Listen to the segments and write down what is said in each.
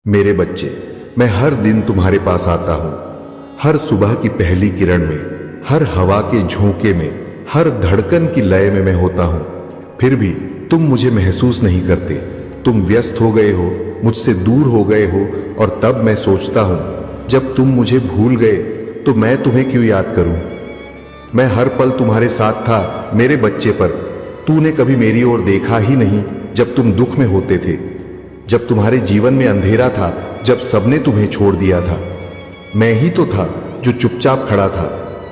मेरे बच्चे, मैं हर दिन तुम्हारे पास आता हूं। हर सुबह की पहली किरण में, हर हवा के झोंके में, हर धड़कन की लय में मैं होता हूं। फिर भी तुम मुझे महसूस नहीं करते। तुम व्यस्त हो गए हो, मुझसे दूर हो गए हो। और तब मैं सोचता हूं, जब तुम मुझे भूल गए तो मैं तुम्हें क्यों याद करूं। मैं हर पल तुम्हारे साथ था मेरे बच्चे, पर तूने कभी मेरी ओर देखा ही नहीं जब तुम दुख में होते थे, जब तुम्हारे जीवन में अंधेरा था, जब सबने तुम्हें छोड़ दिया था। मैं ही तो था जो चुपचाप खड़ा था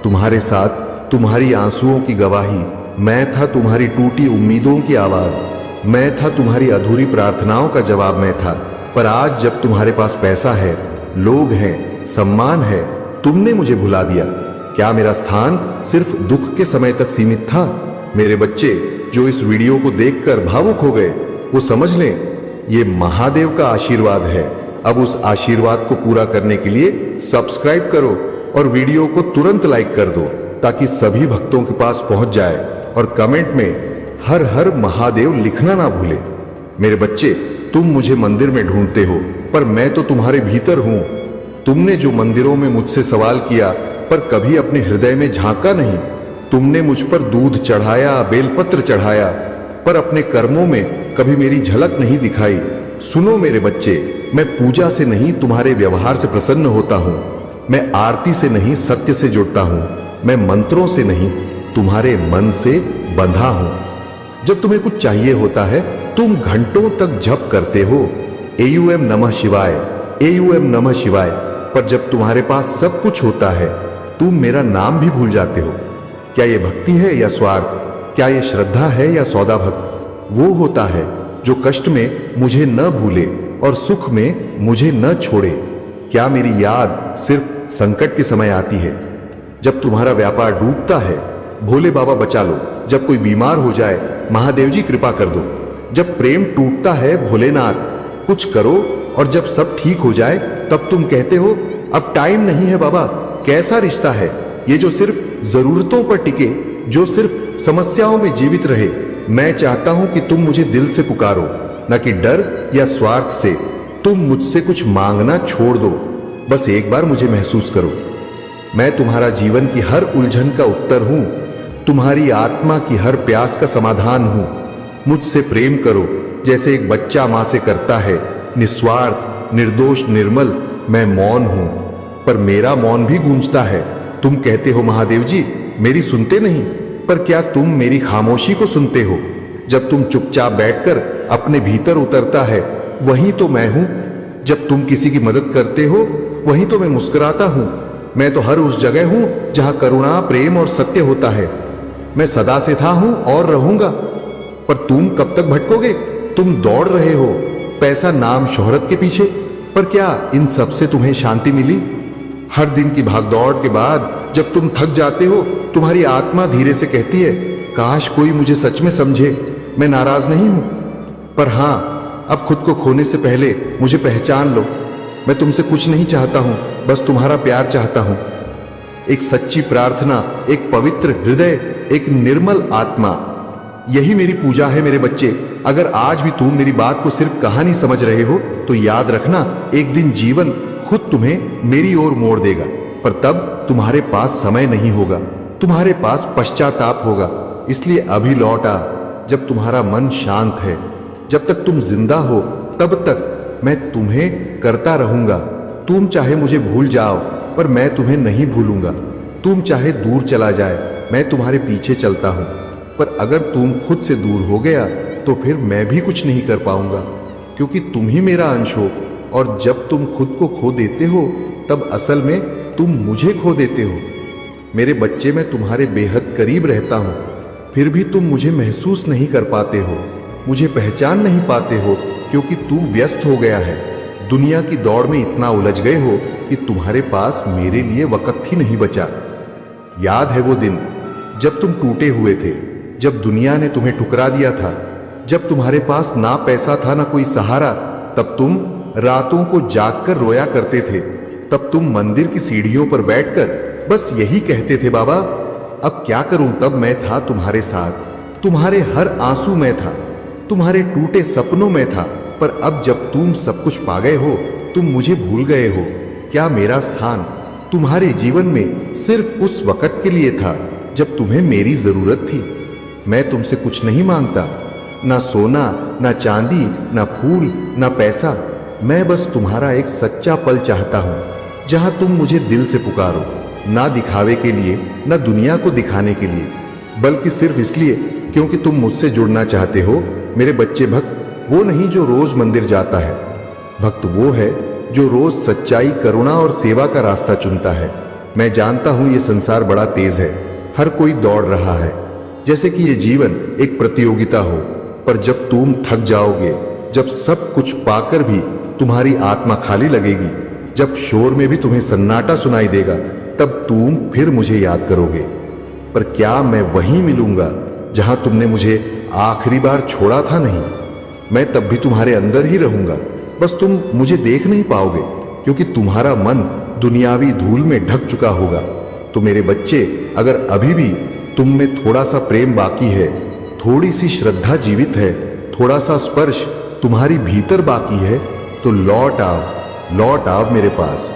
तुम्हारे साथ, तुम्हारी आंसुओं की गवाही। मैं था तुम्हारी टूटी उम्मीदों की आवाज। मैं था तुम्हारी अधूरी प्रार्थनाओं का जवाब। मैं था। पर आज जब तुम्हारे पास पैसा है, लोग हैं, सम्मान है, तुमने मुझे भुला दिया। क्या मेरा स्थान सिर्फ दुख के समय तक सीमित था? मेरे बच्चे जो इस वीडियो को देखकर भावुक हो गए, वो समझ लें, ये महादेव का आशीर्वाद है। अब उस आशीर्वाद को पूरा करने के लिए सब्सक्राइब करो और वीडियो को तुरंत लाइक कर दो, ताकि सभी भक्तों के पास पहुंच जाए। और कमेंट में हर हर महादेव लिखना ना भूले। मेरे बच्चे, तुम मुझे मंदिर में ढूंढते हो, पर मैं तो तुम्हारे भीतर हूं। तुमने जो मंदिरों में मुझसे सवाल किया, पर कभी अपने हृदय में झांका नहीं। तुमने मुझ पर दूध चढ़ाया, बेलपत्र चढ़ाया, पर अपने कर्मों में कभी मेरी झलक नहीं दिखाई। सुनो मेरे बच्चे, मैं पूजा से नहीं तुम्हारे व्यवहार से प्रसन्न होता हूं। मैं आरती से नहीं सत्य से जुड़ता हूं। मैं मंत्रों से नहीं तुम्हारे मन से बंधा हूं। जब तुम्हें कुछ चाहिए होता है, तुम घंटों तक जप करते हो, एयूएम नमः शिवाय, एयूएम नमः शिवाय। पर जब तुम्हारे पास सब कुछ होता है, तुम मेरा नाम भी भूल जाते हो। क्या यह भक्ति है या स्वार्थ? क्या यह श्रद्धा है या सौदा भक्त? वो होता है जो कष्ट में मुझे न भूले और सुख में मुझे न छोड़े। क्या मेरी याद सिर्फ संकट के समय आती है? जब तुम्हारा व्यापार डूबता है, भोले बाबा बचा लो। जब कोई बीमार हो जाए, महादेव जी कृपा कर दो। जब प्रेम टूटता है, भोलेनाथ कुछ करो। और जब सब ठीक हो जाए, तब तुम कहते हो अब टाइम नहीं है बाबा। कैसा रिश्ता है ये जो सिर्फ जरूरतों पर टिके, जो सिर्फ समस्याओं में जीवित रहे। मैं चाहता हूं कि तुम मुझे दिल से पुकारो, न कि डर या स्वार्थ से। तुम मुझसे कुछ मांगना छोड़ दो, बस एक बार मुझे महसूस करो। मैं तुम्हारा जीवन की हर उलझन का उत्तर हूं, तुम्हारी आत्मा की हर प्यास का समाधान हूं। मुझसे प्रेम करो जैसे एक बच्चा मां से करता है, निस्वार्थ, निर्दोष, निर्मल। मैं मौन हूं, पर मेरा मौन भी गूंजता है। तुम कहते हो महादेव जी मेरी सुनते नहीं, पर क्या तुम मेरी खामोशी को सुनते हो? जब तुम चुपचाप बैठकर अपने भीतर उतरता है, वहीं तो मैं हूं। जब तुम किसी की मदद करते हो, वहीं तो मैं मुस्कुराता हूं। मैं तो हर उस जगह हूं जहां करुणा, प्रेम और सत्य होता है। मैं सदा से था, हूं और रहूंगा। पर तुम कब तक भटकोगे? तुम दौड़ रहे हो पैसा, नाम, शोहरत के पीछे, पर क्या इन सब से तुम्हें शांति मिली? हर दिन की भागदौड़ के बाद जब तुम थक जाते हो, तुम्हारी आत्मा धीरे से कहती है, काश कोई मुझे सच में समझे। मैं नाराज नहीं हूं, पर हां, अब खुद को खोने से पहले मुझे पहचान लो। मैं तुमसे कुछ नहीं चाहता हूं, बस तुम्हारा प्यार चाहता हूं। एक सच्ची प्रार्थना, एक पवित्र हृदय, एक निर्मल आत्मा। यही मेरी पूजा है मेरे बच्चे। अगर आज भी तुम मेरी बात को सिर्फ कहानी समझ रहे हो, तो याद रखना, एक दिन जीवन खुद तुम्हें मेरी ओर मोड़ देगा। पर तब तुम्हारे पास समय नहीं होगा, तुम्हारे पास पश्चाताप होगा। इसलिए अभी लौट आ, जब तुम्हारा मन शांत है। जब तक तुम जिंदा हो, तब तक मैं तुम्हें करता रहूंगा। तुम चाहे मुझे भूल जाओ, पर मैं तुम्हें नहीं भूलूंगा। तुम चाहे दूर चला जाए, मैं तुम्हारे पीछे चलता हूं। पर अगर तुम खुद से दूर हो गया, तो फिर मैं भी कुछ नहीं कर पाऊंगा, क्योंकि तुम ही मेरा अंश हो। और जब तुम खुद को खो देते हो, तब असल में तुम मुझे खो देते हो। मेरे बच्चे, मैं तुम्हारे बेहद करीब रहता हूं, फिर भी तुम मुझे महसूस नहीं कर पाते हो, मुझे पहचान नहीं पाते हो, क्योंकि तू व्यस्त हो गया है। दुनिया की दौड़ में इतना उलझ गए हो कि तुम्हारे पास मेरे लिए वक्त ही नहीं बचा। याद है वो दिन जब तुम टूटे हुए थे, जब दुनिया ने तुम्हें ठुकरा दिया था, जब तुम्हारे पास ना पैसा था, ना कोई सहारा। तब तुम रातों को जागकर रोया करते थे। तब तुम मंदिर की सीढ़ियों पर बैठकर बस यही कहते थे, बाबा अब क्या करूं। तब मैं था तुम्हारे साथ, तुम्हारे हर आंसू में था, तुम्हारे टूटे सपनों में था। पर अब जब तुम सब कुछ पा गए हो, तुम मुझे भूल गए हो। क्या मेरा स्थान तुम्हारे जीवन में सिर्फ उस वक्त के लिए था जब तुम्हें मेरी जरूरत थी? मैं तुमसे कुछ नहीं मांगता, ना सोना, ना चांदी, ना फूल, ना पैसा। मैं बस तुम्हारा एक सच्चा पल चाहता हूं जहां तुम मुझे दिल से पुकारो, ना दिखावे के लिए, ना दुनिया को दिखाने के लिए, बल्कि सिर्फ इसलिए क्योंकि तुम मुझसे जुड़ना चाहते हो। मेरे बच्चे, भक्त वो नहीं जो रोज मंदिर जाता है, भक्त वो है जो रोज सच्चाई, करुणा और सेवा का रास्ता चुनता है। मैं जानता हूं ये संसार बड़ा तेज है, हर कोई दौड़ रहा है, जैसे कि ये जीवन एक प्रतियोगिता हो। पर जब तुम थक जाओगे, जब सब कुछ पाकर भी तुम्हारी आत्मा खाली लगेगी, जब शोर में भी तुम्हें सन्नाटा सुनाई देगा, तब तुम फिर मुझे याद करोगे। पर क्या मैं वहीं मिलूंगा जहां तुमने मुझे आखिरी बार छोड़ा था? नहीं, मैं तब भी तुम्हारे अंदर ही रहूंगा, बस तुम मुझे देख नहीं पाओगे क्योंकि तुम्हारा मन दुनियावी धूल में ढक चुका होगा। तो मेरे बच्चे, अगर अभी भी तुम में थोड़ा सा प्रेम बाकी है, थोड़ी सी श्रद्धा जीवित है, थोड़ा सा स्पर्श तुम्हारी भीतर बाकी है, तो लौट आओ मेरे पास।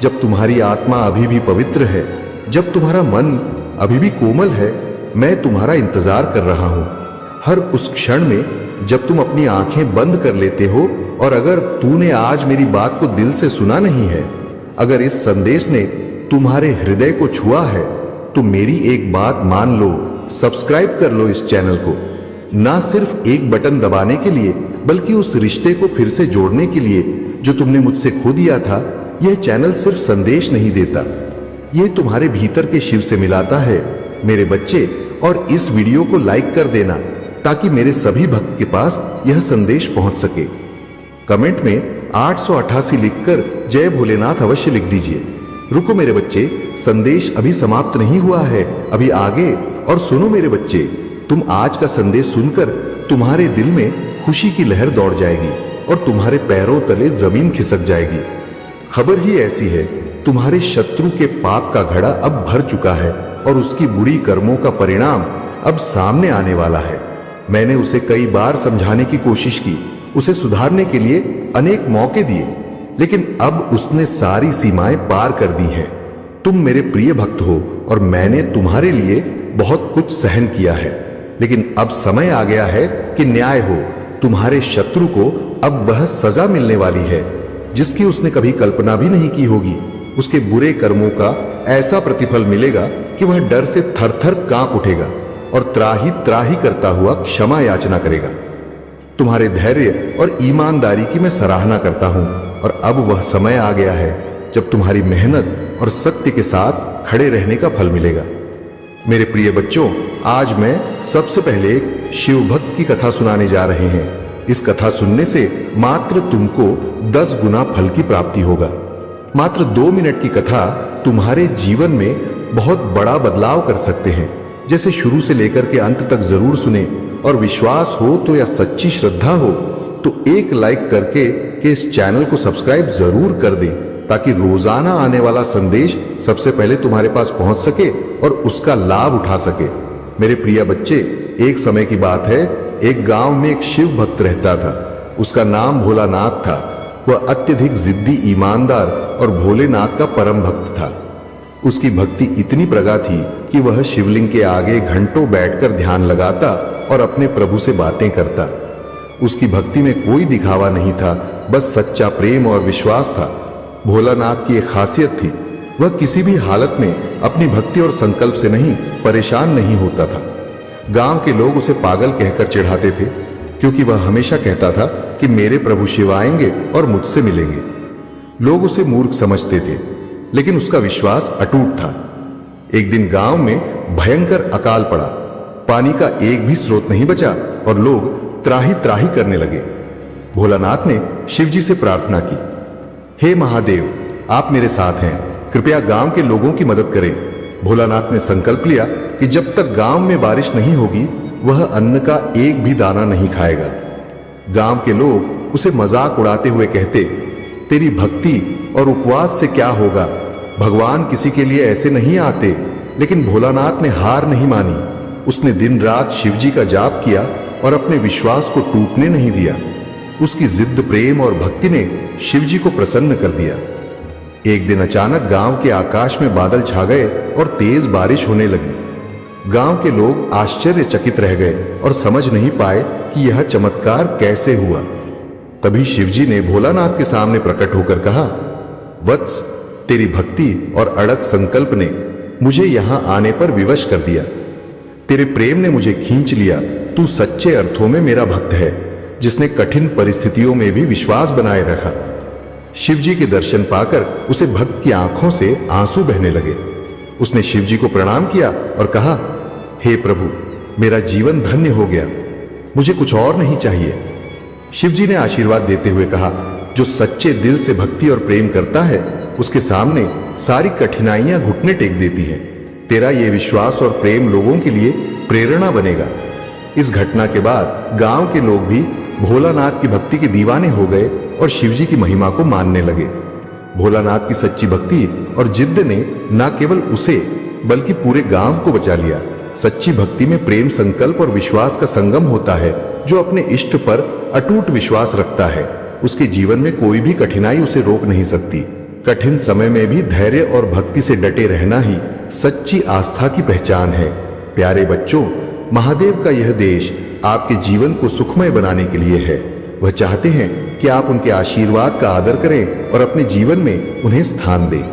जब तुम्हारी आत्मा अभी भी पवित्र है, जब तुम्हारा मन अभी भी कोमल है, मैं तुम्हारा इंतजार कर रहा हूं। हर उस क्षण में जब तुम अपनी आंखें बंद कर लेते हो, और अगर तूने आज मेरी बात को दिल से सुना नहीं है, अगर इस संदेश ने तुम्हारे हृदय को छुआ है, तो मेरी एक बात मान लो, सब्सक्राइब कर लो इस चैनल को। ना सिर्फ एक बटन दबाने के लिए, बल्कि उस रिश्ते को फिर से जोड़ने के लिए जो तुमने मुझसे खो दिया था। यह चैनल सिर्फ संदेश नहीं देता, यह तुम्हारे भीतर के शिव से मिलाता है मेरे बच्चे। और इस वीडियो को लाइक कर देना ताकि मेरे सभी भक्त के पास यह संदेश पहुंच सके। कमेंट में 888 लिखकर जय भोलेनाथ अवश्य लिख दीजिए। रुको मेरे बच्चे, संदेश अभी समाप्त नहीं हुआ है, अभी आगे। और सुनो मेरे बच्चे, तुम आज का संदेश सुनकर तुम्हारे दिल में खुशी की लहर दौड़ जाएगी और तुम्हारे पैरों तले जमीन खिसक जाएगी। खबर ही ऐसी है, तुम्हारे शत्रु के पाप का घड़ा अब भर चुका है और उसकी बुरी कर्मों का परिणाम अब सामने आने वाला है। मैंने उसे कई बार समझाने की कोशिश की, उसे सुधारने के लिए अनेक मौके दिए, लेकिन अब उसने सारी सीमाएं पार कर दी हैं। तुम मेरे प्रिय भक्त हो और मैंने तुम्हारे लिए बहुत कुछ सहन किया है, लेकिन अब समय आ गया है कि न्याय हो। तुम्हारे शत्रु को अब वह सजा मिलने वाली है जिसकी उसने कभी कल्पना भी नहीं की होगी। उसके बुरे कर्मों का ऐसा प्रतिफल मिलेगा कि वह डर से थर-थर कांप उठेगा और त्राही त्राही करता हुआ क्षमा याचना करेगा। तुम्हारे धैर्य और ईमानदारी की मैं सराहना करता हूं और अब वह समय आ गया है जब तुम्हारी मेहनत और सत्य के साथ खड़े रहने का फल मिलेगा। मेरे प्रिय बच्चों, आज मैं सबसे पहले एक शिव भक्त की कथा सुनाने जा रहे हैं। इस कथा सुनने से मात्र तुमको 10 गुना फल की प्राप्ति होगा। मात्र 2 मिनट की कथा तुम्हारे जीवन में बहुत बड़ा बदलाव कर सकते हैं। जैसे शुरू से लेकर के अंत तक जरूर सुने, और विश्वास हो तो या सच्ची श्रद्धा हो तो एक लाइक करके के इस चैनल को सब्सक्राइब जरूर कर दे, ताकि रोजाना आने वाला संदेश सबसे पहले तुम्हारे पास पहुंच सके और उसका लाभ उठा सके। मेरे प्रिय बच्चे, एक समय की बात है, एक गांव में एक शिव भक्त रहता था। उसका नाम भोलानाथ था। वह अत्यधिक जिद्दी, ईमानदार और भोलेनाथ का परम भक्त था। उसकी भक्ति इतनी प्रगाढ़ थी कि वह शिवलिंग के आगे घंटों बैठकर ध्यान लगाता और अपने प्रभु से बातें करता। उसकी भक्ति में कोई दिखावा नहीं था, बस सच्चा प्रेम और विश्वास था। भोलानाथ की एक खासियत थी, वह किसी भी हालत में अपनी भक्ति और संकल्प से नहीं परेशान नहीं होता था। गांव के लोग उसे पागल कहकर चिढ़ाते थे, क्योंकि वह हमेशा कहता था कि मेरे प्रभु शिव आएंगे और मुझसे मिलेंगे। लोग उसे मूर्ख समझते थे, लेकिन उसका विश्वास अटूट था। एक दिन गांव में भयंकर अकाल पड़ा, पानी का एक भी स्रोत नहीं बचा और लोग त्राही त्राही करने लगे। भोलानाथ ने शिवजी से प्रार्थना की, हे महादेव, आप मेरे साथ हैं, कृपया गांव के लोगों की मदद करें। भोलानाथ ने संकल्प लिया कि जब तक गांव में बारिश नहीं होगी वह अन्न का एक भी दाना नहीं खाएगा। गांव के लोग उसे मजाक उड़ाते हुए कहते, तेरी भक्ति और उपवास से क्या होगा, भगवान किसी के लिए ऐसे नहीं आते। लेकिन भोलानाथ ने हार नहीं मानी। उसने दिन रात शिवजी का जाप किया और अपने विश्वास को टूटने नहीं दिया। उसकी जिद, प्रेम और भक्ति ने शिवजी को प्रसन्न कर दिया। एक दिन अचानक गांव के आकाश में बादल छा गए और तेज बारिश होने लगी। गांव के लोग आश्चर्यचकित रह गए और समझ नहीं पाए कि यह चमत्कार कैसे हुआ। तभी शिवजी ने भोलानाथ के सामने प्रकट होकर कहा, वत्स, तेरी भक्ति और अड़ग संकल्प ने मुझे यहां आने पर विवश कर दिया। तेरे प्रेम ने मुझे खींच लिया। तू सच्चे अर्थों में मेरा भक्त है, जिसने कठिन परिस्थितियों में भी विश्वास बनाए रखा। शिवजी के दर्शन पाकर उसे भक्त की आंखों से आंसू बहने लगे। उसने शिवजी को प्रणाम किया और कहा, हे प्रभु, मेरा जीवन धन्य हो गया, मुझे कुछ और नहीं चाहिए। शिवजी ने आशीर्वाद देते हुए कहा, जो सच्चे दिल से भक्ति और प्रेम करता है, उसके सामने सारी कठिनाइयां घुटने टेक देती हैं। तेरा यह विश्वास और प्रेम लोगों के लिए प्रेरणा बनेगा। इस घटना के बाद गांव के लोग भी भोलानाथ की भक्ति के दीवाने हो गए और शिवजी की महिमा को मानने लगे। भोलानाथ की सच्ची भक्ति और जिद्द ने न केवल उसे बल्कि पूरे गांव को बचा लिया। सच्ची भक्ति में प्रेम, संकल्प और विश्वास का संगम होता है। जो अपने इष्ट पर अटूट विश्वास रखता है, उसके जीवन में कोई भी कठिनाई उसे रोक नहीं सकती। कठिन समय में भी धैर्य और भक्ति से डटे रहना ही सच्ची आस्था की पहचान है। प्यारे बच्चों, महादेव का यह देश आपके जीवन को सुखमय बनाने के लिए है। वह चाहते हैं कि आप उनके आशीर्वाद का आदर करें और अपने जीवन में उन्हें स्थान दें।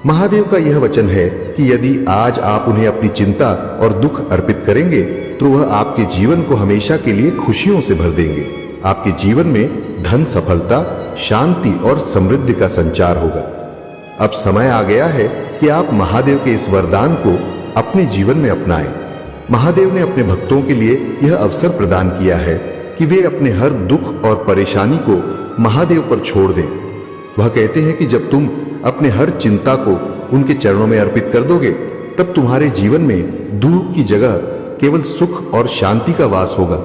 महादेव का यह वचन है कि यदि आज आप उन्हें अपनी चिंता और दुख अर्पित करेंगे तो वह आपके जीवन को हमेशा के लिए खुशियों से भर देंगे। आपके जीवन में धन, सफलता, शांति और समृद्धि का संचार होगा। अब समय आ गया है कि आप महादेव के इस वरदान को अपने जीवन में अपनाएं। महादेव ने अपने भक्तों के लिए यह अवसर प्रदान किया है कि वे अपने हर दुख और परेशानी को महादेव पर छोड़ दें। वह कहते हैं कि जब तुम अपने हर चिंता को उनके चरणों में अर्पित कर दोगे, तब तुम्हारे जीवन में दुख की जगह केवल सुख और शांति का वास होगा।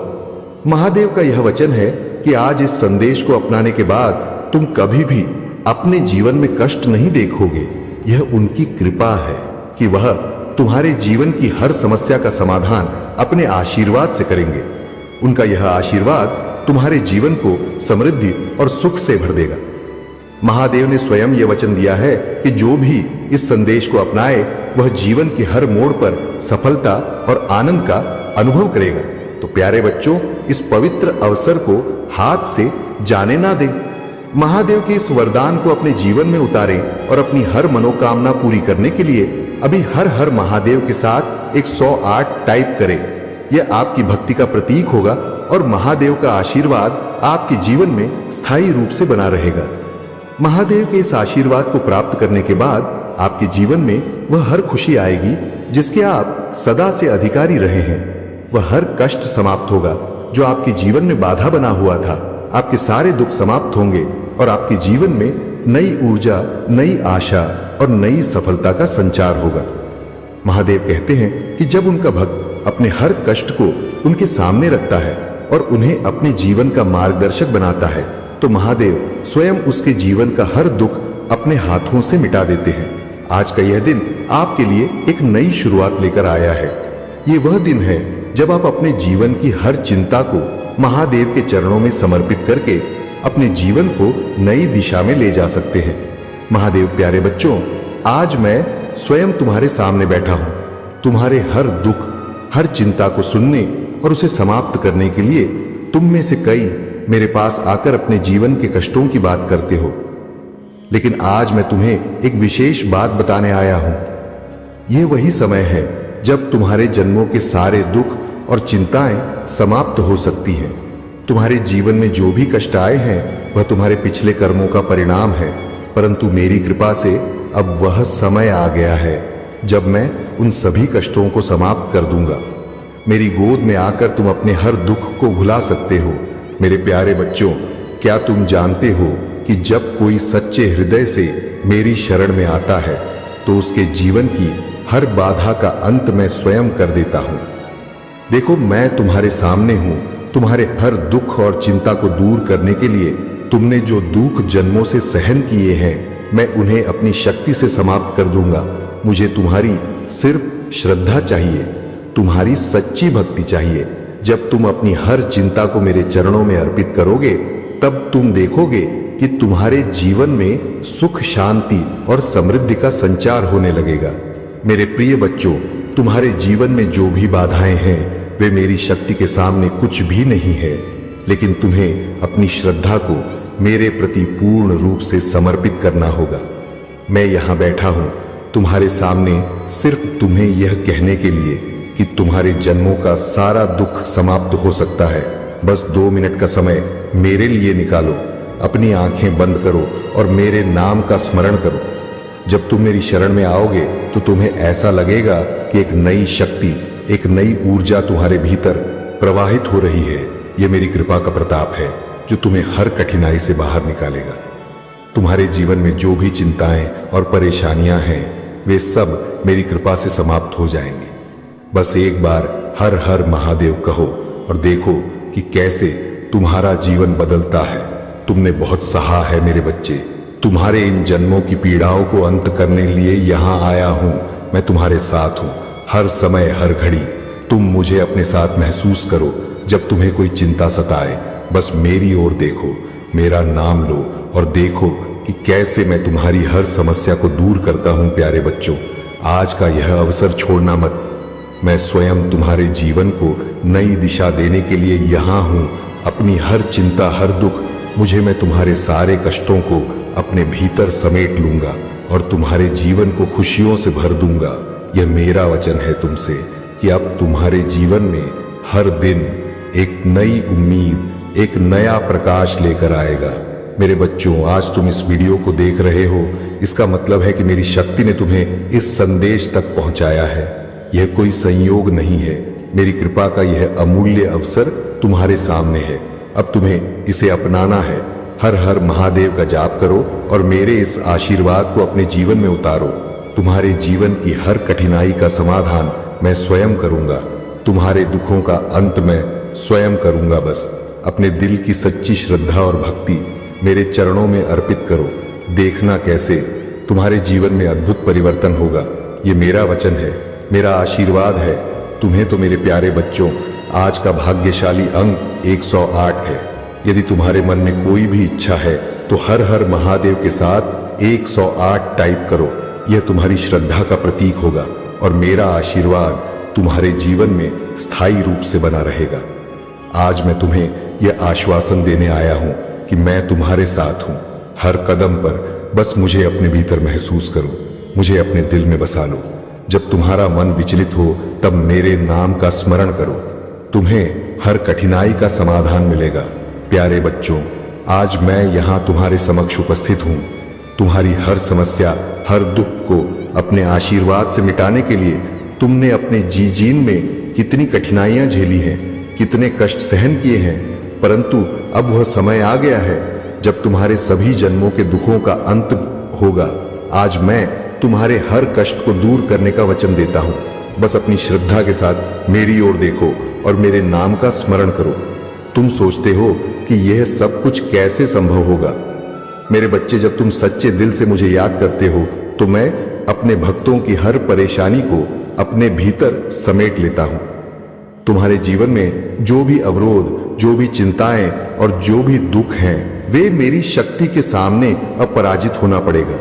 महादेव का यह वचन है कि आज इस संदेश को अपनाने के बाद तुम कभी भी अपने जीवन में कष्ट नहीं देखोगे। यह उनकी कृपा है कि वह तुम्हारे जीवन की हर समस्या का समाधान अपने आशीर्वाद से करेंगे। उनका यह आशीर्वाद तुम्हारे जीवन को समृद्धि और सुख से भर देगा। महादेव ने स्वयं यह वचन दिया है कि जो भी इस संदेश को अपनाए वह जीवन के हर मोड़ पर सफलता और आनंद का अनुभव करेगा। तो प्यारे बच्चों, इस पवित्र अवसर को हाथ से जाने ना दें। महादेव के इस वरदान को अपने जीवन में उतारें और अपनी हर मनोकामना पूरी करने के लिए अभी हर हर महादेव के साथ 108 टाइप करें। यह आपकी भक्ति का प्रतीक होगा और महादेव का आशीर्वाद आपके जीवन में स्थायी रूप से बना रहेगा। महादेव के इस आशीर्वाद को प्राप्त करने के बाद आपके जीवन में वह हर खुशी आएगी जिसके आप सदा से अधिकारी रहे हैं। वह हर कष्ट समाप्त होगा जो आपके जीवन में बाधा बना हुआ था। आपके सारे दुख समाप्त होंगे और आपके जीवन में नई ऊर्जा, नई आशा और नई सफलता का संचार होगा। महादेव कहते हैं कि जब उनका भक्त अपने हर कष्ट को उनके सामने रखता है और उन्हें अपने जीवन का मार्गदर्शक बनाता है, तो महादेव स्वयं उसके जीवन का हर दुख अपने हाथों से मिटा देते हैं। आज का यह दिन आपके लिए एक नई शुरुआत लेकर आया है। ये वह दिन है जब आप अपने जीवन की हर चिंता को महादेव के चरणों में समर्पित करके अपने जीवन को नई दिशा में ले जा सकते हैं। महादेव प्यारे बच्चों, आज मैं स्वयं तुम्हारे सामने बैठा हूं। तुम्हारे हर दुख, हर चिंता को सुनने और उसे समाप्त करने के लिए तुम में से कई मेरे पास आकर अपने जीवन के कष्टों की बात करते हो। लेकिन आज मैं तुम्हें एक विशेष बात बताने आया हूं। यह वही समय है जब तुम्हारे जन्मों के सारे दुख और चिंताएं समाप्त हो सकती हैं। तुम्हारे जीवन में जो भी कष्ट आए हैं वह तुम्हारे पिछले कर्मों का परिणाम है, परंतु मेरी कृपा से अब वह समय आ गया है जब मैं उन सभी कष्टों को समाप्त कर दूंगा। मेरी गोद में आकर तुम अपने हर दुख को भुला सकते हो। मेरे प्यारे बच्चों, क्या तुम जानते हो कि जब कोई सच्चे हृदय से मेरी शरण में आता है तो उसके जीवन की हर बाधा का अंत मैं स्वयं कर देता हूं। देखो, मैं तुम्हारे सामने हूं। तुम्हारे हर दुख और चिंता को दूर करने के लिए तुमने जो दुख जन्मों से सहन किए हैं, मैं उन्हें अपनी शक्ति से समाप्त कर दूंगा। मुझे तुम्हारी सिर्फ श्रद्धा चाहिए, तुम्हारी सच्ची भक्ति चाहिए। जब तुम अपनी हर चिंता को मेरे चरणों में अर्पित करोगे तब तुम देखोगे कि तुम्हारे जीवन में सुख, शांति और समृद्धि का संचार होने लगेगा। मेरे प्रिय बच्चों, तुम्हारे जीवन में जो भी बाधाएं हैं वे मेरी शक्ति के सामने कुछ भी नहीं है, लेकिन तुम्हें अपनी श्रद्धा को मेरे प्रति पूर्ण रूप से समर्पित करना होगा। मैं यहां बैठा हूं तुम्हारे सामने सिर्फ तुम्हें यह कहने के लिए कि तुम्हारे जन्मों का सारा दुख समाप्त हो सकता है। बस 2 मिनट का समय मेरे लिए निकालो, अपनी आंखें बंद करो और मेरे नाम का स्मरण करो। जब तुम मेरी शरण में आओगे तो तुम्हें ऐसा लगेगा कि एक नई शक्ति, एक नई ऊर्जा तुम्हारे भीतर प्रवाहित हो रही है। यह मेरी कृपा का प्रताप है जो तुम्हें हर कठिनाई से बाहर निकालेगा। तुम्हारे जीवन में जो भी चिंताएं और परेशानियां हैं वे सब मेरी कृपा से समाप्त हो जाएंगी। बस एक बार हर हर महादेव कहो और देखो कि कैसे तुम्हारा जीवन बदलता है। तुमने बहुत सहा है मेरे बच्चे। तुम्हारे इन जन्मों की पीड़ाओं को अंत करने के लिए यहां आया हूं। मैं तुम्हारे साथ हूं, हर समय हर घड़ी। तुम मुझे अपने साथ महसूस करो। जब तुम्हें कोई चिंता सताए बस मेरी ओर देखो, मेरा नाम लो और देखो कि कैसे मैं तुम्हारी हर समस्या को दूर करता हूं। प्यारे बच्चों, आज का यह अवसर छोड़ना मत। मैं स्वयं तुम्हारे जीवन को नई दिशा देने के लिए यहां हूं। अपनी हर चिंता, हर दुख, मैं तुम्हारे सारे कष्टों को अपने भीतर समेट लूंगा और तुम्हारे जीवन को खुशियों से भर दूंगा। यह मेरा वचन है तुमसे कि अब तुम्हारे जीवन में हर दिन एक नई उम्मीद, एक नया प्रकाश लेकर आएगा। मेरे बच्चों, आज तुम इस वीडियो को देख रहे हो, इसका मतलब है कि मेरी शक्ति ने तुम्हें इस संदेश तक पहुंचाया है। यह कोई संयोग नहीं है। मेरी कृपा का यह अमूल्य अवसर तुम्हारे सामने है। अब तुम्हें इसे अपनाना है। हर हर महादेव का जाप करो और मेरे इस आशीर्वाद को अपने जीवन में उतारो। तुम्हारे जीवन की हर कठिनाई का समाधान मैं स्वयं करूंगा। तुम्हारे दुखों का अंत मैं स्वयं करूंगा। बस अपने दिल की सच्ची श्रद्धा और भक्ति मेरे चरणों में अर्पित करो। देखना कैसे तुम्हारे जीवन में अद्भुत परिवर्तन होगा। ये मेरा वचन है, मेरा आशीर्वाद है। तुम्हें तो मेरे प्यारे बच्चों, आज का भाग्यशाली अंक 108 है। यदि तुम्हारे मन में कोई भी इच्छा है तो हर हर महादेव के साथ 108 टाइप करो। यह तुम्हारी श्रद्धा का प्रतीक होगा और मेरा आशीर्वाद तुम्हारे जीवन में स्थायी रूप से बना रहेगा। आज मैं तुम्हें यह आश्वासन देने आया हूं कि मैं तुम्हारे साथ हूं। हर कदम पर बस मुझे अपने भीतर महसूस करो, मुझे अपने दिल में बसा लो। जब तुम्हारा मन विचलित हो तब मेरे नाम का स्मरण करो। तुम्हें हर कठिनाई का समाधान मिलेगा। प्यारे बच्चों, आज मैं यहां तुम्हारे समक्ष उपस्थित हूं। तुम्हारी हर समस्या, हर दुख को अपने आशीर्वाद से मिटाने के लिए तुमने अपने जीवन में कितनी कठिनाइयां झेली हैं, कितने कष्ट सहन किए हैं, परंतु अब वह समय आ गया है जब तुम्हारे सभी जन्मों के दुखों का अंत होगा। आज मैं तुम्हारे हर कष्ट को दूर करने का वचन देता हूं। बस अपनी श्रद्धा के साथ मेरी ओर देखो और मेरे नाम का स्मरण करो। तुम सोचते हो कि यह सब कुछ कैसे संभव होगा? मेरे बच्चे, जब तुम सच्चे दिल से मुझे याद करते हो तो मैं अपने भक्तों की हर परेशानी को अपने भीतर समेट लेता हूं। तुम्हारे जीवन में जो भी अवरोध, जो भी चिंताएं और जो भी दुख हैं, वे मेरी शक्ति के सामने अपराजित होना पड़ेगा।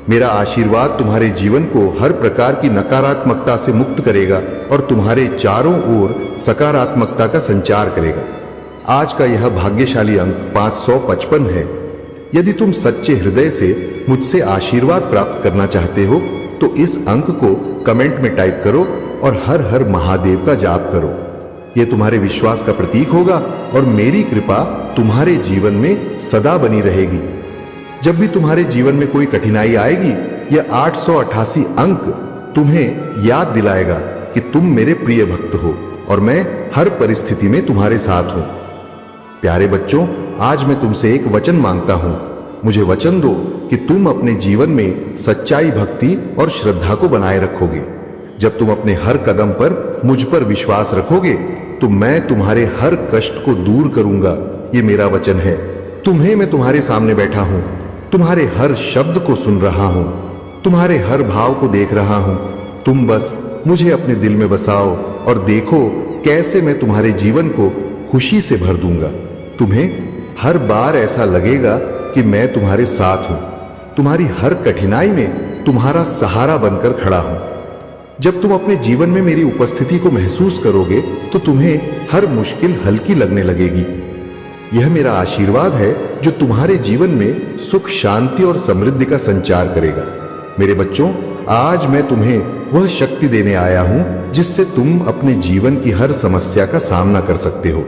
मेरा आशीर्वाद तुम्हारे जीवन को हर प्रकार की नकारात्मकता से मुक्त करेगा और तुम्हारे चारों ओर सकारात्मकता का संचार करेगा। आज का यह भाग्यशाली अंक 555 है। यदि तुम सच्चे हृदय से मुझसे आशीर्वाद प्राप्त करना चाहते हो तो इस अंक को कमेंट में टाइप करो और हर हर महादेव का जाप करो। यह तुम्हारे विश्वास का प्रतीक होगा और मेरी कृपा तुम्हारे जीवन में सदा बनी रहेगी। जब भी तुम्हारे जीवन में कोई कठिनाई आएगी, यह 888 अंक तुम्हें याद दिलाएगा कि तुम मेरे प्रिय भक्त हो और मैं हर परिस्थिति में तुम्हारे साथ हूं। प्यारे बच्चों, आज मैं तुमसे एक वचन मांगता हूं। मुझे वचन दो कि तुम अपने जीवन में सच्चाई, भक्ति और श्रद्धा को बनाए रखोगे। जब तुम अपने हर कदम पर मुझ पर विश्वास रखोगे तो मैं तुम्हारे हर कष्ट को दूर करूंगा। ये मेरा वचन है। तुम्हें मैं तुम्हारे सामने बैठा हूं, तुम्हारे हर शब्द को सुन रहा हूं, तुम्हारे हर भाव को देख रहा हूं। तुम बस मुझे अपने दिल में बसाओ और देखो कैसे मैं तुम्हारे जीवन को खुशी से भर दूंगा। तुम्हें हर बार ऐसा लगेगा कि मैं तुम्हारे साथ हूं, तुम्हारी हर कठिनाई में तुम्हारा सहारा बनकर खड़ा हूं। जब तुम अपने जीवन में मेरी उपस्थिति को महसूस करोगे तो तुम्हें हर मुश्किल हल्की लगने लगेगी। यह मेरा आशीर्वाद है जो तुम्हारे जीवन में सुख, शांति और समृद्धि का संचार करेगा। मेरे बच्चों, आज मैं तुम्हें वह शक्ति देने आया हूं जिससे तुम अपने जीवन की हर समस्या का सामना कर सकते हो।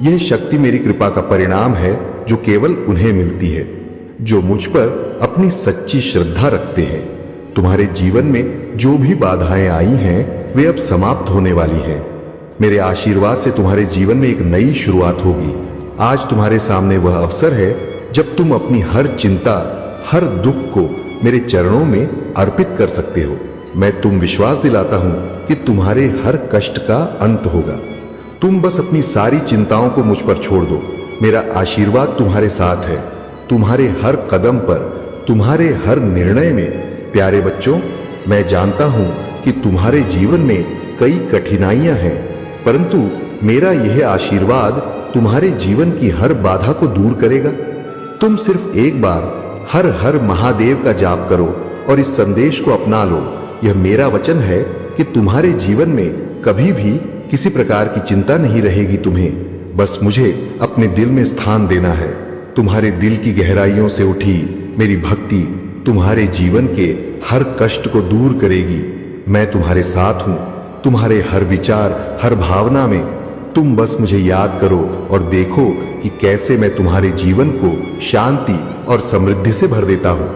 यह शक्ति मेरी कृपा का परिणाम है जो केवल उन्हें मिलती है जो मुझ पर अपनी सच्ची श्रद्धा रखते हैं। तुम्हारे जीवन में जो भी बाधाएं आई हैं वे अब समाप्त होने वाली हैं। मेरे आशीर्वाद से तुम्हारे जीवन में एक नई शुरुआत होगी। आज तुम्हारे सामने वह अवसर है जब तुम अपनी हर चिंता, हर दुख को मेरे चरणों में अर्पित कर सकते हो। मैं तुम विश्वास दिलाता हूं कि तुम्हारे हर कष्ट का अंत होगा। तुम बस अपनी सारी चिंताओं को मुझ पर छोड़ दो। मेरा आशीर्वाद तुम्हारे साथ है, तुम्हारे हर कदम पर, तुम्हारे हर निर्णय में। प्यारे बच्चों, मैं जानता हूं कि तुम्हारे जीवन में कई कठिनाइयां हैं, परंतु मेरा यह आशीर्वाद तुम्हारे जीवन की हर बाधा को दूर करेगा। तुम सिर्फ एक बार हर हर महादेव का जाप करो और इस संदेश को अपना लो। यह मेरा वचन है कि तुम्हारे जीवन में कभी भी किसी प्रकार की चिंता नहीं रहेगी। तुम्हें बस मुझे अपने दिल में स्थान देना है। तुम्हारे दिल की गहराइयों से उठी मेरी भक्ति तुम्हारे जीवन के हर कष्ट को दूर करेगी। मैं तुम्हारे साथ हूं, तुम्हारे हर विचार, हर भावना में। तुम बस मुझे याद करो और देखो कि कैसे मैं तुम्हारे जीवन को शांति और समृद्धि से भर देता हूं।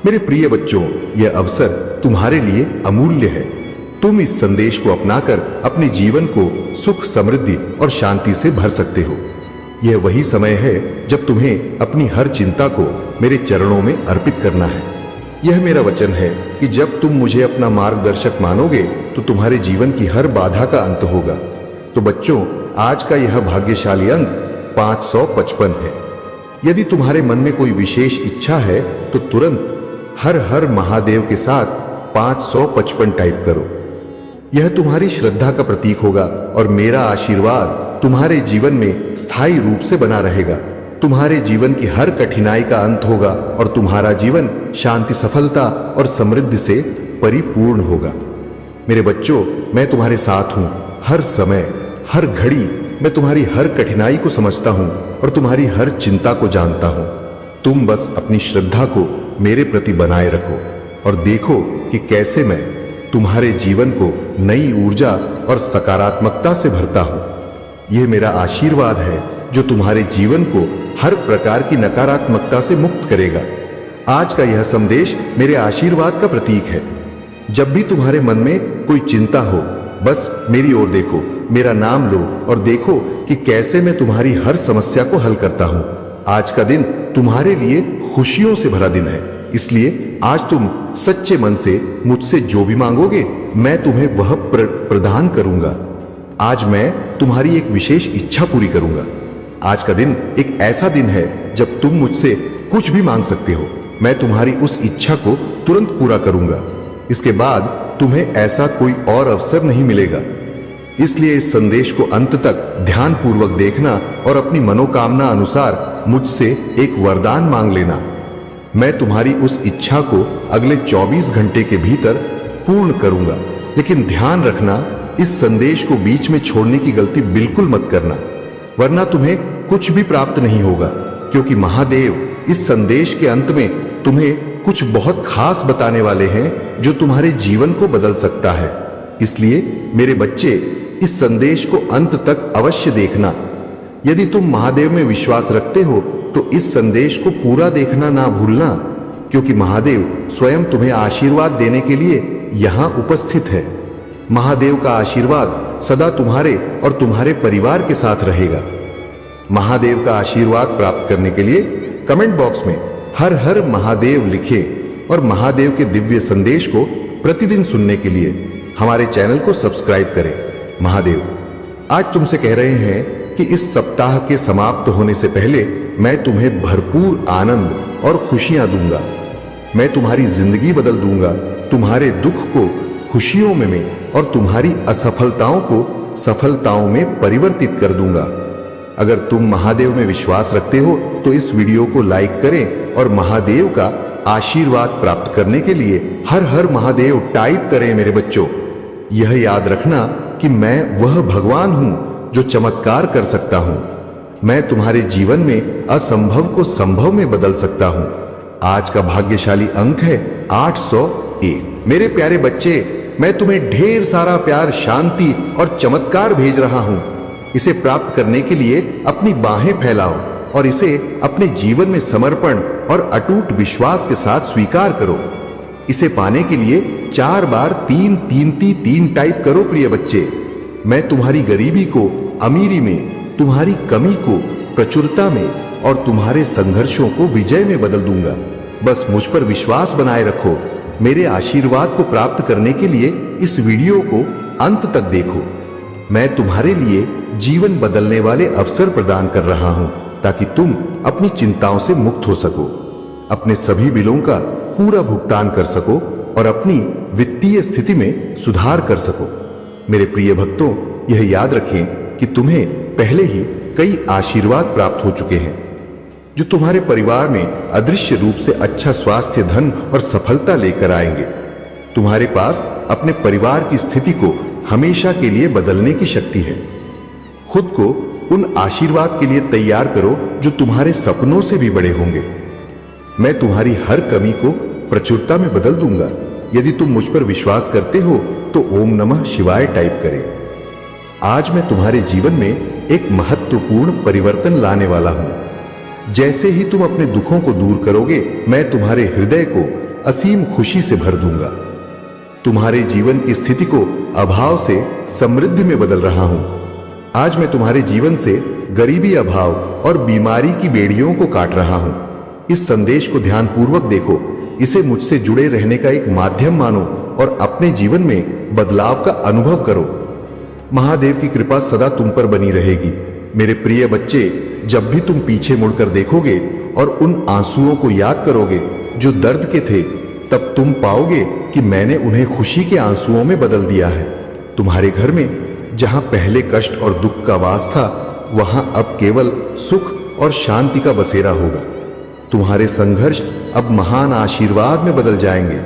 मेरे प्रिय बच्चों, यह अवसर तुम्हारे लिए अमूल्य है। तुम इस संदेश को अपनाकर अपने जीवन को सुख, समृद्धि और शांति से भर सकते हो। यह वही समय है जब तुम्हें अपनी हर चिंता को मेरे चरणों में अर्पित करना है। यह मेरा वचन है कि जब तुम मुझे अपना मार्गदर्शक मानोगे तो तुम्हारे जीवन की हर बाधा का अंत होगा। तो बच्चों, आज का यह भाग्यशाली अंक 555 है। यदि तुम्हारे मन में कोई विशेष इच्छा है तो तुरंत हर हर महादेव के साथ 555 टाइप करो। यह तुम्हारी श्रद्धा का प्रतीक होगा और मेरा आशीर्वाद तुम्हारे जीवन में स्थायी रूप से बना रहेगा। तुम्हारे जीवन की हर कठिनाई का अंत होगा और तुम्हारा जीवन शांति, सफलता और समृद्धि से परिपूर्ण होगा। मेरे बच्चों, मैं तुम्हारे साथ हूं। हर समय, हर घड़ी मैं तुम्हारी हर कठिनाई को समझता हूं और तुम्हारी हर चिंता को जानता हूं। तुम बस अपनी श्रद्धा को मेरे प्रति बनाए रखो और देखो कि कैसे मैं तुम्हारे जीवन को नई ऊर्जा और सकारात्मकता से भरता हूं। यह मेरा आशीर्वाद है जो तुम्हारे जीवन को हर प्रकार की नकारात्मकता से मुक्त करेगा। आज का यह संदेश मेरे आशीर्वाद का प्रतीक है। जब भी तुम्हारे मन में कोई चिंता हो, बस मेरी ओर देखो, मेरा नाम लो और देखो कि कैसे मैं तुम्हारी हर समस्या को हल करता हूं। आज का दिन तुम्हारे लिए खुशियों से भरा दिन है, इसलिए आज तुम सच्चे मन से मुझसे जो भी मांगोगे मैं तुम्हें वह प्रदान करूंगा। आज मैं तुम्हारी एक विशेष इच्छा पूरी करूंगा। आज का दिन एक ऐसा दिन है जब तुम मुझसे कुछ भी मांग सकते हो। मैं तुम्हारी उस इच्छा को तुरंत पूरा करूंगा। इसके बाद तुम्हें ऐसा कोई और अवसर नहीं मिलेगा। इसलिए इस संदेश को अंत तक ध्यान पूर्वक देखना और अपनी मनोकामना अनुसार मुझसे एक वरदान मांग लेना। मैं तुम्हारी उस इच्छा को अगले 24 घंटे के भीतर पूर्ण करूंगा। लेकिन ध्यान रखना, इस संदेश को बीच में छोड़ने की गलती बिल्कुल मत करना, वरना तुम्हें कुछ भी प्राप्त नहीं होगा, क्योंकि महादेव इस संदेश के अंत में तुम्हें कुछ बहुत खास बताने वाले हैं जो तुम्हारे जीवन को बदल सकता है। इसलिए मेरे बच्चे, इस संदेश को अंत तक अवश्य देखना। यदि तुम महादेव में विश्वास रखते हो तो इस संदेश को पूरा देखना ना भूलना, क्योंकि महादेव स्वयं तुम्हें आशीर्वाद देने के लिए यहां उपस्थित है। महादेव का आशीर्वाद सदा तुम्हारे और तुम्हारे परिवार के साथ रहेगा। महादेव का आशीर्वाद प्राप्त करने के लिए कमेंट बॉक्स में हर हर महादेव लिखें और महादेव के दिव्य संदेश को प्रतिदिन सुनने के लिए हमारे चैनल को सब्सक्राइब करें। महादेव आज तुमसे कह रहे हैं कि इस सप्ताह के समाप्त होने से पहले मैं तुम्हें भरपूर आनंद और खुशियां दूंगा। मैं तुम्हारी जिंदगी बदल दूंगा, तुम्हारे दुख को खुशियों में और तुम्हारी असफलताओं को सफलताओं में परिवर्तित कर दूंगा। अगर तुम महादेव में विश्वास रखते हो तो इस वीडियो को लाइक करें और महादेव का आशीर्वाद प्राप्त करने के लिए हर हर महादेव टाइप करें। मेरे बच्चों, यह याद रखना कि मैं वह भगवान हूं जो चमत्कार कर सकता हूं। मैं तुम्हारे जीवन में असंभव को संभव में बदल सकता हूं। आज का भाग्यशाली अंक है 801। मेरे प्यारे बच्चे, मैं तुम्हें ढेर सारा प्यार, शांति और चमत्कार भेज रहा हूं। इसे प्राप्त करने के लिए अपनी बाहें फैलाओ और इसे अपने जीवन में समर्पण और अटूट विश्वास के साथ स्वीकार करो। इसे पाने के लिए 4 बार 3 टाइप करो। प्रिय बच्चे, मैं तुम्हारी गरीबी को अमीरी में, तुम्हारी कमी को प्रचुरता में और तुम्हारे संघर्षों को विजय में बदल दूंगा। बस मुझ पर विश्वास बनाए रखो। मेरे आशीर्वाद को प्राप्त करने के लिए इस वीडियो को अंत तक देखो। मैं तुम्हारे लिए जीवन बदलने वाले अवसर प्रदान कर रहा हूं ताकि तुम अपनी चिंताओं से मुक्त हो सको, अपने सभी बिलों का पूरा भुगतान कर सको और अपनी वित्तीय स्थिति में सुधार कर सको। मेरे प्रिय भक्तों, यह याद रखें कि तुम्हें पहले ही कई आशीर्वाद प्राप्त हो चुके हैं जो तुम्हारे परिवार में अदृश्य रूप से अच्छा स्वास्थ्य, धन और सफलता लेकर आएंगे। तुम्हारे पास अपने परिवार की स्थिति को हमेशा के लिए बदलने की शक्ति है। खुद को उन आशीर्वाद के लिए तैयार करो जो तुम्हारे सपनों से भी बड़े होंगे। मैं तुम्हारी हर कमी को प्रचुरता में बदल दूंगा। यदि तुम मुझ पर विश्वास करते हो तो ओम नमः शिवाय टाइप करें। आज मैं तुम्हारे जीवन में एक महत्वपूर्ण परिवर्तन लाने वाला हूं। जैसे ही तुम अपने दुखों को दूर करोगे, मैं तुम्हारे हृदय को असीम खुशी से भर दूंगा। तुम्हारे जीवन की स्थिति को अभाव से समृद्धि में बदल रहा हूं। आज मैं तुम्हारे जीवन से गरीबी, अभाव और बीमारी की बेड़ियों को काट रहा हूं। इस संदेश को ध्यानपूर्वक देखो। इसे मुझसे जुड़े रहने का एक माध्यम मानो और अपने जीवन में बदलाव का अनुभव करो। महादेव की कृपा सदा तुम पर बनी रहेगी। मेरे प्रिय बच्चे, जब भी तुम पीछे मुड़कर देखोगे और उन आंसुओं को याद करोगे जो दर्द के थे, तब तुम पाओगे कि मैंने उन्हें खुशी के आंसुओं में बदल दिया है। तुम्हारे घर में जहां पहले कष्ट और दुख का वास था, वहां अब केवल सुख और शांति का बसेरा होगा। तुम्हारे संघर्ष अब महान आशीर्वाद में बदल जाएंगे।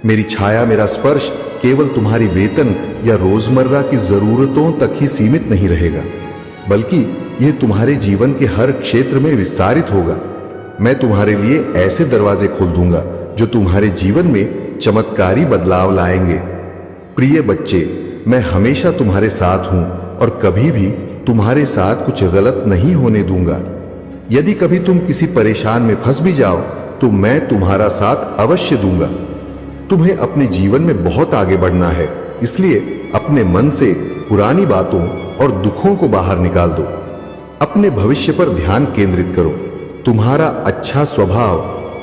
मेरी छाया, मेरा स्पर्श केवल तुम्हारी वेतन या रोजमर्रा की जरूरतों तक ही सीमित नहीं रहेगा, बल्कि यह तुम्हारे जीवन के हर क्षेत्र में विस्तारित होगा। मैं तुम्हारे लिए ऐसे दरवाजे खोल दूंगा जो तुम्हारे जीवन में चमत्कारी बदलाव लाएंगे। प्रिय बच्चे, मैं हमेशा तुम्हारे साथ हूं और कभी भी तुम्हारे साथ कुछ गलत नहीं होने दूंगा। यदि कभी तुम किसी परेशान में फंस भी जाओ तो मैं तुम्हारा साथ अवश्य दूंगा। तुम्हें अपने जीवन में बहुत आगे बढ़ना है, इसलिए अपने मन से पुरानी बातों और दुखों को बाहर निकाल दो। अपने भविष्य पर ध्यान केंद्रित करो। तुम्हारा अच्छा स्वभाव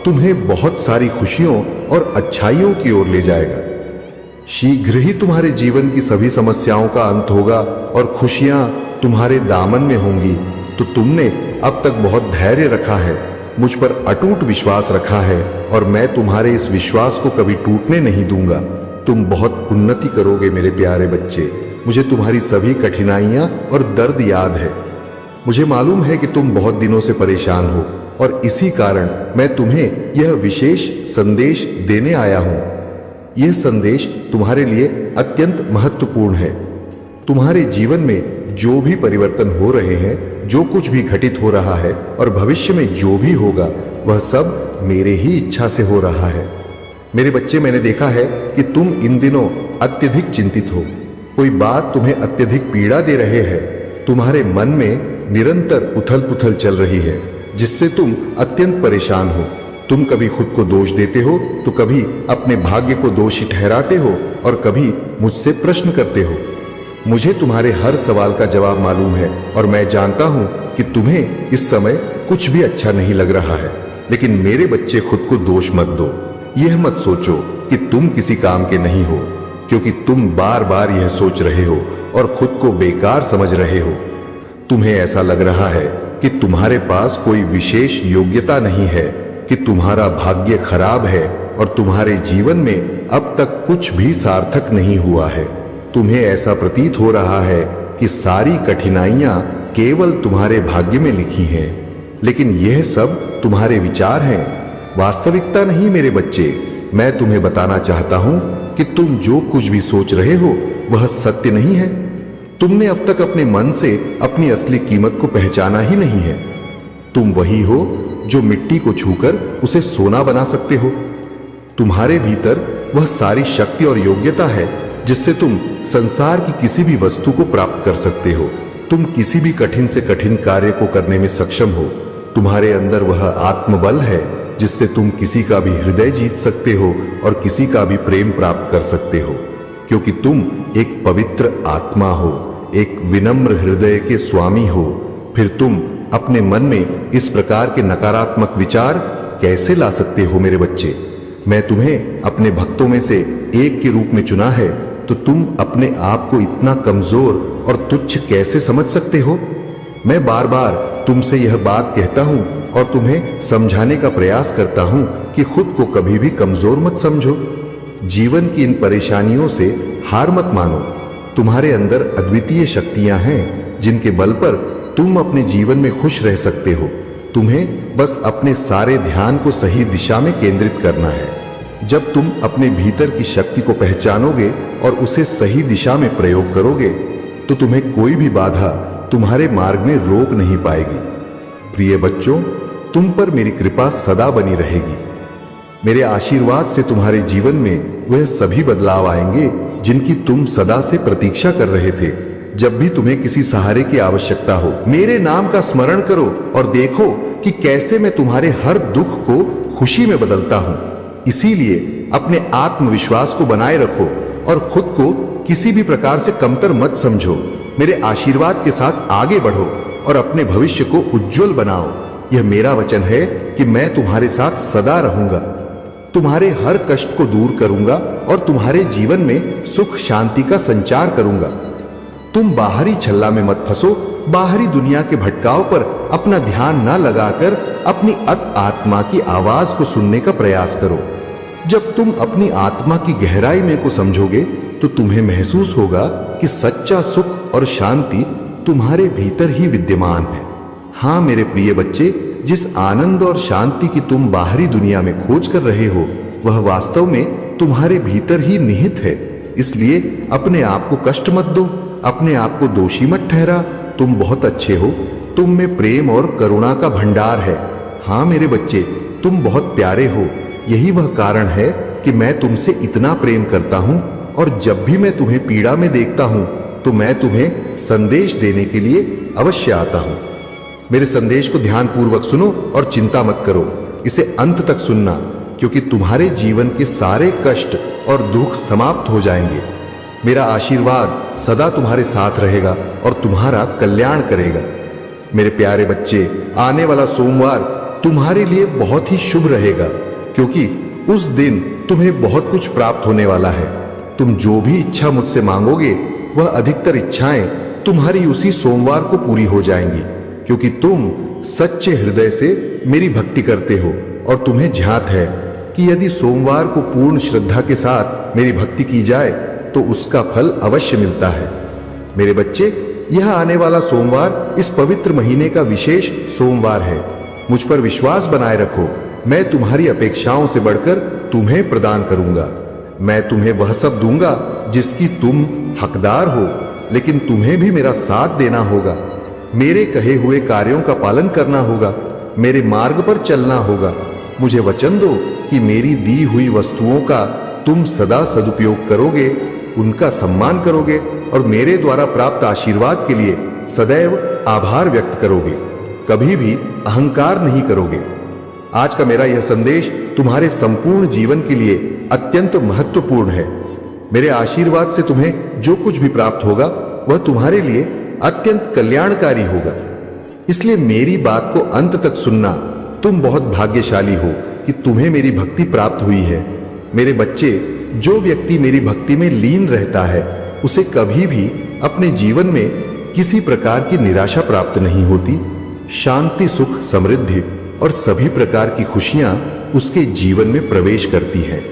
तुम्हें बहुत सारी खुशियों और अच्छाइयों की ओर ले जाएगा। शीघ्र ही तुम्हारे जीवन की सभी समस्याओं का अंत होगा और खुशियां तुम्हारे दामन में होंगी। तो तुमने अब तक बहुत धैर्य रखा है, मुझ पर अटूट विश्वास रखा है और मैं तुम्हारे इस विश्वास को कभी टूटने नहीं दूंगा। तुम बहुत उन्नति करोगे मेरे प्यारे बच्चे। मुझे तुम्हारी सभी कठिनाइयां और दर्द याद है। मुझे मालूम है कि तुम बहुत दिनों से परेशान हो और इसी कारण मैं तुम्हें यह विशेष संदेश देने आया हूं। यह संदेश तुम्हारे लिए अत्यंत महत्वपूर्ण है। तुम्हारे जीवन में जो भी परिवर्तन हो रहे हैं, जो कुछ भी घटित हो रहा है और भविष्य में जो भी होगा, वह सब मेरे ही इच्छा से हो रहा है। मेरे बच्चे, मैंने देखा है कि तुम इन दिनों अत्यधिक चिंतित हो। कोई बात तुम्हें अत्यधिक पीड़ा दे रहे है। तुम्हारे मन में निरंतर उथल पुथल चल रही है, जिससे तुम अत्यंत परेशान हो। तुम कभी खुद को दोष देते हो तो कभी अपने भाग्य को दोषी ठहराते हो और कभी मुझसे प्रश्न करते हो। मुझे तुम्हारे हर सवाल का जवाब मालूम है और मैं जानता हूं कि तुम्हें इस समय कुछ भी अच्छा नहीं लग रहा है। लेकिन मेरे बच्चे, खुद को दोष मत दो। यह मत सोचो कि तुम किसी काम के नहीं हो, क्योंकि तुम बार बार यह सोच रहे हो और खुद को बेकार समझ रहे हो। तुम्हें ऐसा लग रहा है कि तुम्हारे पास कोई विशेष योग्यता नहीं है, कि तुम्हारा भाग्य खराब है और तुम्हारे जीवन में अब तक कुछ भी सार्थक नहीं हुआ है। तुम्हें ऐसा प्रतीत हो रहा है कि सारी कठिनाइयां केवल तुम्हारे भाग्य में लिखी हैं, लेकिन यह सब तुम्हारे विचार हैं, वास्तविकता नहीं मेरे बच्चे। मैं तुम्हें बताना चाहता हूं कि तुम जो कुछ भी सोच रहे हो वह सत्य नहीं है। तुमने अब तक अपने मन से अपनी असली कीमत को पहचाना ही नहीं है। तुम वही हो जो मिट्टी को छूकर उसे सोना बना सकते हो। तुम्हारे भीतर वह सारी शक्ति और योग्यता है जिससे तुम संसार की किसी भी वस्तु को प्राप्त कर सकते हो। तुम किसी भी कठिन से कठिन कार्य को करने में सक्षम हो। तुम्हारे अंदर वह आत्मबल है जिससे तुम किसी का भी हृदय जीत सकते हो और किसी का भी प्रेम प्राप्त कर सकते हो, क्योंकि तुम एक पवित्र आत्मा हो, एक विनम्र हृदय के स्वामी हो। फिर तुम अपने मन में इस प्रकार के नकारात्मक विचार कैसे ला सकते हो मेरे बच्चे? मैं तुम्हें अपने भक्तों में से एक के रूप में चुना है, तो तुम अपने आप को इतना कमजोर और तुच्छ कैसे समझ सकते हो? मैं बार बार तुमसे यह बात कहता हूं और तुम्हें समझाने का प्रयास करता हूं कि खुद को कभी भी कमजोर मत समझो। जीवन की इन परेशानियों से हार मत मानो। तुम्हारे अंदर अद्वितीय शक्तियां हैं जिनके बल पर तुम अपने जीवन में खुश रह सकते हो। तुम्हें बस अपने सारे ध्यान को सही दिशा में केंद्रित करना है। जब तुम अपने भीतर की शक्ति को पहचानोगे और उसे सही दिशा में प्रयोग करोगे, तो तुम्हें कोई भी बाधा तुम्हारे मार्ग में रोक नहीं पाएगी। प्रिय बच्चों, तुम पर मेरी कृपा सदा बनी रहेगी। मेरे आशीर्वाद से तुम्हारे जीवन में वह सभी बदलाव आएंगे जिनकी तुम सदा से प्रतीक्षा कर रहे थे। जब भी तुम्हें किसी सहारे की आवश्यकता हो, मेरे नाम का स्मरण करो और देखो कि कैसे मैं तुम्हारे हर दुख को खुशी में बदलता हूं। इसीलिए अपने आत्मविश्वास को बनाए रखो और खुद को किसी भी प्रकार से कमतर मत समझो। मेरे आशीर्वाद के साथ आगे बढ़ो और अपने भविष्य को उज्जवल बनाओ। यह मेरा वचन है कि मैं तुम्हारे साथ सदा रहूंगा, तुम्हारे हर कष्ट को दूर करूंगा और तुम्हारे जीवन में सुख शांति का संचार करूंगा। तुम बाहरी छल्ला में मत फंसो। बाहरी दुनिया के भटकाव पर अपना ध्यान न लगाकर अपनी आत्मा की आवाज को सुनने का प्रयास करो। जब तुम अपनी आत्मा की गहराई में को समझोगे, तो तुम्हें महसूस होगा कि सच्चा सुख और शांति तुम्हारे भीतर ही विद्यमान है। हाँ मेरे प्रिय बच्चे, जिस आनंद और शांति की तुम बाहरी दुनिया में खोज कर रहे हो, वह वास्तव में तुम्हारे भीतर ही निहित है। इसलिए अपने आप को कष्ट मत दो, अपने आप को दोषी मत ठहरा। तुम बहुत अच्छे हो। तुम में प्रेम और करुणा का भंडार है। हाँ मेरे बच्चे, तुम बहुत प्यारे हो। यही वह कारण है कि मैं तुमसे इतना प्रेम करता हूं, और जब भी मैं तुम्हें पीड़ा में देखता हूं, तो मैं तुम्हें संदेश देने के लिए अवश्य आता हूं। मेरे संदेश को ध्यानपूर्वक सुनो और चिंता मत करो। इसे अंत तक सुनना, क्योंकि तुम्हारे जीवन के सारे कष्ट और दुख समाप्त हो जाएंगे। मेरा आशीर्वाद सदा तुम्हारे साथ रहेगा और तुम्हारा कल्याण करेगा। मेरे प्यारे बच्चे, आने वाला सोमवार तुम्हारे लिए बहुत ही शुभ रहेगा, क्योंकि उस दिन तुम्हें बहुत कुछ प्राप्त होने वाला है। तुम जो भी इच्छा मुझसे मांगोगे, वह अधिकतर इच्छाएं तुम्हारी उसी सोमवार को पूरी हो जाएंगी, क्योंकि तुम सच्चे हृदय से मेरी भक्ति करते हो और तुम्हें ध्यात है कि यदि सोमवार को पूर्ण श्रद्धा के साथ मेरी भक्ति की जाए तो उसका फल अवश्य मिलता है। मेरे बच्चे, यह आने वाला सोमवार इस पवित्र महीने का विशेष सोमवार है। मुझ पर विश्वास बनाए रखो। मैं तुम्हारी अपेक्षाओं से बढ़कर तुम्हें प्रदान करूंगा। मैं तुम्हें वह सब दूंगा जिसकी तुम हकदार हो, लेकिन तुम्हें भी मेरा साथ देना होगा। मेरे कहे हुए कार्यों का पालन करना होगा, मेरे मार्ग पर चलना होगा। मुझे वचन दो कि मेरी दी हुई वस्तुओं का तुम सदा सदुपयोग करोगे, उनका सम्मान करोगे और मेरे द्वारा प्राप्त आशीर्वाद के लिए सदैव आभार व्यक्त करोगे। कभी भी अहंकार नहीं करोगे। आज का मेरा यह संदेश तुम्हारे संपूर्ण जीवन के लिए अत्यंत महत्वपूर्ण है। मेरे आशीर्वाद से तुम्हें जो कुछ भी प्राप्त होगा, वह तुम्हारे लिए अत्यंत कल्याणकारी होगा। इसलिए मेरी बात को अंत तक सुनना। तुम बहुत भाग्यशाली हो कि तुम्हें मेरी भक्ति प्राप्त हुई है। मेरे बच्चे, जो व्यक्ति मेरी भक्ति में लीन रहता है, उसे कभी भी अपने जीवन में किसी प्रकार की निराशा प्राप्त नहीं होती। शांति, सुख, समृद्धि और सभी प्रकार की खुशियां उसके जीवन में प्रवेश करती हैं।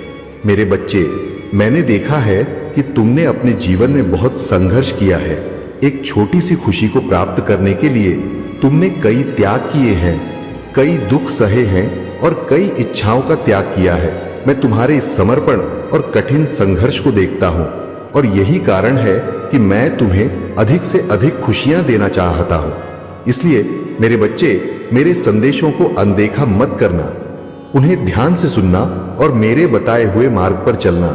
मेरे बच्चे, मैंने देखा है कि तुमने अपने जीवन में बहुत संघर्ष किया है। एक छोटी सी खुशी को प्राप्त करने के लिए तुमने कई त्याग किए हैं, कई दुख सहे हैं और कई इच्छाओं का त्याग किया है। मैं तुम्हारे इस समर्पण और कठिन संघर्ष को देखता हूं और यही कारण है कि मैं तुम्हें अधिक से अधिक खुशियां देना चाहता हूं। इसलिए मेरे बच्चे, मेरे संदेशों को अनदेखा मत करना, उन्हें ध्यान से सुनना और मेरे बताए हुए मार्ग पर चलना।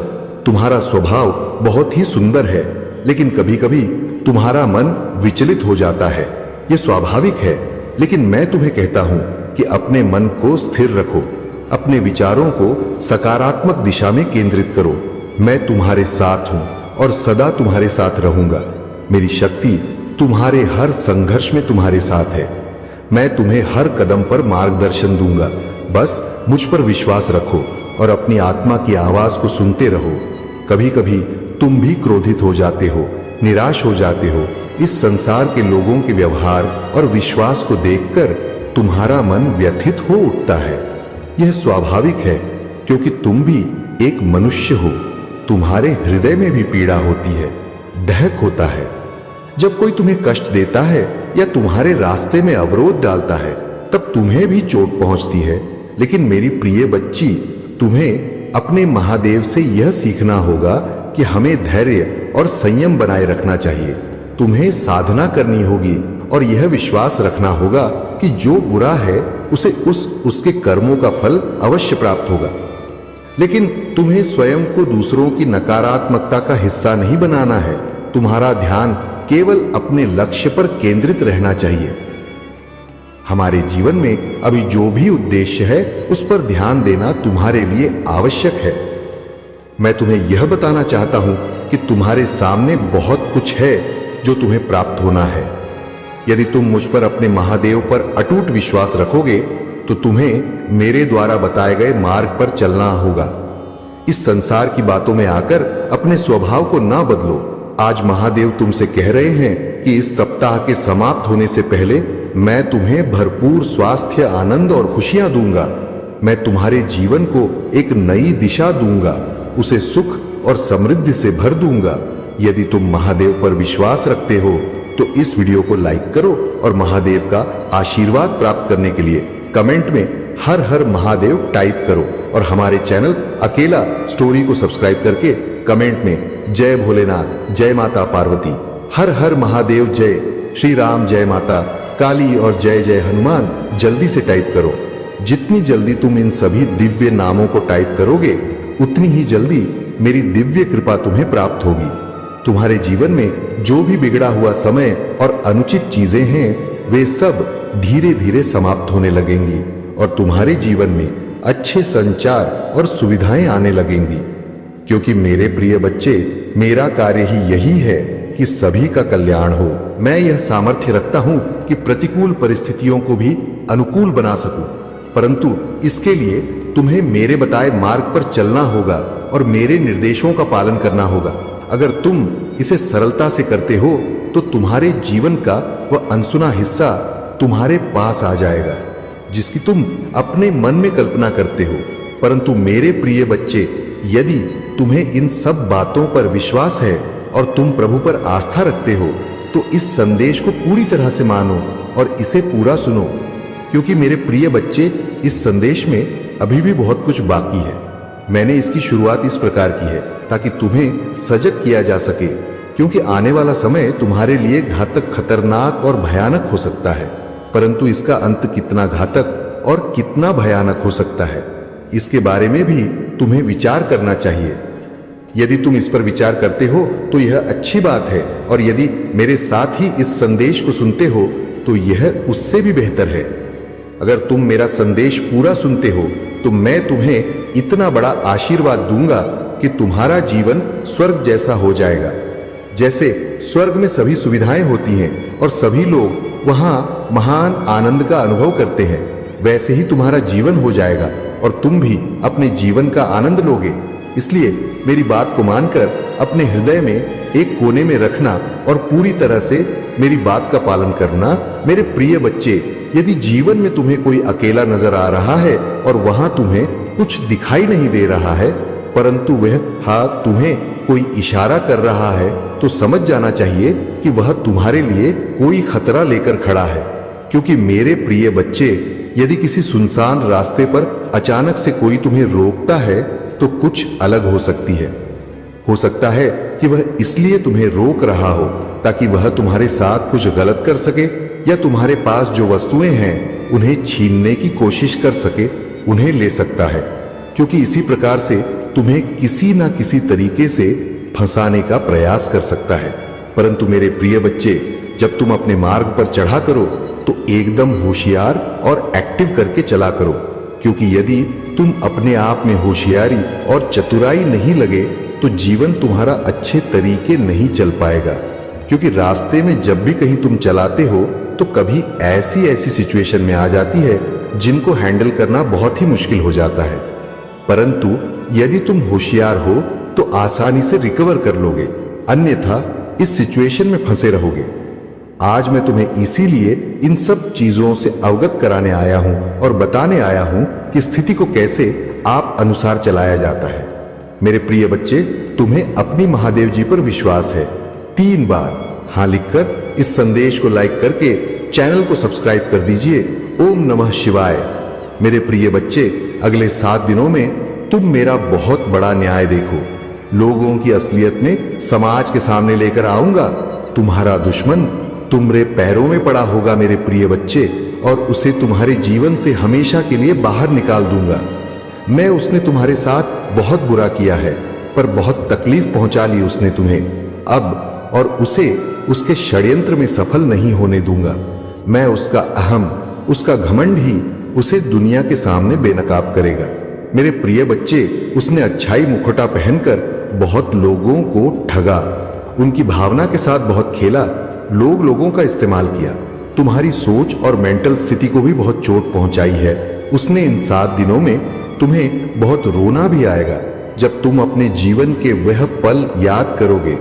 तुम्हारा स्वभाव बहुत ही सुंदर है, लेकिन कभी कभी तुम्हारा मन विचलित हो जाता है। यह स्वाभाविक है, लेकिन मैं तुम्हें कहता हूं कि अपने मन को स्थिर रखो, अपने विचारों को सकारात्मक दिशा में केंद्रित करो। मैं तुम्हारे साथ हूं और सदा तुम्हारे साथ रहूंगा। मेरी शक्ति तुम्हारे हर संघर्ष में तुम्हारे साथ है। मैं तुम्हें हर कदम पर मार्गदर्शन दूंगा। बस मुझ पर विश्वास रखो और अपनी आत्मा की आवाज को सुनते रहो। कभी कभी तुम भी क्रोधित हो जाते हो, निराश हो जाते हो। इस संसार के लोगों के व्यवहार और विश्वास को देखकर तुम्हारा मन व्यथित हो उठता है। यह स्वाभाविक है, क्योंकि तुम भी एक मनुष्य हो। तुम्हारे हृदय में भी पीड़ा होती है, दहक होता है। जब कोई तुम्हें कष्ट देता है या तुम्हारे रास्ते में अवरोध डालता है, तब तुम्हें भी चोट पहुंचती है। लेकिन मेरी प्रिय बच्ची, तुम्हें अपने महादेव से यह सीखना होगा कि हमें धैर्य और संयम बनाए रखना चाहिए। तुम्हें साधना करनी होगी और यह विश्वास रखना होगा कि जो बुरा है उसे उसके कर्मों का फल अवश्य प्राप्त होगा। लेकिन तुम्हें स्वयं को दूसरों की नकारात्मकता का हिस्सा नहीं बनाना है। तुम्हारा ध्यान केवल अपने लक्ष्य पर केंद्रित रहना चाहिए। हमारे जीवन में अभी जो भी उद्देश्य है उस पर ध्यान देना तुम्हारे लिए आवश्यक है। मैं तुम्हें यह बताना चाहता हूं कि तुम्हारे सामने बहुत कुछ है जो तुम्हें प्राप्त होना है। यदि तुम मुझ पर, अपने महादेव पर अटूट विश्वास रखोगे तो तुम्हें मेरे द्वारा बताए गए मार्ग पर चलना होगा। इस संसार की बातों में आकर अपने स्वभाव को ना बदलो। आज महादेव तुमसे कह रहे हैं कि इस सप्ताह के समाप्त होने से पहले मैं तुम्हें भरपूर स्वास्थ्य, आनंद और खुशियां दूंगा। मैं तुम्हारे जीवन को एक नई दिशा दूंगा, उसे सुख और समृद्धि से भर दूंगा। यदि तुम महादेव पर विश्वास रखते हो तो इस वीडियो को लाइक करो और महादेव का आशीर्वाद प्राप्त करने के लिए कमेंट में हर हर महादेव टाइप करो और हमारे चैनल अकेला स्टोरी को सब्सक्राइब करके कमेंट में जय भोलेनाथ, जय माता पार्वती, हर हर महादेव जय, श्री राम जय माता काली और जय जय हनुमान जल्दी से टाइप करो। जितनी जल्दी तुम इन सभी दिव्य नामों को टाइप करोगे, उतनी ही जल्दी मेरी दिव्य कृपा तुम्हें प्राप्त होगी। तुम्हारे जीवन में जो भी बिगड़ा हुआ समय और अनुचित चीजें हैं, वे सब धीरे धीरे समाप्त होने लगेंगी और तुम्हारे जीवन में अच्छे संचार और सुविधाएं आने लगेंगी। क्योंकि मेरे प्रिय बच्चे, मेरा कार्य ही यही है कि सभी का कल्याण हो। मैं यह सामर्थ्य रखता हूं कि प्रतिकूल परिस्थितियों को भी अनुकूल बना सकूं, परंतु इसके लिए तुम्हें मेरे बताए मार्ग पर चलना होगा और मेरे निर्देशों का पालन करना होगा। अगर तुम इसे सरलता से करते हो तो तुम्हारे जीवन का वह अनसुना हिस्सा तुम्हारे पास आ जाएगा, जिसकी तुम अपने मन में कल्पना करते हो। परंतु मेरे प्रिय बच्चे, यदि तुम्हें इन सब बातों पर विश्वास है और तुम प्रभु पर आस्था रखते हो, तो इस संदेश को पूरी तरह से मानो और इसे पूरा सुनो। क्योंकि मेरे प्रिय बच्चे, इस संदेश में अभी भी बहुत कुछ बाकी है। मैंने इसकी शुरुआत इस प्रकार की है ताकि तुम्हें सजग किया जा सके, क्योंकि आने वाला समय तुम्हारे लिए घातक, खतरनाक और भयानक हो सकता है। परंतु इसका अंत कितना घातक और कितना भयानक हो सकता है, इसके बारे में भी तुम्हें विचार करना चाहिए। यदि तुम इस पर विचार करते हो तो यह अच्छी बात है, और यदि मेरे साथ ही इस संदेश को सुनते हो तो यह उससे भी बेहतर है। अगर तुम मेरा संदेश पूरा सुनते हो तो मैं तुम्हें इतना बड़ा आशीर्वाद दूंगा कि तुम्हारा जीवन स्वर्ग जैसा हो जाएगा। जैसे स्वर्ग में सभी सुविधाएं होती हैं और सभी लोग वहां महान आनंद का अनुभव करते हैं, वैसे ही तुम्हारा जीवन हो जाएगा और तुम भी अपने जीवन का आनंद लोगे। इसलिए मेरी बात को मानकर अपने हृदय में एक कोने में रखना और पूरी तरह से मेरी बात का पालन करना। मेरे प्रिय बच्चे, यदि जीवन में तुम्हें कोई अकेला नजर आ रहा है और वहां तुम्हें कुछ दिखाई नहीं दे रहा है, परंतु वह हाथ तुम्हें कोई इशारा कर रहा है, तो समझ जाना चाहिए कि वह तुम्हारे लिए कोई खतरा लेकर खड़ा है। क्योंकि मेरे प्रिय बच्चे, यदि किसी सुनसान रास्ते पर अचानक से कोई तुम्हें रोकता है तो कुछ अलग हो सकती है। हो सकता है कि वह इसलिए तुम्हें रोक रहा हो ताकि वह तुम्हारे साथ कुछ गलत कर सके, या तुम्हारे पास जो वस्तुएं हैं उन्हें छीनने की कोशिश कर सके, उन्हें ले सकता है। क्योंकि इसी प्रकार से तुम्हें किसी ना किसी तरीके से फंसाने का प्रयास कर सकता है। परंतु मेरे प्रिय बच्चे, जब तुम अपने मार्ग पर चढ़ा करो तो एकदम होशियार और एक्टिव करके चला करो। क्योंकि यदि तुम अपने आप में होशियारी और चतुराई नहीं लगे तो जीवन तुम्हारा अच्छे तरीके नहीं चल पाएगा। क्योंकि रास्ते में जब भी कहीं तुम चलाते हो तो कभी ऐसी ऐसी सिचुएशन में आ जाती है जिनको हैंडल करना बहुत ही मुश्किल हो जाता है। परंतु यदि तुम होशियार हो तो आसानी से रिकवर कर लोगे, अन्यथा इस सिचुएशन में फंसे रहोगे। आज मैं तुम्हें इसीलिए इन सब चीजों से अवगत कराने आया हूं और बताने आया हूं कि स्थिति को कैसे आप अनुसार चलाया जाता है। मेरे प्रिय बच्चे, तुम्हें अपनी महादेव जी पर विश्वास है? 3 बार हाँ लिखकर इस संदेश को लाइक करके चैनल को सब्सक्राइब कर दीजिए। ओम नमः शिवाय। मेरे प्रिय बच्चे, अगले 7 दिनों में तुम मेरा बहुत बड़ा न्याय देखो। लोगों की असलियत में समाज के सामने लेकर आऊंगा। तुम्हारा दुश्मन तुम्हारे पैरों में पड़ा होगा मेरे प्रिय बच्चे, और उसे तुम्हारे जीवन से हमेशा के लिए बाहर निकाल दूंगा। मैं उसने तुम्हारे साथ बहुत बुरा किया है, पर बहुत तकलीफ पहुंचा ली उसने तुम्हें अब, और उसे उसके षड्यंत्र में सफल नहीं होने दूंगा। मैं उसका अहम, उसका घमंड ही उसे दुनिया के सामने बेनकाब करेगा। मेरे प्रिय बच्चे, उसने अच्छाई मुखौटा पहनकर बहुत लोगों को ठगा, उनकी भावना के साथ बहुत खेला, लोगों का इस्तेमाल किया। तुम्हारी सोच और मेंटल स्थिति को भी बहुत चोट पहुंचाई है। उसने इन 7 दिनों में तुम्हें बहुत रोना भी आएगा जब तुम अपने जीवन के वह पल याद करोगे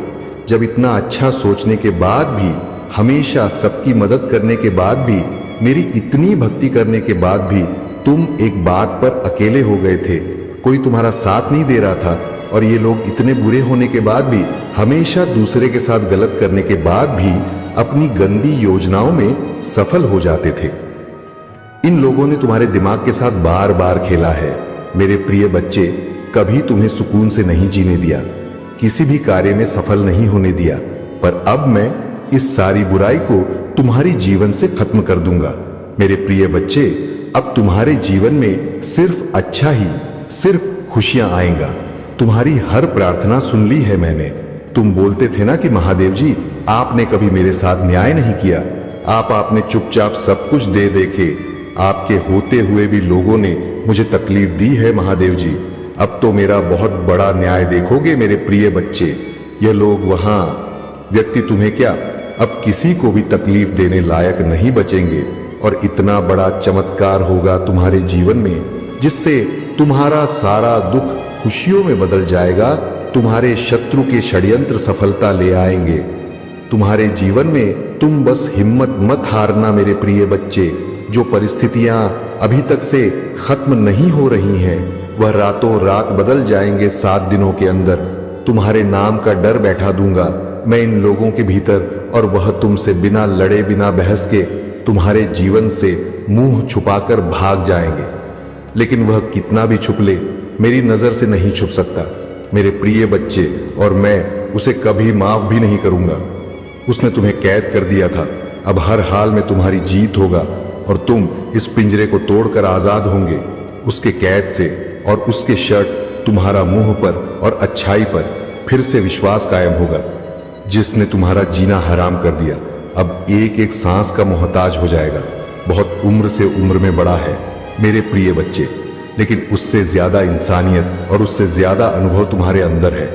जब इतना अच्छा सोचने के बाद भी, हमेशा सबकी मदद करने के बाद भी, मेरी इतनी भक्ति करने के बाद भी तुम एक बात पर अकेले हो गए थे। कोई तुम्हारा साथ नहीं दे रहा था, और ये लोग इतने बुरे होने के बाद भी, हमेशा दूसरे के साथ गलत करने के बाद भी अपनी गंदी योजनाओं में सफल हो जाते थे। इन लोगों ने तुम्हारे दिमाग के साथ बार बार खेला है। मेरे प्रिय बच्चे, कभी तुम्हें सुकून से नहीं जीने दिया, किसी भी कार्य में सफल नहीं होने दिया। पर अब मैं इस सारी बुराई को तुम्हारी जीवन से खत्म कर दूंगा। मेरे प्रिय बच्चे, अब तुम्हारे जीवन में सिर्फ अच्छा ही, सिर्फ खुशियां आएंगा। तुम्हारी हर प्रार्थना सुन ली है मैंने। तुम बोलते थे ना कि महादेव जी, आपने कभी मेरे साथ न्याय नहीं किया, आपने चुपचाप सब कुछ दे देखे, आपके होते हुए भी लोगों ने मुझे तकलीफ दी है महादेव जी। अब तो मेरा बहुत बड़ा न्याय देखोगे मेरे प्रिय बच्चे। यह लोग वहां व्यक्ति तुम्हें क्या, अब किसी को भी तकलीफ देने लायक नहीं बचेंगे, और इतना बड़ा चमत्कार होगा तुम्हारे जीवन में जिससे तुम्हारा सारा दुख खुशियों में बदल जाएगा। तुम्हारे शत्रु के षड्यंत्र सफलता ले आएंगे। तुम्हारे जीवन में तुम बस हिम्मत मत हारना मेरे प्रिय बच्चे। जो परिस्थितियां अभी तक से खत्म नहीं हो रही हैं, वह रातों रात बदल जाएंगे 7 दिनों के अंदर। तुम्हारे नाम का डर बैठा दूंगा मैं इन लोगों के भीतर, और वह तुमसे बिना लड़े, बिना बहस के तुम्हारे जीवन से मुंह छुपाकर भाग जाएंगे। लेकिन वह कितना भी छुप ले, मेरी नजर से नहीं छुप सकता मेरे प्रिय बच्चे, और मैं उसे कभी माफ भी नहीं करूंगा। उसने तुम्हें कैद कर दिया था, अब हर हाल में तुम्हारी जीत होगा, और तुम इस पिंजरे को तोड़कर आजाद होंगे उसके कैद से। और उसके शर्ट तुम्हारा मुंह पर और अच्छाई पर फिर से विश्वास कायम होगा। जिसने तुम्हारा जीना हराम कर दिया, अब एक एक सांस का मोहताज हो जाएगा। बहुत उम्र से उम्र में बड़ा है मेरे प्रिय बच्चे, लेकिन उससे ज्यादा इंसानियत और उससे ज्यादा अनुभव तुम्हारे अंदर है।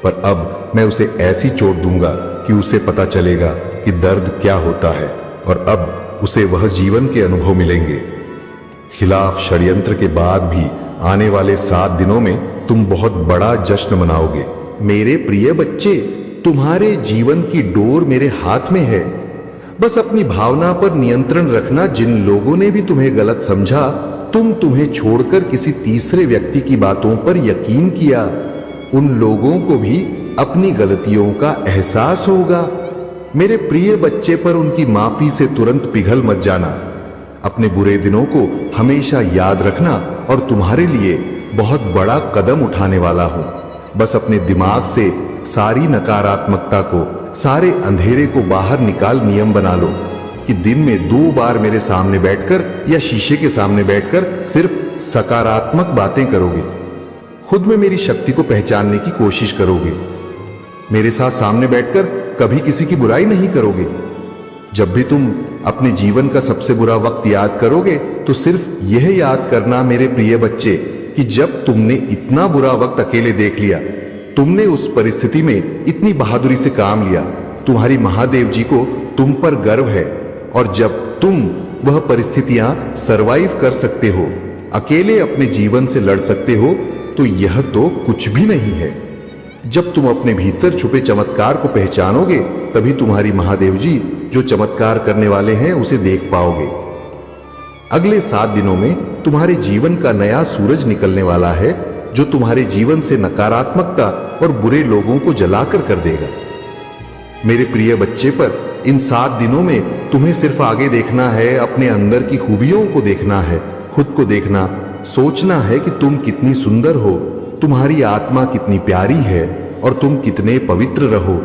पर अब मैं उसे ऐसी चोट दूंगा कि उसे पता चलेगा कि दर्द क्या होता है, और अब उसे वह जीवन के अनुभव मिलेंगे। खिलाफ षड्यंत्र के बाद भी आने वाले 7 दिनों में तुम बहुत बड़ा जश्न मनाओगे। मेरे प्रिय बच्चे, तुम्हारे जीवन की डोर मेरे हाथ में है। बस अपनी भावना पर नियंत्रण रखना। जिन लोगों ने भी तुम्हें गलत समझा, तुम्हें छोड़कर किसी तीसरे व्यक्ति की बातों पर यकीन किया, उन लोगों को भी अपनी गलतियों का एहसास होगा। मेरे प्रिय बच्चे पर उनकी माफी से तुरंत पिघल मत जाना। अपने बुरे दिनों को हमेशा याद रखना और तुम्हारे लिए बहुत बड़ा कदम उठाने वाला हूं। बस अपने दिमाग से सारी नकारात्मकता को, सारे अंधेरे को बाहर निकाल नियम बना लो कि दिन में 2 बार मेरे सामने बैठकर या शीशे के सामने बैठकर सिर्फ सकारात्मक बातें करोगे। खुद में मेरी शक्ति को पहचानने की कोशिश करोगे। मेरे साथ सामने बैठकर कभी किसी की बुराई नहीं करोगे। जब भी तुम अपने जीवन का सबसे बुरा वक्त याद करोगे तो सिर्फ यह याद करना मेरे प्रिय बच्चे कि जब तुमने इतना बुरा वक्त अकेले देख लिया, तुमने उस परिस्थिति में इतनी बहादुरी से काम लिया। तुम्हारी महादेव जी को तुम पर गर्व है और जब तुम वह परिस्थितियां सरवाइव कर सकते हो, अकेले अपने जीवन से लड़ सकते हो, तो यह तो कुछ भी नहीं है। जब तुम अपने भीतर छुपे चमत्कार को पहचानोगे, तभी तुम्हारी महादेव जी जो चमत्कार करने वाले हैं उसे देख पाओगे। अगले 7 दिनों में तुम्हारे जीवन का नया सूरज निकलने वाला है, जो तुम्हारे जीवन से नकारात्मकता और बुरे लोगों को जलाकर कर देगा। मेरे प्रिय बच्चे पर इन 7 दिनों में तुम्हें सिर्फ आगे देखना है, अपने अंदर की खूबियों को देखना है, खुद को देखना, सोचना है कि तुम कितनी सुंदर हो, तुम्हारी आत्मा कितनी प्यारी है और तुम कितने पवित्र रहो।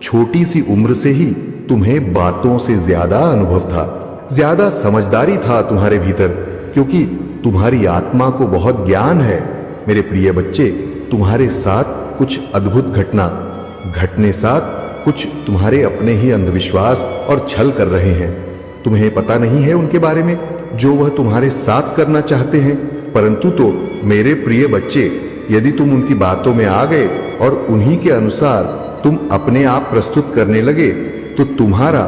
छोटी सी उम्र से ही तुम्हें बातों से ज्यादा अनुभव था, ज्यादा समझदारी था तुम्हारे भीतर, क्योंकि तुम्हारी आत्मा को बहुत ज्ञान है। मेरे प्रिय बच्चे, तुम्हारे साथ कुछ अद्भुत घटना घटने साथ कुछ तुम्हारे अपने ही अंधविश्वास और छल कर रहे हैं। तुम्हें पता नहीं है उनके बारे में जो वह तुम्हारे साथ करना चाहते हैं, परंतु तो मेरे प्रिय बच्चे, यदि तुम उनकी बातों में आ गए और उन्हीं के अनुसार तुम अपने आप प्रस्तुत करने लगे, तो तुम्हारा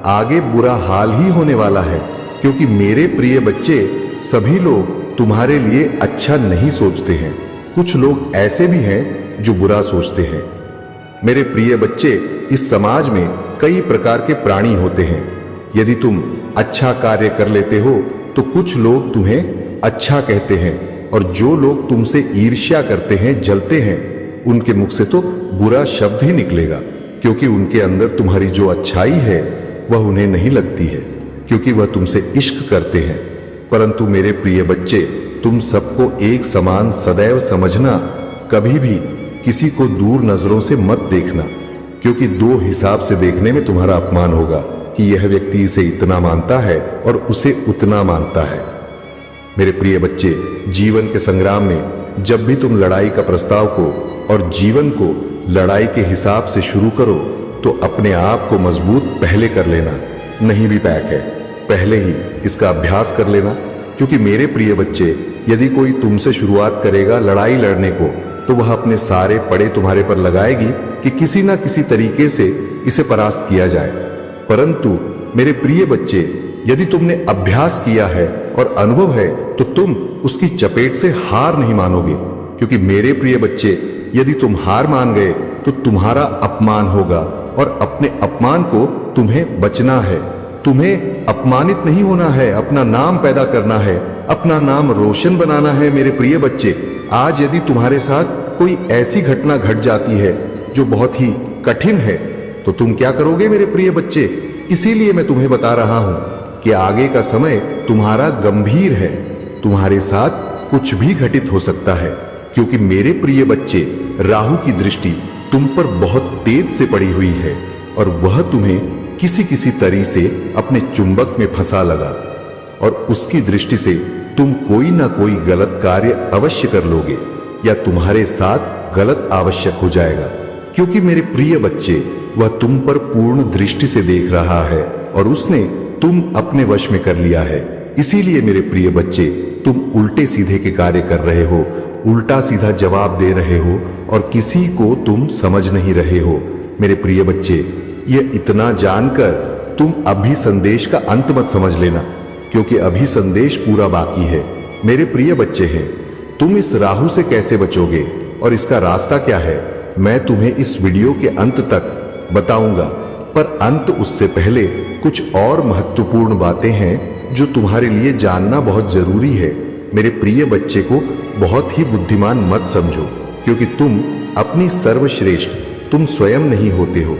आगे बुरा हाल ही होने वाला है। क्योंकि मेरे प्रिय बच्चे, सभी लोग तुम्हारे लिए अच्छा नहीं सोचते हैं। कुछ लोग ऐसे भी हैं जो बुरा सोचते हैं। मेरे प्रिय बच्चे, इस समाज में कई प्रकार के प्राणी होते हैं। यदि तुम अच्छा कार्य कर लेते हो तो कुछ लोग तुम्हें अच्छा कहते हैं, और जो लोग तुमसे ईर्ष्या करते हैं, जलते हैं, उनके मुख से तो बुरा शब्द ही निकलेगा, क्योंकि उनके अंदर तुम्हारी जो अच्छाई है वह उन्हें नहीं लगती है, क्योंकि वह तुमसे इश्क करते हैं। परंतु मेरे प्रिय बच्चे, तुम सबको एक समान सदैव समझना, कभी भी किसी को दूर नजरों से मत देखना, क्योंकि 2 हिसाब से देखने में तुम्हारा अपमान होगा कि यह व्यक्ति इसे इतना मानता है और उसे उतना मानता है। मेरे प्रिय बच्चे, जीवन के संग्राम में जब भी तुम लड़ाई का प्रस्ताव को और जीवन को लड़ाई के हिसाब से शुरू करो, तो अपने आप को मजबूत पहले कर लेना। नहीं भी पैक है, पहले ही इसका अभ्यास कर लेना। क्योंकि मेरे प्रिय बच्चे, यदि कोई तुमसे शुरुआत करेगा लड़ाई लड़ने को, तो वह अपने सारे पड़े तुम्हारे पर लगाएगी कि किसी ना किसी तरीके से इसे परास्त किया जाए। परंतु मेरे प्रिय बच्चे, यदि तुमने अभ्यास किया है और अनुभव है, तो तुम उसकी चपेट से हार नहीं मानोगे। क्योंकि मेरे प्रिय बच्चे, यदि तुम हार मान गए तो तुम्हारा अपमान होगा, और अपने अपमान को तुम्हें बचना है। तुम्हें अपमानित नहीं होना है, अपना नाम पैदा करना है, अपना नाम रोशन बनाना है। मेरे प्रिय बच्चे, आज यदि तुम्हारे साथ कोई ऐसी घटना घट जाती है जो बहुत ही कठिन है, तो तुम क्या करोगे मेरे प्रिय बच्चे? इसीलिए मैं तुम्हें बता रहा हूं कि आगे का समय तुम्हारा गंभीर है। तुम्हारे साथ कुछ भी घटित हो सकता है, क्योंकि मेरे प्रिय बच्चे, राहु की दृष्टि तुम पर बहुत तेज से पड़ी हुई है, और वह तुम्हें किसी किसी तरी से अपने चुंबक में फंसा लगा, और उसकी दृष्टि से तुम कोई ना कोई गलत कार्य अवश्य कर लोगे, या तुम्हारे साथ गलत आवश्यक हो जाएगा। क्योंकि मेरे प्रिय बच्चे, वह तुम पर पूर्ण दृष्टि से देख रहा है, और उसने तुम अपने वश में कर लिया है। इसीलिए मेरे प्रिय बच्चे, तुम उल्टे सीधे के कार्य कर रहे हो, उल्टा सीधा जवाब दे रहे हो, और किसी को तुम समझ नहीं रहे हो। मेरे प्रिय बच्चे, यह इतना जानकर तुम अभी संदेश का अंत मत समझ लेना, क्योंकि अभी संदेश पूरा बाकी है। मेरे प्रिय बच्चे हैं, तुम इस राहु से कैसे बचोगे और इसका रास्ता क्या है, मैं तुम्हें इस वीडियो के अंत तक बताऊंगा। पर अंत उससे पहले कुछ और महत्वपूर्ण बातें हैं जो तुम्हारे लिए जानना बहुत जरूरी है। मेरे प्रिय बच्चे को बहुत ही बुद्धिमान मत समझो, क्योंकि तुम अपनी सर्वश्रेष्ठ तुम स्वयं नहीं होते हो।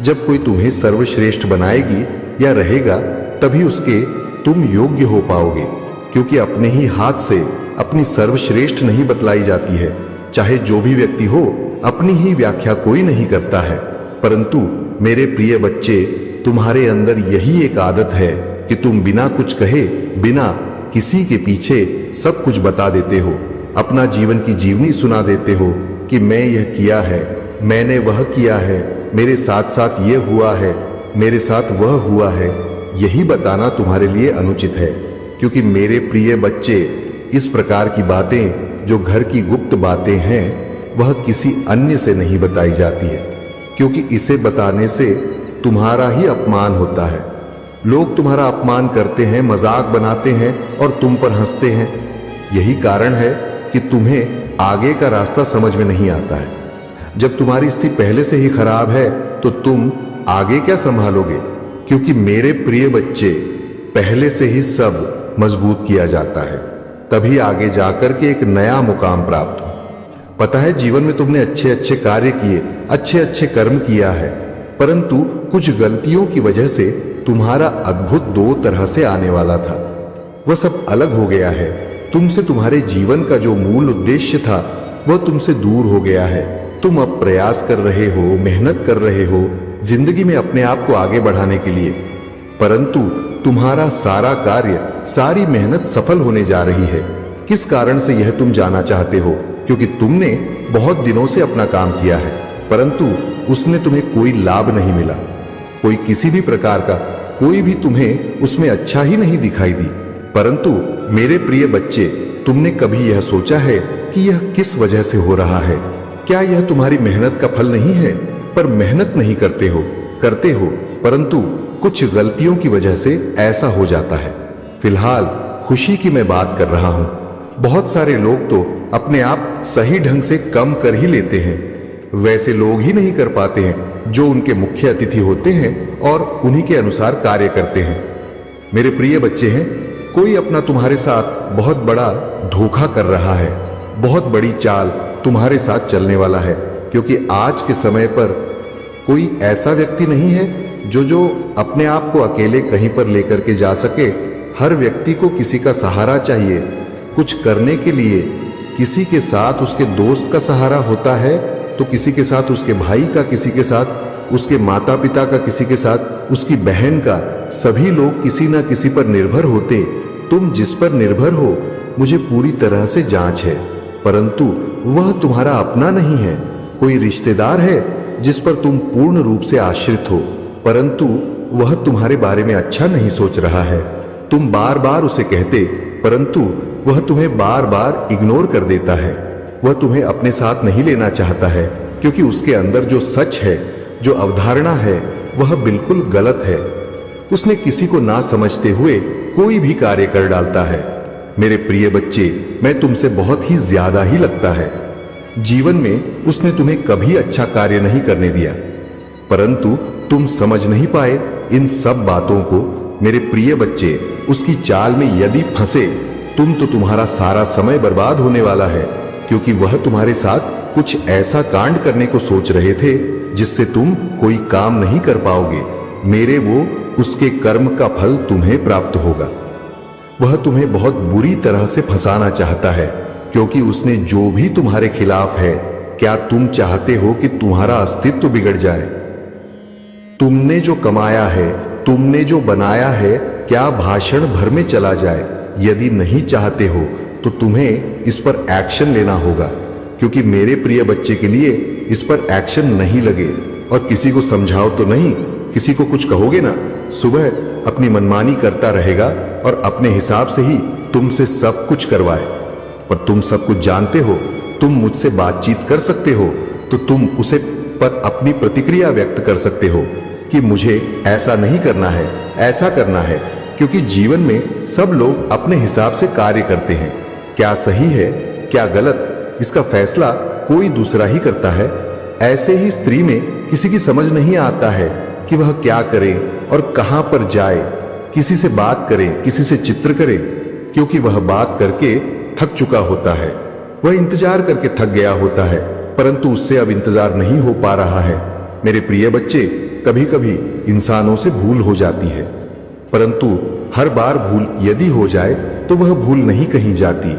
जब कोई तुम्हें सर्वश्रेष्ठ बनाएगी या रहेगा, तभी उसके तुम योग्य हो पाओगे, क्योंकि अपने ही हाथ से अपनी सर्वश्रेष्ठ नहीं बतलाई जाती है। चाहे जो भी व्यक्ति हो, अपनी ही व्याख्या कोई नहीं करता है। परंतु मेरे प्रिय बच्चे, तुम्हारे अंदर यही एक आदत है कि तुम बिना कुछ कहे, बिना किसी के पीछे सब कुछ बता देते हो, अपना जीवन की जीवनी सुना देते हो कि मैं यह किया है, मैंने वह किया है, मेरे साथ साथ ये हुआ है, मेरे साथ वह हुआ है। यही बताना तुम्हारे लिए अनुचित है, क्योंकि मेरे प्रिय बच्चे, इस प्रकार की बातें जो घर की गुप्त बातें हैं, वह किसी अन्य से नहीं बताई जाती है, क्योंकि इसे बताने से तुम्हारा ही अपमान होता है। लोग तुम्हारा अपमान करते हैं, मजाक बनाते हैं और तुम पर हंसते हैं। यही कारण है कि तुम्हें आगे का रास्ता समझ में नहीं आता है। जब तुम्हारी स्थिति पहले से ही खराब है तो तुम आगे क्या संभालोगे? क्योंकि मेरे प्रिय बच्चे, पहले से ही सब मजबूत किया जाता है, तभी आगे जाकर के एक नया मुकाम प्राप्त हो। पता है, जीवन में तुमने अच्छे अच्छे कार्य किए, अच्छे अच्छे कर्म किया है, परंतु कुछ गलतियों की वजह से तुम्हारा अद्भुत दो तरह से आने वाला था, वह सब अलग हो गया है। तुमसे तुम्हारे जीवन का जो मूल उद्देश्य था वह तुमसे दूर हो गया है। तुम अब प्रयास कर रहे हो, मेहनत कर रहे हो जिंदगी में अपने आप को आगे बढ़ाने के लिए, परंतु तुम्हारा सारा कार्य, सारी मेहनत सफल होने जा रही है। किस कारण से यह तुम जाना चाहते हो? क्योंकि तुमने बहुत दिनों से अपना काम किया है, परंतु उसने तुम्हें कोई लाभ नहीं मिला। कोई किसी भी प्रकार का कोई भी तुम्हें उसमें अच्छा ही नहीं दिखाई दी। परंतु मेरे प्रिय बच्चे, तुमने कभी यह सोचा है कि यह किस वजह से हो रहा है? क्या यह तुम्हारी मेहनत का फल नहीं है? पर मेहनत नहीं करते हो, परंतु कुछ गलतियों की वजह से ऐसा हो जाता है। फिलहाल खुशी की मैं बात कर रहा हूं। बहुत सारे लोग तो अपने आप सही ढंग से कम कर ही लेते हैं। वैसे लोग ही नहीं कर पाते हैं जो उनके मुख्य अतिथि होते हैं और उन्हीं के अनुसार कार्य करते हैं। मेरे प्रिय बच्चे हैं, कोई अपना तुम्हारे साथ बहुत बड़ा धोखा कर रहा है, बहुत बड़ी चाल तुम्हारे साथ चलने वाला है, क्योंकि आज के समय पर कोई ऐसा व्यक्ति नहीं है जो अपने आप को अकेले कहीं पर लेकर के जा सके। हर व्यक्ति को किसी का सहारा चाहिए कुछ करने के लिए। किसी के साथ उसके दोस्त का सहारा होता है, तो किसी के साथ उसके भाई का, किसी के साथ उसके माता पिता का, किसी के साथ उसकी बहन का। सभी लोग किसी ना किसी पर निर्भर होते। तुम जिस पर निर्भर हो, मुझे पूरी तरह से जांच है, परंतु वह तुम्हारा अपना नहीं है। कोई रिश्तेदार है जिस पर तुम पूर्ण रूप से आश्रित हो, परंतु वह तुम्हारे बारे में अच्छा नहीं सोच रहा है। तुम बार बार उसे कहते, परंतु वह तुम्हें बार बार इग्नोर कर देता है। वह तुम्हें अपने साथ नहीं लेना चाहता है, क्योंकि उसके अंदर जो सच है, जो अवधारणा है, वह बिल्कुल गलत है। उसने किसी को ना समझते हुए कोई भी कार्य कर डालता है। मेरे प्रिय बच्चे, मैं तुमसे बहुत ही ज्यादा ही लगता है। जीवन में उसने तुम्हें कभी अच्छा कार्य नहीं करने दिया, परंतु तुम समझ नहीं पाए इन सब बातों को। मेरे प्रिय बच्चे, उसकी चाल में यदि फंसे तुम, तो तुम्हारा सारा समय बर्बाद होने वाला है, क्योंकि वह तुम्हारे साथ कुछ ऐसा कांड करने को सोच रहे थे जिससे तुम कोई काम नहीं कर पाओगे। मेरे वो उसके कर्म का फल तुम्हें प्राप्त होगा। वह तुम्हें बहुत बुरी तरह से फंसाना चाहता है, क्योंकि उसने जो भी तुम्हारे खिलाफ है। क्या तुम चाहते हो कि तुम्हारा अस्तित्व बिगड़ जाए? तुमने जो कमाया है, तुमने जो बनाया है, क्या भाषण भर में चला जाए? यदि नहीं चाहते हो तो तुम्हें इस पर एक्शन लेना होगा, क्योंकि मेरे प्रिय बच्चे के लिए इस पर एक्शन नहीं लगे। और किसी को समझाओ तो नहीं, किसी को कुछ कहोगे ना, सुबह अपनी मनमानी करता रहेगा और अपने हिसाब से ही तुमसे सब कुछ करवाए। पर तुम सब कुछ जानते हो, तुम मुझसे बातचीत कर सकते हो, तो तुम उसे पर अपनी प्रतिक्रिया व्यक्त कर सकते हो कि मुझे ऐसा नहीं करना है, ऐसा करना है, क्योंकि जीवन में सब लोग अपने हिसाब से कार्य करते हैं। क्या सही है, क्या गलत, इसका फैसला कोई दूसरा ही करता है। ऐसे ही स्त्री में किसी की समझ नहीं आता है कि वह क्या करे और कहां पर जाए, किसी से बात करे, किसी से चित्र करे, क्योंकि वह बात करके थक चुका होता है। वह इंतजार करके थक गया होता है, परंतु उससे अब इंतजार नहीं हो पा रहा है। मेरे प्रिय बच्चे, कभी कभी इंसानों से भूल हो जाती है, परंतु हर बार भूल यदि हो जाए तो वह भूल नहीं कही जाती,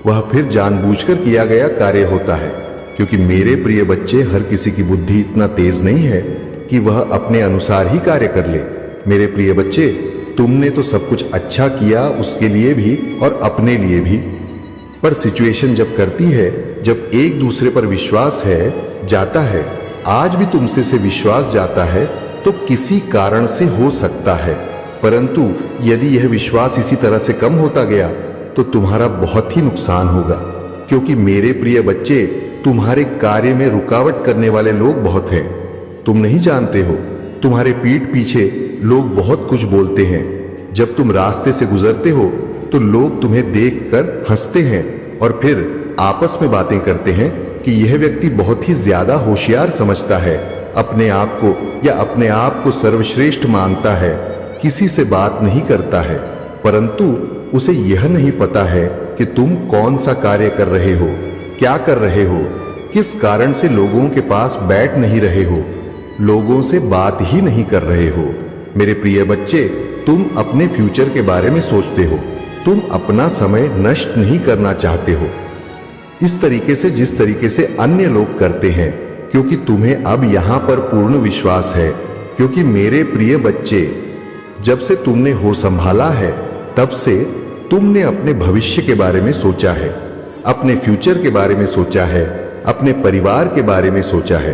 वह फिर जानबूझकर किया गया कार्य होता है। क्योंकि मेरे प्रिय बच्चे, हर किसी की बुद्धि इतना तेज नहीं है कि वह अपने अनुसार ही कार्य कर ले। मेरे प्रिय बच्चे, तुमने तो सब कुछ अच्छा किया, उसके लिए भी और अपने लिए भी, पर सिचुएशन जब करती है, जब एक दूसरे पर विश्वास है जाता है, आज भी तुमसे से विश्वास जाता है, तो किसी कारण से हो सकता है, परंतु यदि यह विश्वास इसी तरह से कम होता गया तो तुम्हारा बहुत ही नुकसान होगा। क्योंकि मेरे प्रिय बच्चे, तुम्हारे कार्य में रुकावट करने वाले लोग बहुत हैं। तुम नहीं जानते हो, तुम्हारे पीठ पीछे लोग बहुत कुछ बोलते हैं। जब तुम रास्ते से गुजरते हो तो लोग तुम्हें देखकर हंसते हैं और फिर आपस में बातें करते हैं कि यह व्यक्ति बहुत ही ज्यादा होशियार समझता है, अपने आप को या अपने आप को सर्वश्रेष्ठ मानता है, किसी से बात नहीं करता है, परंतु उसे यह नहीं पता है कि तुम कौन सा कार्य कर रहे हो, क्या कर रहे हो, किस कारण से लोगों के पास बैठ नहीं रहे हो, लोगों से बात ही नहीं कर रहे हो। मेरे प्रिय बच्चे, तुम अपने फ्यूचर के बारे में सोचते हो, तुम अपना समय नष्ट नहीं करना चाहते हो इस तरीके से जिस तरीके से अन्य लोग करते हैं, क्योंकि तुम्हें अब यहां पर पूर्ण विश्वास है। क्योंकि मेरे प्रिय बच्चे, जब से तुमने होश संभाला है, तब से तुमने अपने भविष्य के बारे में सोचा है, अपने फ्यूचर के बारे में सोचा है, अपने परिवार के बारे में सोचा है।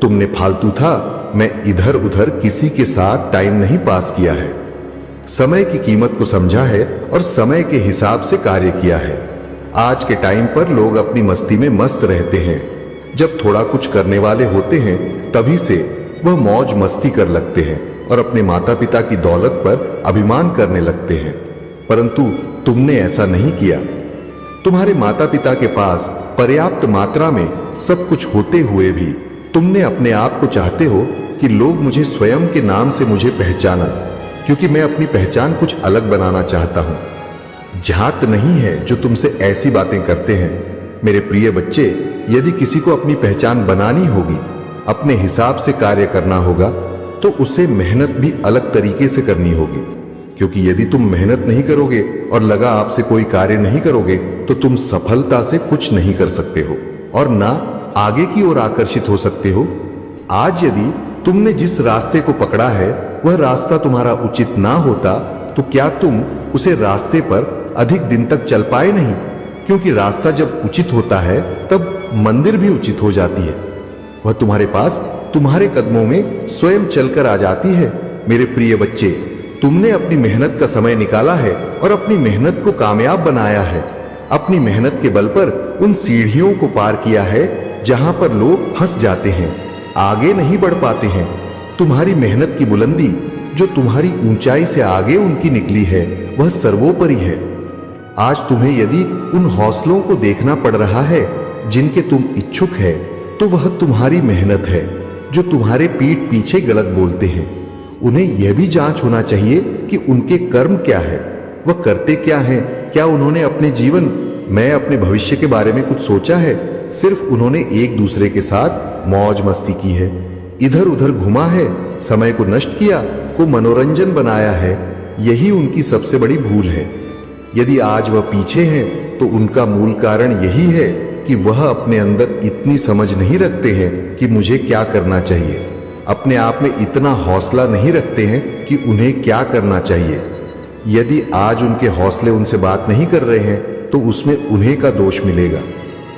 तुमने फालतू था, मैं इधर उधर किसी के साथ टाइम नहीं पास किया है, समय की कीमत को समझा है और समय के हिसाब से कार्य किया है। आज के टाइम पर लोग अपनी मस्ती में मस्त रहते हैं। जब थोड़ा कुछ करने वाले होते हैं, तभी से वह मौज मस्ती कर लगते हैं और अपने माता पिता की दौलत पर अभिमान करने लगते हैं, परंतु तुमने ऐसा नहीं किया। तुम्हारे माता पिता के पास पर्याप्त मात्रा में सब कुछ होते हुए भी तुमने अपने आप को चाहते हो कि लोग मुझे स्वयं के नाम से मुझे पहचाना, क्योंकि मैं अपनी पहचान कुछ अलग बनाना चाहता हूं। जात नहीं है जो तुमसे ऐसी बातें करते हैं। मेरे प्रिय बच्चे, यदि किसी को अपनी पहचान बनानी होगी, अपने हिसाब से कार्य करना होगा, तो उसे मेहनत भी अलग तरीके से करनी होगी। क्योंकि यदि तुम मेहनत नहीं करोगे और लगा आपसे कोई कार्य नहीं करोगे, तो तुम सफलता से कुछ नहीं कर सकते हो और ना आगे की ओर आकर्षित हो सकते हो। आज यदि तुमने जिस रास्ते को पकड़ा है, वह रास्ता तुम्हारा उचित ना होता, तो क्या तुम उसे रास्ते पर अधिक दिन तक चल पाए नहीं? क्योंकि रास्ता जब उचित होता है, तब मंदिर भी उचित हो जाती है। वह तुम्हारे पास, तुम्हारे कदमों में स्वयं चलकर आ जाती है। मेरे प्रिय बच्चे, तुमने अपनी मेहनत का समय निकाला है और अपनी मेहनत को कामयाब बनाया है। अपनी मेहनत के बल पर उन सीढ़ियों को पार किया है जहां पर लोग फंस जाते हैं, आगे नहीं बढ़ पाते हैं। तुम्हारी मेहनत की बुलंदी जो तुम्हारी ऊंचाई से आगे उनकी निकली है, वह सर्वोपरि है। आज तुम्हें यदि उन हौसलों को देखना पड़ रहा है जिनके तुम इच्छुक है, तो वह तुम्हारी मेहनत है। जो तुम्हारे पीठ पीछे गलत बोलते हैं, उन्हें यह भी जांच होना चाहिए कि उनके कर्म क्या है, वह करते क्या हैं। क्या उन्होंने अपने जीवन में अपने भविष्य के बारे में कुछ सोचा है? सिर्फ उन्होंने एक दूसरे के साथ मौज मस्ती की है, इधर उधर घुमा है, समय को नष्ट किया, को मनोरंजन बनाया है। यही उनकी सबसे बड़ी भूल है। यदि आज वह पीछे हैं, तो उनका मूल कारण यही है कि वह अपने अंदर इतनी समझ नहीं रखते हैं कि मुझे क्या करना चाहिए। अपने आप में इतना हौसला नहीं रखते हैं कि उन्हें क्या करना चाहिए। यदि आज उनके हौसले उनसे बात नहीं कर रहे हैं, तो उसमें उन्हें का दोष मिलेगा।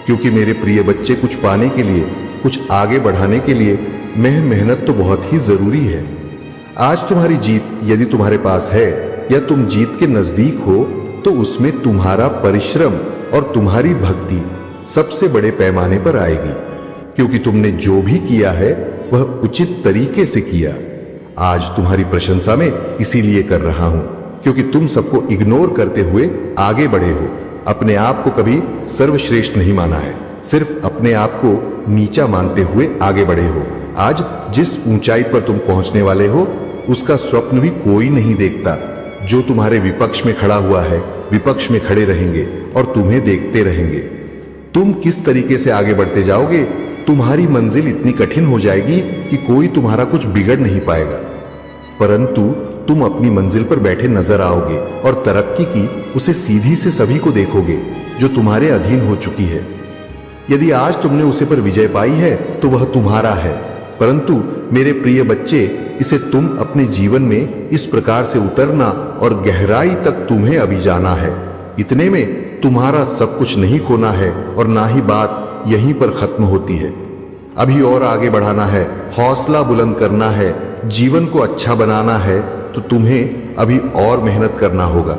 क्योंकि मेरे प्रिय बच्चे, कुछ पाने के लिए, कुछ आगे बढ़ाने के लिए मेहनत तो बहुत ही जरूरी है। आज तुम्हारी जीत यदि तुम्हारे पास है या तुम जीत के नजदीक हो, तो उसमें तुम्हारा परिश्रम और तुम्हारी भक्ति सबसे बड़े पैमाने पर आएगी। क्योंकि तुमने जो भी किया है, वह उचित तरीके से किया। आज तुम्हारी प्रशंसा में इसीलिए कर रहा हूं, क्योंकि तुम सबको इग्नोर करते हुए आगे बढ़े हो। अपने आप को कभी सर्वश्रेष्ठ नहीं माना है, सिर्फ अपने आप को नीचा मानते हुए आगे बढ़े हो। आज जिस ऊंचाई पर तुम पहुंचने वाले हो, उसका स्वप्न भी कोई नहीं देखता। जो तुम्हारे विपक्ष में खड़ा हुआ है, विपक्ष में खड़े रहेंगे और तुम्हें देखते रहेंगे। तुम किस तरीके से आगे बढ़ते जाओगे, तुम्हारी मंजिल इतनी कठिन हो जाएगी कि कोई तुम्हारा कुछ बिगड़ नहीं पाएगा, परंतु तुम अपनी मंजिल पर बैठे नजर आओगे और तरक्की की उसे सीधी से सभी को देखोगे जो तुम्हारे अधीन हो चुकी है। यदि आज तुमने उसे पर विजय पाई है तो वह तुम्हारा है, परंतु मेरे प्रिय बच्चे, इसे तुम अपने जीवन में इस प्रकार से उतरना और गहराई तक तुम्हें अभी जाना है। इतने में तुम्हारा सब कुछ नहीं खोना है और ना ही बात यहीं पर खत्म होती है। अभी और आगे बढ़ाना है, हौसला बुलंद करना है, जीवन को अच्छा बनाना है तो तुम्हें अभी और मेहनत करना होगा।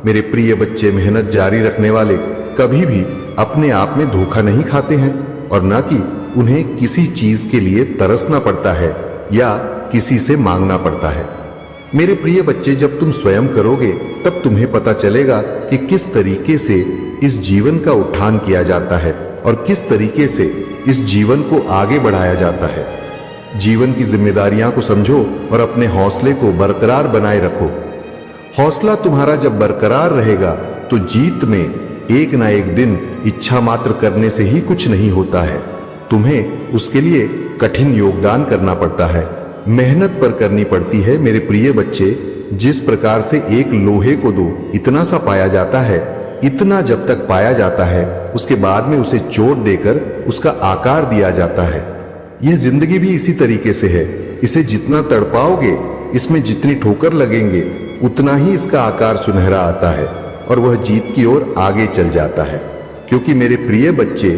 मेरे प्रिय बच्चे, मेहनत जारी रखने वाले कभी भी अपने आप में धोखा नहीं खाते हैं और ना कि उन्हें किसी चीज के लिए तरसना पड़ता है या किसी से मांगना पड़ता है। मेरे प्रिय बच्चे, जब तुम स्वयं करोगे तब तुम्हें पता चलेगा कि किस तरीके से इस जीवन का उत्थान किया जाता है और किस तरीके से इस जीवन को आगे बढ़ाया जाता है। जीवन की जिम्मेदारियां को समझो और अपने हौसले को बरकरार बनाए रखो। हौसला तुम्हारा जब बरकरार रहेगा तो जीत में एक ना एक दिन इच्छा मात्र करने से ही कुछ नहीं होता है। तुम्हें उसके लिए कठिन योगदान करना पड़ता है, मेहनत पर करनी पड़ती है। मेरे प्रिय बच्चे, जिस प्रकार से एक लोहे को दो इतना सा पाया जाता है, इतना जब तक पाया जाता है उसके बाद में उसे चोट देकर उसका आकार दिया जाता है। यह जिंदगी भी इसी तरीके से है। इसे जितना तड़पाओगे, इसमें जितनी ठोकर लगेंगे, उतना ही इसका आकार सुनहरा आता है और वह जीत की ओर आगे चल जाता है। क्योंकि मेरे प्रिय बच्चे,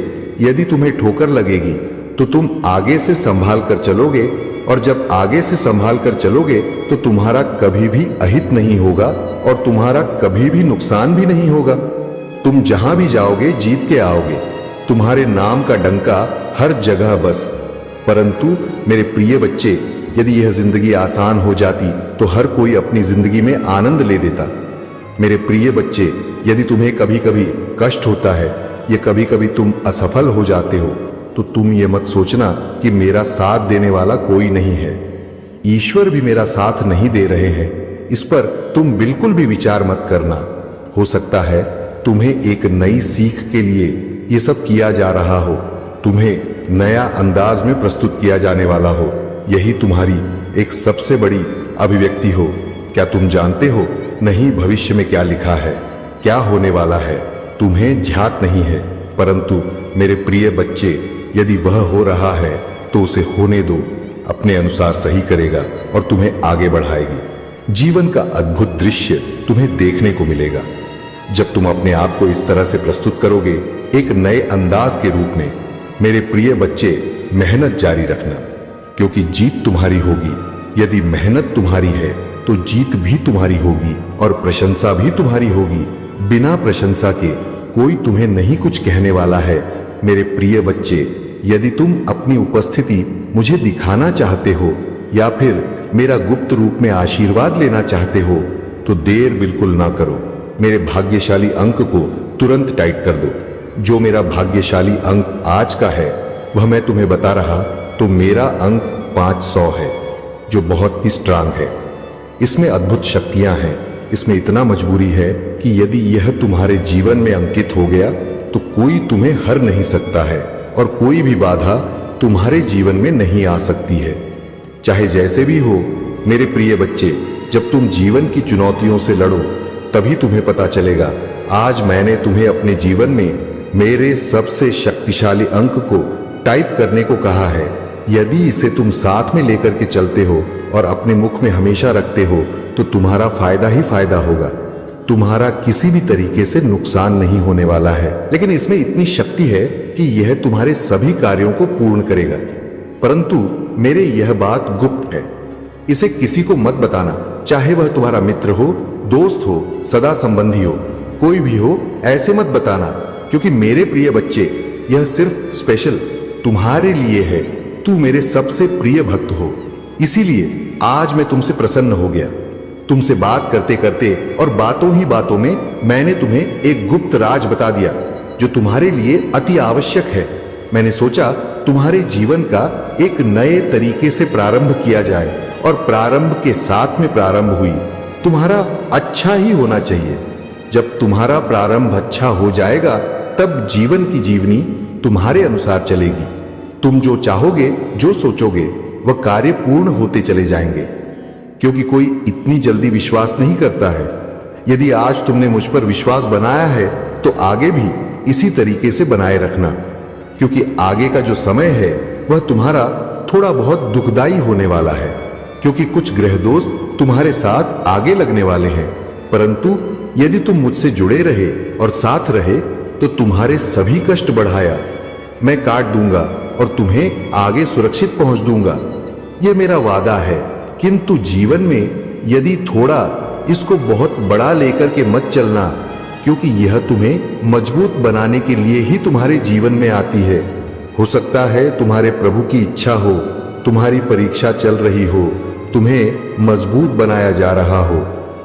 यदि तुम्हें ठोकर लगेगी तो तुम आगे से संभाल कर चलोगे और जब आगे से संभाल कर चलोगे तो तुम्हारा कभी भी अहित नहीं होगा और तुम्हारा कभी भी नुकसान भी नहीं होगा। तुम जहां भी जाओगे जीत के आओगे। तुम्हारे नाम का डंका हर जगह बस। परंतु मेरे प्रिय बच्चे, यदि यह जिंदगी आसान हो जाती तो हर कोई अपनी जिंदगी में आनंद ले देता। मेरे प्रिय बच्चे, यदि तुम्हें कभी कभी कष्ट होता है या कभी कभी तुम असफल हो जाते हो तो तुम ये मत सोचना कि मेरा साथ देने वाला कोई नहीं है, ईश्वर भी मेरा साथ नहीं दे रहे हैं। इस पर तुम बिल्कुल भी विचार मत करना। हो सकता है तुम्हें एक नई सीख के लिए ये सब किया जा रहा हो, तुम्हें नया अंदाज में प्रस्तुत किया जाने वाला हो। यही तुम्हारी एक सबसे बड़ी अभिव्यक्ति हो। क्या तुम जानते हो नहीं भविष्य में क्या लिखा है, क्या होने वाला है? तुम्हें झ्याक नहीं है, परंतु मेरे प्रिय बच्चे, यदि वह हो रहा है तो उसे होने दो। अपने अनुसार सही करेगा और तुम्हें आगे बढ़ाएगी। जीवन का अद्भुत दृश्य तुम्हें देखने को मिलेगा जब तुम अपने आप को इस तरह से प्रस्तुत करोगे, एक नए अंदाज के रूप में। मेरे प्रिय बच्चे, मेहनत जारी रखना, क्योंकि जीत तुम्हारी होगी। यदि मेहनत तुम्हारी है तो जीत भी तुम्हारी होगी और प्रशंसा भी तुम्हारी होगी। बिना प्रशंसा के कोई तुम्हें नहीं कुछ कहने वाला है। मेरे प्रिय बच्चे, यदि तुम अपनी उपस्थिति मुझे दिखाना चाहते हो या फिर मेरा गुप्त रूप में आशीर्वाद लेना चाहते हो तो देर बिल्कुल ना करो। मेरे भाग्यशाली अंक को तुरंत टाइप कर दो। जो मेरा भाग्यशाली अंक आज का है वह मैं तुम्हें बता रहा, तो मेरा अंक 500 है, जो बहुत ही स्ट्रांग है। इसमें अद्भुत शक्तियां हैं। इसमें इतना मजबूरी है कि यदि यह तुम्हारे जीवन में अंकित हो गया तो कोई तुम्हें हर नहीं सकता है और कोई भी बाधा तुम्हारे जीवन में नहीं आ सकती है, चाहे जैसे भी हो। मेरे प्रिय बच्चे, जब तुम जीवन की चुनौतियों से लड़ो तभी तुम्हें पता चलेगा। आज मैंने तुम्हें अपने जीवन में मेरे सबसे शक्तिशाली अंक को टाइप करने को कहा है। यदि इसे तुम साथ में लेकर के चलते हो और अपने मुख में हमेशा रखते हो तो तुम्हारा फायदा ही फायदा होगा। तुम्हारा किसी भी तरीके से नुकसान नहीं होने वाला है। लेकिन इसमें इतनी शक्ति है कि यह तुम्हारे सभी कार्यों को पूर्ण करेगा। परंतु मेरे यह बात गुप्त है, इसे किसी को मत बताना, चाहे वह तुम्हारा मित्र हो, दोस्त हो, सदा संबंधी हो, कोई भी हो, ऐसे मत बताना। क्योंकि मेरे प्रिय बच्चे, यह सिर्फ स्पेशल तुम्हारे लिए है। तू मेरे सबसे प्रिय भक्त हो, इसीलिए आज मैं तुमसे प्रसन्न हो गया। तुमसे बात करते करते और बातों ही बातों में मैंने तुम्हें एक गुप्त राज बता दिया जो तुम्हारे लिए अति आवश्यक है। मैंने सोचा तुम्हारे जीवन का एक नए तरीके से प्रारंभ किया जाए और प्रारंभ के साथ में प्रारंभ हुई। तुम्हारा अच्छा ही होना चाहिए। जब तुम्हारा प्रारंभ अच्छा हो जाएगा तब जीवन की जीवनी तुम्हारे अनुसार चलेगी। तुम जो चाहोगे, जो सोचोगे, वह कार्य पूर्ण होते चले जाएंगे, क्योंकि कोई इतनी जल्दी विश्वास नहीं करता है। यदि आज तुमने मुझ पर विश्वास बनाया है तो आगे भी इसी तरीके से बनाए रखना, क्योंकि आगे का जो समय है वह तुम्हारा थोड़ा बहुत दुखदाई होने वाला है, क्योंकि कुछ ग्रह दोस्त तुम्हारे साथ आगे लगने वाले हैं। परंतु यदि तुम मुझसे जुड़े रहे और साथ रहे तो तुम्हारे सभी कष्ट बढ़ाया मैं काट दूंगा और तुम्हें आगे सुरक्षित पहुंच दूंगा। यह मेरा वादा है। किंतु जीवन में यदि थोड़ा इसको बहुत बड़ा लेकर के मत चलना, क्योंकि यह तुम्हें मजबूत बनाने के लिए ही तुम्हारे जीवन में आती है। हो सकता है तुम्हारे प्रभु की इच्छा हो, तुम्हारी परीक्षा चल रही हो, तुम्हें मजबूत बनाया जा रहा हो,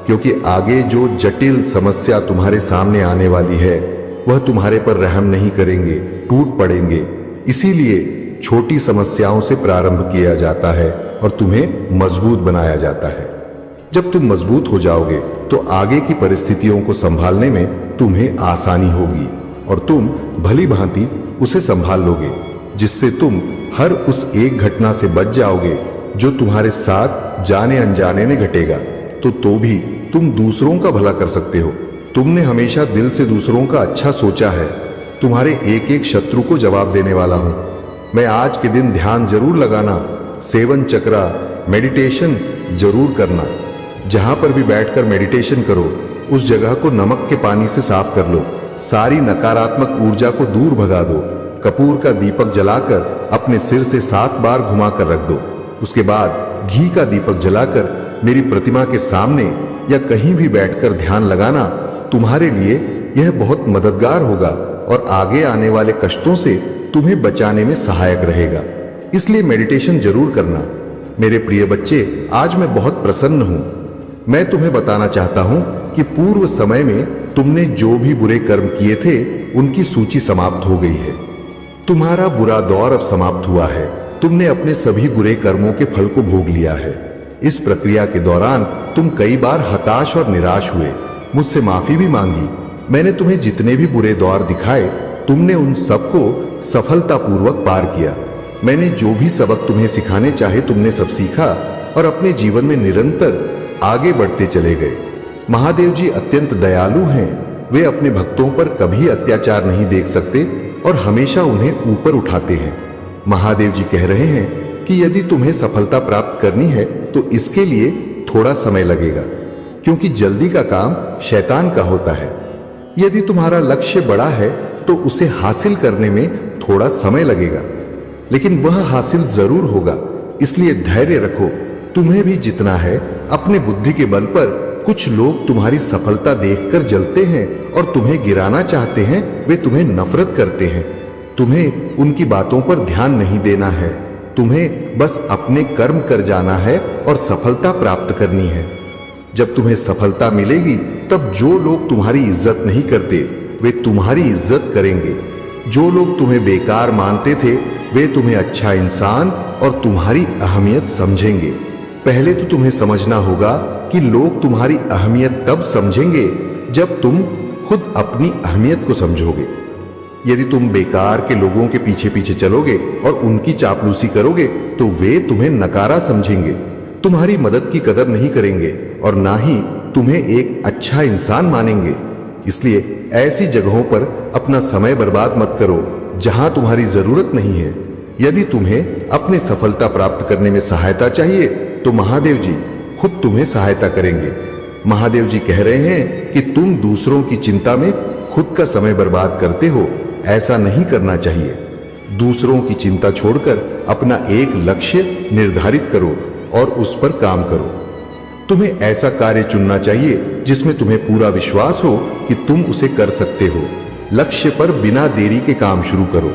क्योंकि आगे जो जटिल समस्या तुम्हारे सामने आने वाली है वह तुम्हारे पर रहम नहीं करेंगे, टूट पड़ेंगे। इसीलिए छोटी समस्याओं से प्रारंभ किया जाता है और तुम्हें मजबूत बनाया जाता है। जब तुम मजबूत हो जाओगे तो आगे की परिस्थितियों को संभालने में तुम्हें आसानी होगी और तुम भली भांति उसे संभाल लोगे, जिससे तुम हर उस एक घटना से बच जाओगे जो तुम्हारे साथ जाने अनजाने में घटेगा। तो भी तुम दूसरों का भला कर सकते हो। तुमने हमेशा दिल से दूसरों का अच्छा सोचा है। तुम्हारे एक एक शत्रु को जवाब देने वाला हूं मैं। आज के दिन ध्यान जरूर लगाना, सेवन चक्रा, मेडिटेशन जरूर करना। जहां पर भी बैठकर मेडिटेशन करो उस जगह को नमक के पानी से साफ कर लो। सारी नकारात्मक ऊर्जा को दूर भगा दो। कपूर का दीपक जलाकर अपने सिर से 7 बार घुमाकर रख दो। उसके बाद घी का दीपक जलाकर मेरी प्रतिमा के सामने या कहीं भी बैठकर ध्यान लगाना। तुम्हारे लिए यह बहुत मददगार होगा और आगे आने वाले कष्टों से तुम्हें बचाने में सहायक रहेगा। इसलिए मेडिटेशन जरूर करना। मेरे प्रिय बच्चे, आज मैं बहुत प्रसन्न हूं। मैं तुम्हें बताना चाहता हूं कि पूर्व समय में तुमने जो भी बुरे कर्म किए थे उनकी सूची समाप्त हो गई है। तुम्हारा बुरा दौर अब समाप्त हुआ है। तुमने अपने सभी बुरे कर्मों के फल को भोग लिया है। इस प्रक्रिया के दौरान तुम कई बार हताश और निराश हुए, मुझसे माफी भी मांगी। मैंने तुम्हें जितने भी बुरे दौर दिखाए तुमने उन सबको सफलतापूर्वक पार किया। मैंने जो भी सबक तुम्हें सिखाने चाहे तुमने सब सीखा और अपने जीवन में निरंतर आगे बढ़ते चले गए। महादेव जी अत्यंत दयालु हैं। वे अपने भक्तों पर कभी अत्याचार नहीं देख सकते और हमेशा उन्हें ऊपर उठाते हैं। महादेव जी कह रहे हैं कि यदि तुम्हें सफलता प्राप्त करनी है तो इसके लिए थोड़ा समय लगेगा, क्योंकि जल्दी का काम शैतान का होता है। यदि तुम्हारा लक्ष्य बड़ा है तो उसे हासिल करने में थोड़ा समय लगेगा, लेकिन वह हासिल जरूर होगा। इसलिए धैर्य रखो। तुम्हें भी जितना है अपने बुद्धि के बल पर। कुछ लोग तुम्हारी सफलता देखकर जलते हैं और तुम्हें गिराना चाहते हैं। वे तुम्हें नफरत करते हैं। तुम्हें उनकी बातों पर ध्यान नहीं देना है। तुम्हें बस अपने कर्म कर जाना है और सफलता प्राप्त करनी है। जब तुम्हें सफलता मिलेगी तब जो लोग तुम्हारी इज्जत नहीं करते वे तुम्हारी इज्जत करेंगे। जो लोग तुम्हें बेकार मानते थे वे तुम्हें अच्छा इंसान और तुम्हारी अहमियत समझेंगे। पहले तो तुम्हें समझना होगा कि लोग तुम्हारी अहमियत तब समझेंगे जब तुम खुद अपनी अहमियत को समझोगे। यदि तुम बेकार के लोगों के पीछे पीछे चलोगे और उनकी चापलूसी करोगे तो वे तुम्हें नकारा समझेंगे, तुम्हारी मदद की कदर नहीं करेंगे और ना ही तुम्हें एक अच्छा इंसान मानेंगे। इसलिए ऐसी जगहों पर अपना समय बर्बाद मत करो जहां तुम्हारी जरूरत नहीं है। यदि तुम्हें अपनी सफलता प्राप्त करने में सहायता चाहिए तो महादेव जी खुद तुम्हें सहायता करेंगे। महादेव जी कह रहे हैं कि तुम दूसरों की चिंता में खुद का समय बर्बाद करते हो। ऐसा नहीं करना चाहिए। दूसरों की चिंता छोड़कर अपना एक लक्ष्य निर्धारित करो और उस पर काम करो। तुम्हें ऐसा कार्य चुनना चाहिए जिसमें तुम्हें पूरा विश्वास हो कि तुम उसे कर सकते हो। लक्ष्य पर बिना देरी के काम शुरू करो।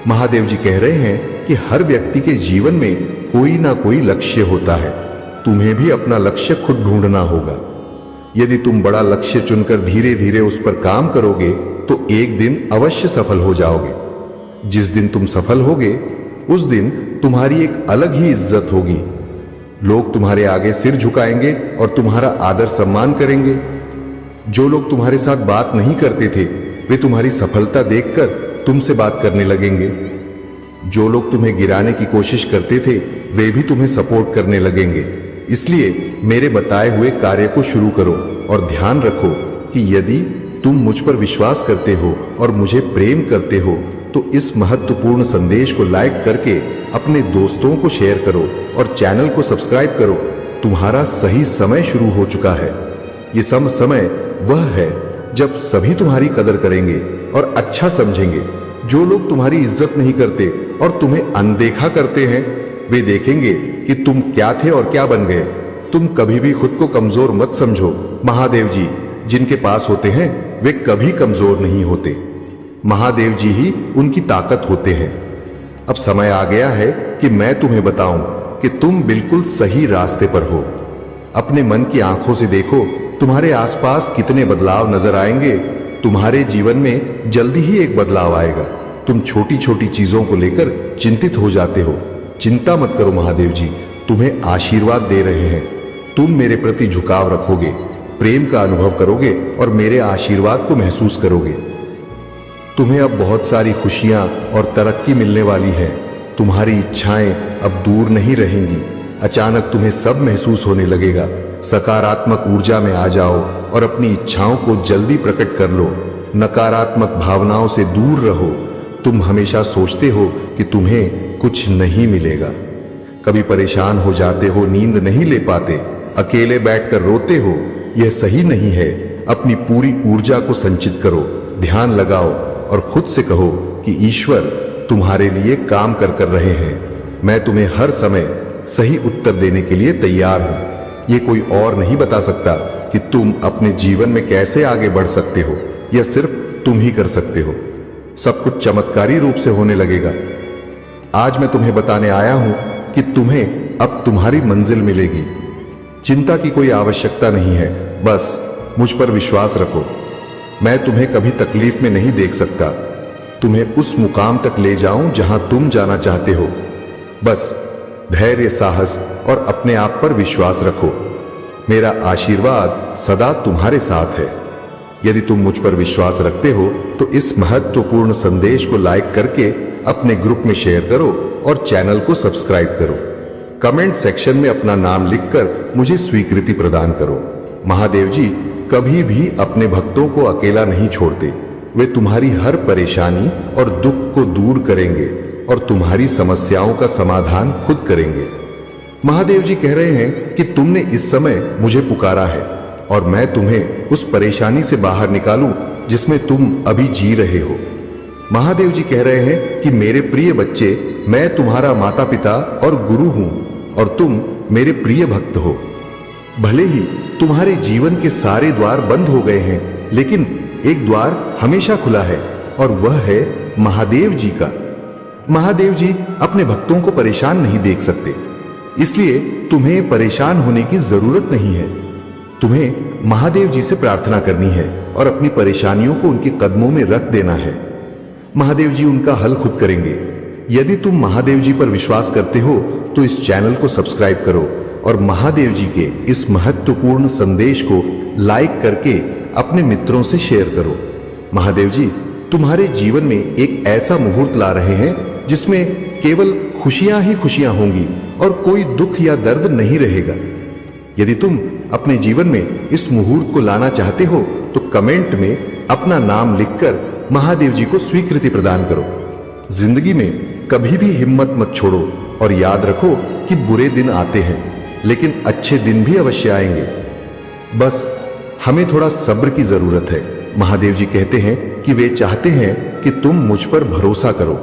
महादेव जी कह रहे हैं कि हर व्यक्ति के जीवन में कोई ना कोई लक्ष्य होता है। तुम्हें भी अपना लक्ष्य खुद ढूंढना होगा। यदि तुम बड़ा लक्ष्य चुनकर धीरे धीरे उस पर काम करोगे तो एक दिन अवश्य सफल हो जाओगे। जिस दिन तुम सफल होगे उस दिन तुम्हारी एक अलग ही इज्जत होगी। लोग तुम्हारे आगे सिर झुकाएंगे और तुम्हारा आदर सम्मान करेंगे। जो लोग तुम्हारे साथ बात नहीं करते थे वे तुम्हारी सफलता देखकर तुमसे बात करने लगेंगे। जो लोग तुम्हें गिराने की कोशिश करते थे वे भी तुम्हें सपोर्ट करने लगेंगे। इसलिए मेरे बताए हुए कार्य को शुरू करो और ध्यान रखो कि यदि तुम मुझ पर विश्वास करते हो और मुझे प्रेम करते हो तो इस महत्वपूर्ण संदेश को लाइक करके अपने दोस्तों को शेयर करो और चैनल को सब्सक्राइब करो। तुम्हारा सही समय शुरू हो चुका है। ये समय वह है जब सभी तुम्हारी कदर करेंगे और अच्छा समझेंगे। जो लोग तुम्हारी इज्जत नहीं करते और तुम्हें अनदेखा करते हैं वे देखेंगे कि तुम क्या थे और क्या बन गए। तुम कभी भी खुद को कमजोर मत समझो। महादेव जी जिनके पास होते हैं वे कभी कमजोर नहीं होते। महादेव जी ही उनकी ताकत होते हैं। अब समय आ गया है कि मैं तुम्हें बताऊं कि तुम बिल्कुल सही रास्ते पर हो। अपने मन की आंखों से देखो तुम्हारे आसपास कितने बदलाव नजर आएंगे। तुम्हारे जीवन में जल्दी ही एक बदलाव आएगा। तुम छोटी छोटी चीजों को लेकर चिंतित हो जाते हो। चिंता मत करो, महादेव जी तुम्हें आशीर्वाद दे रहे हैं। तुम मेरे प्रति झुकाव रखोगे, प्रेम का अनुभव करोगे और मेरे आशीर्वाद को महसूस करोगे। तुम्हें अब बहुत सारी खुशियां और तरक्की मिलने वाली है। तुम्हारी इच्छाएं अब दूर नहीं रहेंगी। अचानक तुम्हें सब महसूस होने लगेगा। सकारात्मक ऊर्जा में आ जाओ और अपनी इच्छाओं को जल्दी प्रकट कर लो। नकारात्मक भावनाओं से दूर रहो। तुम हमेशा सोचते हो कि तुम्हें कुछ नहीं मिलेगा। कभी परेशान हो जाते हो, नींद नहीं ले पाते, अकेले बैठकर रोते हो। यह सही नहीं है। अपनी पूरी ऊर्जा को संचित करो, ध्यान लगाओ और खुद से कहो कि ईश्वर तुम्हारे लिए काम कर रहे हैं। मैं तुम्हें हर समय सही उत्तर देने के लिए तैयार हूं। ये कोई और नहीं बता सकता कि तुम अपने जीवन में कैसे आगे बढ़ सकते हो। यह सिर्फ तुम ही कर सकते हो। सब कुछ चमत्कारी रूप से होने लगेगा। आज मैं तुम्हें बताने आया हूं कि तुम्हें अब तुम्हारी मंजिल मिलेगी। चिंता की कोई आवश्यकता नहीं है। बस मुझ पर विश्वास रखो। मैं तुम्हें कभी तकलीफ में नहीं देख सकता। तुम्हें उस मुकाम तक ले जाऊं जहां तुम जाना चाहते हो। बस धैर्य, साहस और अपने आप पर विश्वास रखो। मेरा आशीर्वाद सदा तुम्हारे साथ है। यदि तुम मुझ पर विश्वास रखते हो तो इस महत्वपूर्ण संदेश को लाइक करके अपने ग्रुप में शेयर करो और चैनल को सब्सक्राइब करो। कमेंट सेक्शन में अपना नाम लिखकर मुझे स्वीकृति प्रदान करो। महादेव जी कभी भी अपने भक्तों को अकेला नहीं छोड़ते। वे तुम्हारी हर परेशानी और दुख को दूर करेंगे और तुम्हारी समस्याओं का समाधान खुद करेंगे। महादेव जी कह रहे हैं कि तुमने इस समय मुझे पुकारा है और मैं तुम्हें उस परेशानी से बाहर निकालूं जिसमें तुम अभी जी रहे हो। महादेव जी कह रहे हैं कि मेरे प्रिय बच्चे, मैं तुम्हारा माता पिता और गुरु हूं और तुम मेरे प्रिय भक्त हो। भले ही तुम्हारे जीवन के सारे द्वार बंद हो गए हैं, लेकिन एक द्वार हमेशा खुला है और वह है महादेव जी का। महादेव जी अपने भक्तों को परेशान नहीं देख सकते, इसलिए तुम्हें परेशान होने की जरूरत नहीं है। तुम्हें महादेव जी से प्रार्थना करनी है और अपनी परेशानियों को उनके कदमों में रख देना है। महादेव जी उनका हल खुद करेंगे। यदि तुम महादेव जी पर विश्वास करते हो तो इस चैनल को सब्सक्राइब करो और महादेव जी के इस महत्वपूर्ण संदेश को लाइक करके अपने मित्रों से शेयर करो। महादेव जी तुम्हारे जीवन में एक ऐसा मुहूर्त ला रहे हैं जिसमें केवल खुशियां ही खुशियां होंगी और कोई दुख या दर्द नहीं रहेगा। यदि तुम अपने जीवन में इस मुहूर्त को लाना चाहते हो तो कमेंट में अपना नाम लिखकर महादेव जी को स्वीकृति प्रदान करो। जिंदगी में कभी भी हिम्मत मत छोड़ो और याद रखो कि बुरे दिन आते हैं, लेकिन अच्छे दिन भी अवश्य आएंगे। बस हमें थोड़ा सब्र की जरूरत है। महादेव जी कहते हैं कि वे चाहते हैं कि तुम मुझ पर भरोसा करो।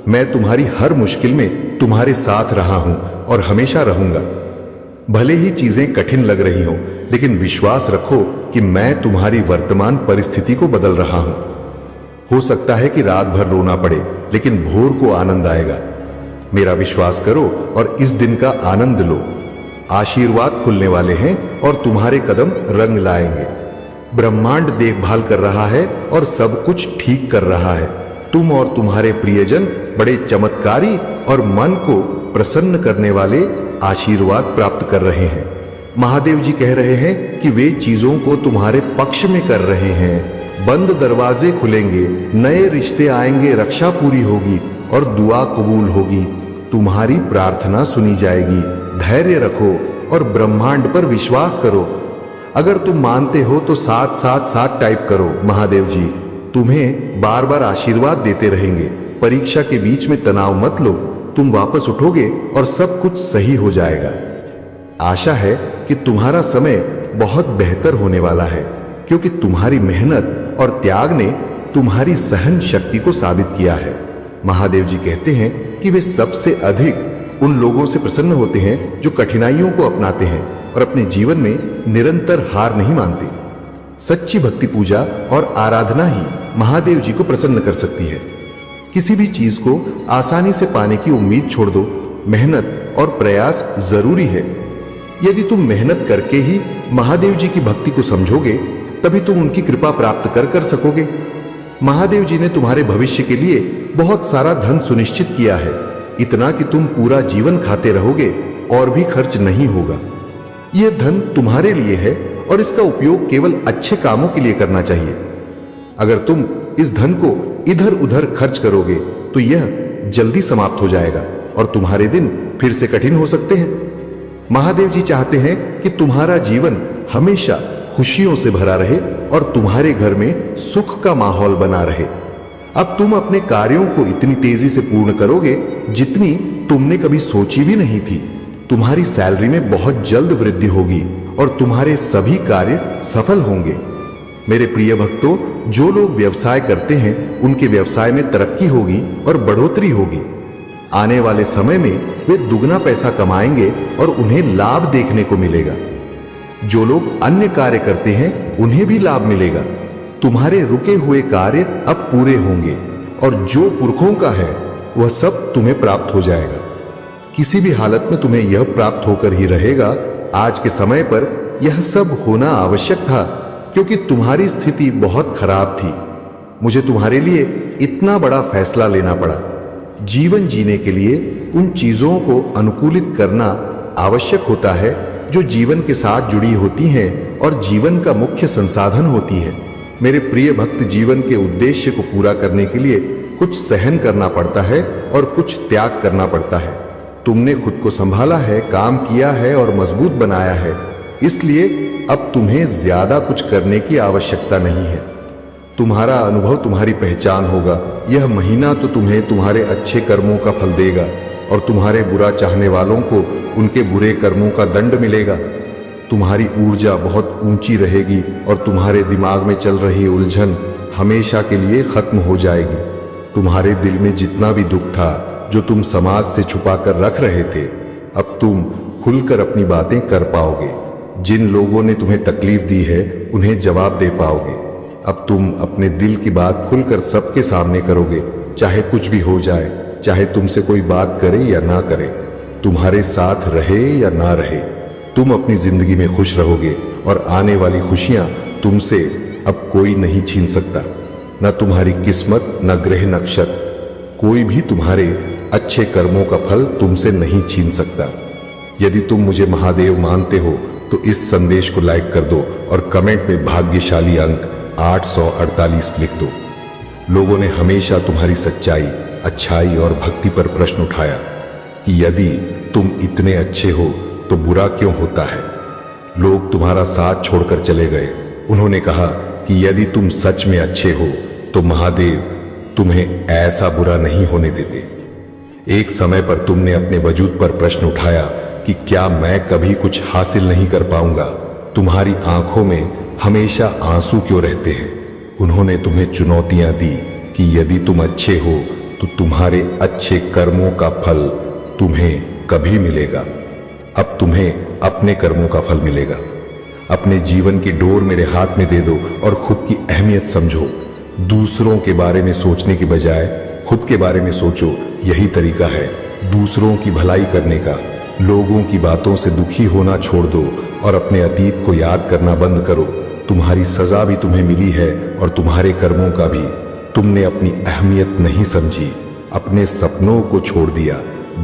मैं तुम्हारी हर मुश्किल में तुम्हारे साथ रहा हूं और हमेशा रहूंगा। भले ही चीजें कठिन लग रही हों, लेकिन विश्वास रखो कि मैं तुम्हारी वर्तमान परिस्थिति को बदल रहा हूं। हो सकता है कि रात भर रोना पड़े, लेकिन भोर को आनंद आएगा। मेरा विश्वास करो और इस दिन का आनंद लो। आशीर्वाद खुलने वाले हैं और तुम्हारे कदम रंग लाएंगे। ब्रह्मांड देखभाल कर रहा है और सब कुछ ठीक कर रहा है। तुम और तुम्हारे प्रियजन बड़े चमत्कारी और मन को प्रसन्न करने वाले आशीर्वाद प्राप्त कर रहे हैं। महादेव जी कह रहे हैं कि वे चीजों को तुम्हारे पक्ष में कर रहे हैं। बंद दरवाजे खुलेंगे, नए रिश्ते आएंगे, रक्षा पूरी होगी और दुआ कबूल होगी, तुम्हारी प्रार्थना सुनी जाएगी। धैर्य रखो और ब्रह्मांड पर विश्वास करो। अगर तुम मानते हो तो 777 टाइप करो। महादेव जी तुम्हें बार बार आशीर्वाद देते रहेंगे। परीक्षा के बीच में तनाव मत लो, तुम वापस उठोगे और सब कुछ सही हो जाएगा। आशा है कि तुम्हारा समय बहुत बेहतर होने वाला है, क्योंकि तुम्हारी मेहनत और त्याग ने तुम्हारी सहन शक्ति को साबित किया है। महादेव जी कहते हैं कि वे सबसे अधिक उन लोगों से प्रसन्न होते हैं जो कठिनाइयों को अपनाते हैं और अपने जीवन में निरंतर हार नहीं मानते। सच्ची भक्ति पूजा और आराधना ही महादेव जी को प्रसन्न कर सकती है। किसी भी चीज को आसानी से पाने की उम्मीद छोड़ दो। मेहनत और प्रयास जरूरी है। यदि तुम मेहनत करके ही महादेव जी की भक्ति को समझोगे, तभी तुम उनकी कृपा प्राप्त कर सकोगे। महादेव जी ने तुम्हारे भविष्य के लिए बहुत सारा धन सुनिश्चित किया है, इतना कि तुम पूरा जीवन खाते रहोगे और भी खर्च नहीं होगा। यह धन तुम्हारे लिए है और इसका उपयोग केवल अच्छे कामों के लिए करना चाहिए। अगर तुम इस धन को इधर उधर खर्च करोगे तो यह जल्दी समाप्त हो जाएगा और तुम्हारे दिन फिर से कठिन हो सकते हैं। महादेव जी चाहते हैं कि तुम्हारा जीवन हमेशा खुशियों से भरा रहे और तुम्हारे घर में सुख का माहौल बना रहे। अब तुम अपने कार्यों को इतनी तेजी से पूर्ण करोगे जितनी तुमने कभी सोची भी नहीं थी। तुम्हारी सैलरी में बहुत जल्द वृद्धि होगी और तुम्हारे सभी कार्य सफल होंगे। मेरे प्रिय भक्तों, जो लोग व्यवसाय करते हैं उनके व्यवसाय में तरक्की होगी और बढ़ोतरी होगी। आने वाले समय में वे दुगना पैसा कमाएंगे और उन्हें लाभ देखने को मिलेगा। जो लोग अन्य कार्य करते हैं उन्हें भी लाभ मिलेगा। तुम्हारे रुके हुए कार्य अब पूरे होंगे और जो पुरखों का है वह सब तुम्हें प्राप्त हो जाएगा। किसी भी हालत में तुम्हें यह प्राप्त होकर ही रहेगा। आज के समय पर यह सब होना आवश्यक था, क्योंकि तुम्हारी स्थिति बहुत खराब थी। मुझे तुम्हारे लिए इतना बड़ा फैसला लेना पड़ा। जीवन जीने के लिए उन चीजों को अनुकूलित करना आवश्यक होता है जो जीवन के साथ जुड़ी होती हैं और जीवन का मुख्य संसाधन होती है। मेरे प्रिय भक्त, जीवन के उद्देश्य को पूरा करने के लिए कुछ सहन करना पड़ता है और कुछ त्याग करना पड़ता है। तुमने खुद को संभाला है, काम किया है और मजबूत बनाया है, इसलिए अब तुम्हें ज्यादा कुछ करने की आवश्यकता नहीं है। तुम्हारा अनुभव तुम्हारी पहचान होगा। यह महीना तो तुम्हें तुम्हारे अच्छे कर्मों का फल देगा और तुम्हारे बुरा चाहने वालों को उनके बुरे कर्मों का दंड मिलेगा। तुम्हारी ऊर्जा बहुत ऊंची रहेगी और तुम्हारे दिमाग में चल रही उलझन हमेशा के लिए खत्म हो जाएगी। तुम्हारे दिल में जितना भी दुख था जो तुम समाज से छुपा कर रख रहे थे, अब तुम खुलकर अपनी बातें कर पाओगे। जिन लोगों ने तुम्हें तकलीफ दी है उन्हें जवाब दे पाओगे। अब तुम अपने दिल की बात खुलकर सबके सामने करोगे, चाहे कुछ भी हो जाए, चाहे तुमसे कोई बात करे या ना करे, तुम्हारे साथ रहे या ना रहे, तुम अपनी जिंदगी में खुश रहोगे और आने वाली खुशियां तुमसे अब कोई नहीं छीन सकता। न तुम्हारी किस्मत, न ग्रह नक्षत्र, कोई भी तुम्हारे अच्छे कर्मों का फल तुमसे नहीं छीन सकता। यदि तुम मुझे महादेव मानते हो तो इस संदेश को लाइक कर दो और कमेंट में भाग्यशाली अंक 848 लिख दो। लोगों ने हमेशा तुम्हारी सच्चाई, अच्छाई और भक्ति पर प्रश्न उठाया कि यदि तुम इतने अच्छे हो तो बुरा क्यों होता है। लोग तुम्हारा साथ छोड़कर चले गए। उन्होंने कहा कि यदि तुम सच में अच्छे हो तो महादेव तुम्हें ऐसा बुरा नहीं होने देते। एक समय पर तुमने अपने वजूद पर प्रश्न उठाया कि क्या मैं कभी कुछ हासिल नहीं कर पाऊंगा। तुम्हारी आंखों में हमेशा आंसू क्यों रहते हैं। उन्होंने तुम्हें चुनौतियां दी कि यदि तुम अच्छे हो तो तुम्हारे अच्छे कर्मों का फल तुम्हें कभी मिलेगा। अब तुम्हें अपने कर्मों का फल मिलेगा। अपने जीवन की डोर मेरे हाथ में दे दो और खुद की अहमियत समझो। दूसरों के बारे में सोचने की बजाय खुद के बारे में सोचो। यही तरीका है दूसरों की भलाई करने का। लोगों की बातों से दुखी होना छोड़ दो और अपने अतीत को याद करना बंद करो। तुम्हारी सजा भी तुम्हें मिली है और तुम्हारे कर्मों का भी। तुमने अपनी अहमियत नहीं समझी, अपने सपनों को छोड़ दिया,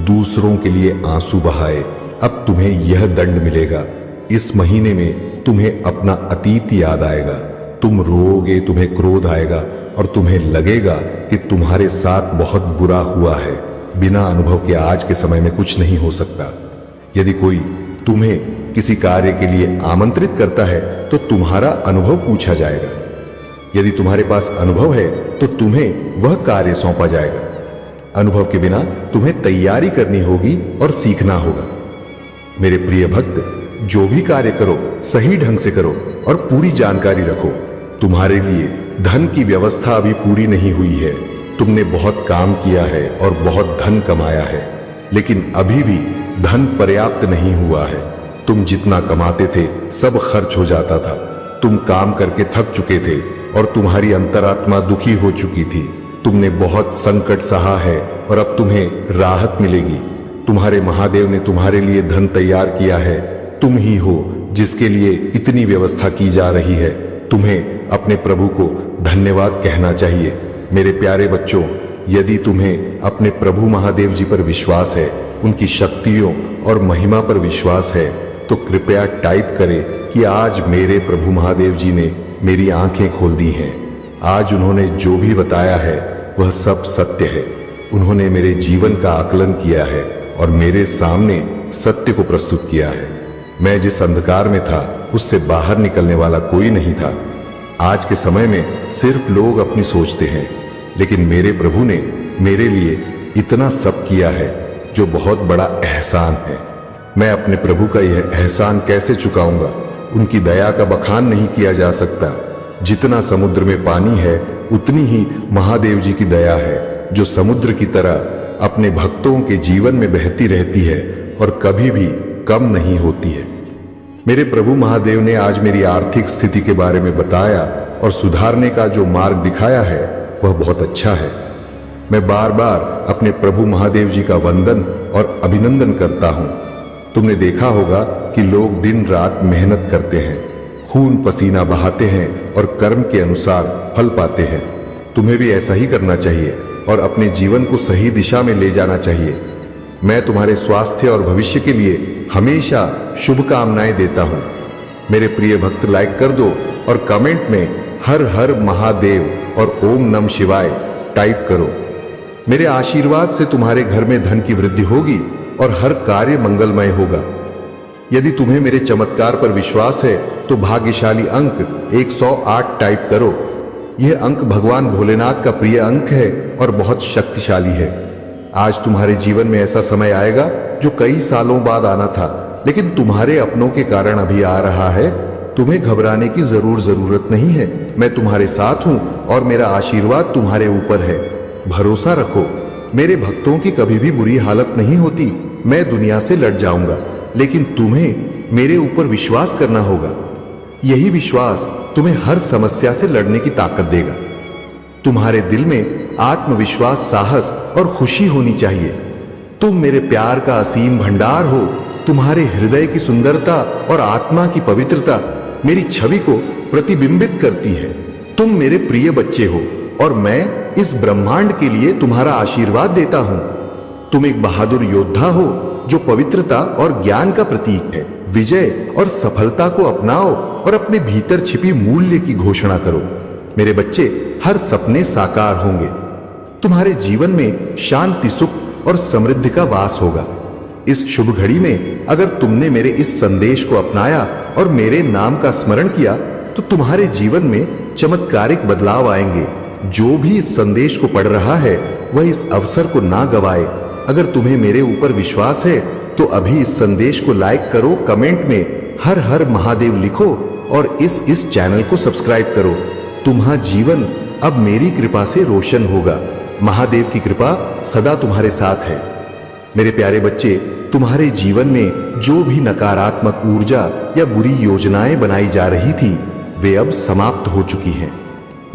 दूसरों के लिए आंसू बहाए। अब तुम्हें यह दंड मिलेगा। इस महीने में तुम्हें अपना अतीत याद आएगा। तुम रोओगे, तुम्हें क्रोध आएगा और तुम्हें लगेगा कि तुम्हारे साथ बहुत बुरा हुआ है। बिना अनुभव के आज के समय में कुछ नहीं हो सकता। यदि कोई तुम्हें किसी कार्य के लिए आमंत्रित करता है तो तुम्हारा अनुभव पूछा जाएगा। यदि तुम्हारे पास अनुभव है तो तुम्हें वह कार्य सौंपा जाएगा। अनुभव के बिना तुम्हें तैयारी करनी होगी और सीखना होगा। मेरे प्रिय भक्त, जो भी कार्य करो सही ढंग से करो और पूरी जानकारी रखो। तुम्हारे लिए धन की व्यवस्था अभी पूरी नहीं हुई है। तुमने बहुत काम किया है और बहुत धन कमाया है, लेकिन अभी भी धन पर्याप्त नहीं हुआ है। तुम जितना कमाते थे सब खर्च हो जाता था। तुम काम करके थक चुके थे और तुम्हारी अंतरात्मा दुखी हो चुकी थी। तुमने बहुत संकट सहा है और अब तुम्हें राहत मिलेगी। तुम्हारे महादेव ने तुम्हारे लिए धन तैयार किया है। तुम ही हो जिसके लिए इतनी व्यवस्था की जा रही है। तुम्हें अपने प्रभु को धन्यवाद कहना चाहिए। मेरे प्यारे बच्चों, यदि तुम्हें अपने प्रभु महादेव जी पर विश्वास है, उनकी शक्तियों और महिमा पर विश्वास है, तो कृपया टाइप करें कि आज मेरे प्रभु महादेव जी ने मेरी आंखें खोल दी हैं। आज उन्होंने जो भी बताया है वह सब सत्य है। उन्होंने मेरे जीवन का आकलन किया है और मेरे सामने सत्य को प्रस्तुत किया है। मैं जिस अंधकार में था उससे बाहर निकलने वाला कोई नहीं था। आज के समय में सिर्फ लोग अपनी सोचते हैं, लेकिन मेरे प्रभु ने मेरे लिए इतना सब किया है जो बहुत बड़ा एहसान है। मैं अपने प्रभु का यह एहसान कैसे चुकाऊंगा? उनकी दया का बखान नहीं किया जा सकता। जितना समुद्र में पानी है उतनी ही महादेव जी की दया है, जो समुद्र की तरह अपने भक्तों के जीवन में बहती रहती है और कभी भी कम नहीं होती है। मेरे प्रभु महादेव ने आज मेरी आर्थिक स्थिति के बारे में बताया और सुधारने का जो मार्ग दिखाया है वह बहुत अच्छा है। मैं बार बार अपने प्रभु महादेव जी का वंदन और अभिनंदन करता हूं। तुमने देखा होगा कि लोग दिन रात मेहनत करते हैं, खून पसीना बहाते हैं और कर्म के अनुसार फल पाते हैं। तुम्हें भी ऐसा ही करना चाहिए और अपने जीवन को सही दिशा में ले जाना चाहिए। मैं तुम्हारे स्वास्थ्य और भविष्य के लिए हमेशा शुभकामनाएं देता हूं। मेरे प्रिय भक्त, लाइक कर दो और कमेंट में हर हर महादेव और ओम नमः शिवाय टाइप करो। मेरे आशीर्वाद से तुम्हारे घर में धन की वृद्धि होगी और हर कार्य मंगलमय होगा। यदि तुम्हें मेरे चमत्कार पर विश्वास है तो भाग्यशाली अंक 108 टाइप करो। यह अंक भगवान भोलेनाथ का प्रिय अंक है और बहुत शक्तिशाली है। आज तुम्हारे जीवन में ऐसा समय आएगा जो कई सालों बाद आना था, लेकिन तुम्हारे अपनों के कारण अभी आ रहा है। तुम्हें घबराने की जरूरत नहीं है। मैं तुम्हारे साथ हूं और मेरा आशीर्वाद तुम्हारे ऊपर है। भरोसा रखो, मेरे भक्तों की कभी भी बुरी हालत नहीं होती। मैं दुनिया से लड़ जाऊंगा, लेकिन तुम्हें मेरे ऊपर विश्वास करना होगा। यही विश्वास तुम्हें हर समस्या से लड़ने की ताकत देगा। तुम्हारे दिल में आत्मविश्वास, साहस और खुशी होनी चाहिए। तुम मेरे प्यार का असीम भंडार हो। तुम्हारे हृदय की सुंदरता और आत्मा की पवित्रता मेरी छवि को प्रतिबिंबित करती है। तुम मेरे प्रिय बच्चे हो और मैं इस ब्रह्मांड के लिए तुम्हारा आशीर्वाद देता हूं। तुम एक बहादुर योद्धा हो जो पवित्रता और ज्ञान का प्रतीक है। विजय और सफलता को अपनाओ और अपने भीतर छिपी मूल्य की घोषणा करो। मेरे बच्चे, हर सपने साकार होंगे। तुम्हारे जीवन में शांति, सुख और समृद्धि का वास होगा। इस शुभ घड़ी में अगर तुमने मेरे इस संदेश को अपनाया और मेरे नाम का स्मरण किया तो तुम्हारे जीवन में चमत्कारिक बदलाव आएंगे। जो भी इस संदेश को पढ़ रहा है वह इस अवसर को ना गवाए। अगर तुम्हें मेरे ऊपर विश्वास है तो अभी इस संदेश को लाइक करो, कमेंट में हर हर महादेव लिखो और इस चैनल को सब्सक्राइब करो। तुम्हारा जीवन अब मेरी कृपा से रोशन होगा। महादेव की कृपा सदा तुम्हारे साथ है। मेरे प्यारे बच्चे, तुम्हारे जीवन में जो भी नकारात्मक ऊर्जा या बुरी योजनाएं बनाई जा रही थी वे अब समाप्त हो चुकी हैं।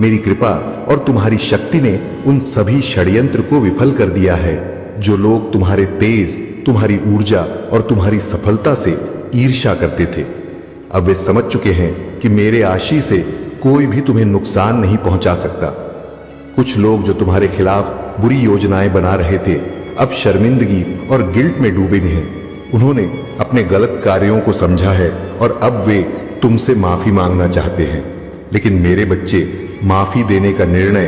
मेरी कृपा और तुम्हारी शक्ति ने उन सभी षड्यंत्र को विफल कर दिया है। जो लोग तुम्हारे तेज, तुम्हारी ऊर्जा और तुम्हारी सफलता से ईर्ष्या करते थे, अब वे समझ चुके हैं कि मेरे आशीष से कोई भी तुम्हें नुकसान नहीं पहुंचा सकता। कुछ लोग जो तुम्हारे खिलाफ बुरी योजनाएं बना रहे थे अब शर्मिंदगी और गिल्ट में डूबे हैं। उन्होंने अपने गलत कार्यों को समझा है और अब वे तुमसे माफी मांगना चाहते हैं। लेकिन मेरे बच्चे, माफी देने का निर्णय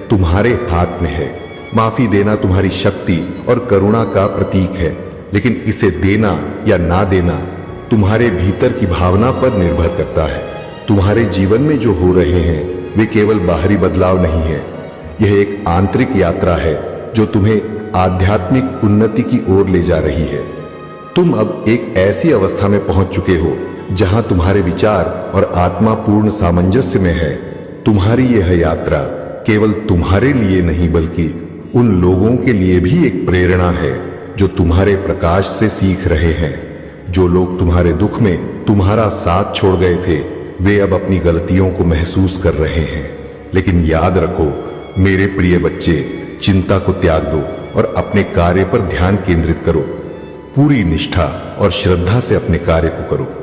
तुम्हारे हाथ में है। माफी देना तुम्हारी शक्ति और करुणा का प्रतीक है, लेकिन इसे देना या ना देना तुम्हारे भीतर की भावना पर निर्भर करता है। तुम्हारे जीवन में जो हो रहे हैं वे केवल बाहरी बदलाव नहीं है, यह एक आंतरिक यात्रा है जो तुम्हें आध्यात्मिक उन्नति की ओर ले जा रही है। तुम अब एक ऐसी अवस्था में पहुंच चुके हो जहां तुम्हारे विचार और आत्मा पूर्ण सामंजस्य में है। तुम्हारी यह यात्रा केवल तुम्हारे लिए नहीं बल्कि उन लोगों के लिए भी एक प्रेरणा है जो तुम्हारे प्रकाश से सीख रहे हैं। जो लोग तुम्हारे दुख में तुम्हारा साथ छोड़ गए थे वे अब अपनी गलतियों को महसूस कर रहे हैं। लेकिन याद रखो मेरे प्रिय बच्चे, चिंता को त्याग दो और अपने कार्य पर ध्यान केंद्रित करो। पूरी निष्ठा और श्रद्धा से अपने कार्य को करो।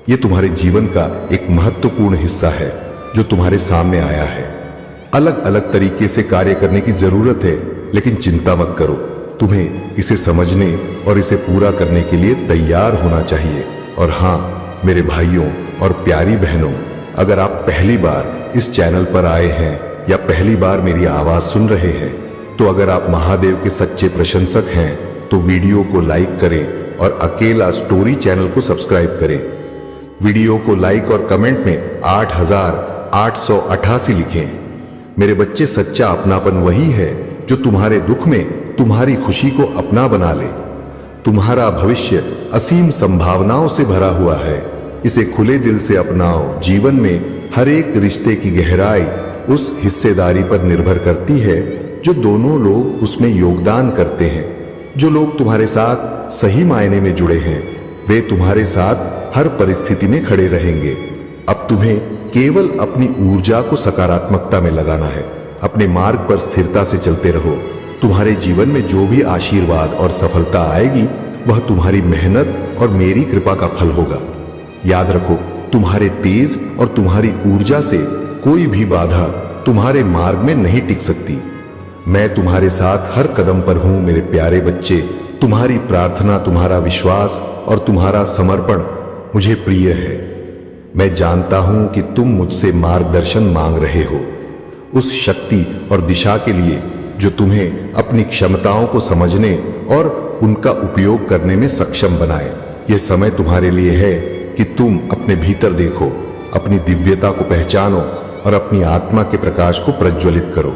यह तुम्हारे जीवन का एक महत्वपूर्ण हिस्सा है जो तुम्हारे सामने आया है। अलग अलग तरीके से कार्य करने की जरूरत है, लेकिन चिंता मत करो। तुम्हें इसे समझने और इसे पूरा करने के लिए तैयार होना चाहिए। और हाँ मेरे भाइयों और प्यारी बहनों, अगर आप पहली बार इस चैनल पर आए हैं या पहली बार मेरी आवाज सुन रहे हैं, तो अगर आप महादेव के सच्चे प्रशंसक हैं तो वीडियो को लाइक करें और अकेला स्टोरी चैनल को सब्सक्राइब करें। वीडियो को लाइक और कमेंट में 8888 लिखें। मेरे बच्चे, सच्चा अपनापन वही है जो तुम्हारे दुख में तुम्हारी खुशी को अपना बना ले। तुम्हारा भविष्य असीम संभावनाओं से भरा हुआ है। इसे खुले दिल से अपनाओ। जीवन में हर एक रिश्ते की गहराई उस हिस्सेदारी पर निर्भर करती है जो दोनों लोग उसमें योगदान करते हैं। जो लोग तुम्हारे साथ सही मायने में जुड़े हैं वे तुम्हारे साथ हर परिस्थिति में खड़े रहेंगे। अब तुम्हें केवल अपनी ऊर्जा को सकारात्मकता में लगाना है। अपने मार्ग पर स्थिरता से चलते रहो। तुम्हारे जीवन में जो भी आशीर्वाद और सफलता आएगी वह तुम्हारी मेहनत और मेरी कृपा का फल होगा। याद रखो, तुम्हारे तेज और तुम्हारी ऊर्जा से कोई भी बाधा तुम्हारे मार्ग में नहीं टिक सकती। मैं तुम्हारे साथ हर कदम पर हूं मेरे प्यारे बच्चे। तुम्हारी प्रार्थना, तुम्हारा विश्वास और तुम्हारा समर्पण मुझे प्रिय है। मैं जानता हूं कि तुम मुझसे मार्गदर्शन मांग रहे हो, उस शक्ति और दिशा के लिए जो तुम्हें अपनी क्षमताओं को समझने और उनका उपयोग करने में सक्षम बनाए। यह समय तुम्हारे लिए है कि तुम अपने भीतर देखो, अपनी दिव्यता को पहचानो और अपनी आत्मा के प्रकाश को प्रज्वलित करो।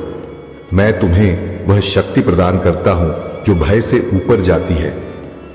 मैं तुम्हें वह शक्ति प्रदान करता हूं जो भय से ऊपर जाती है।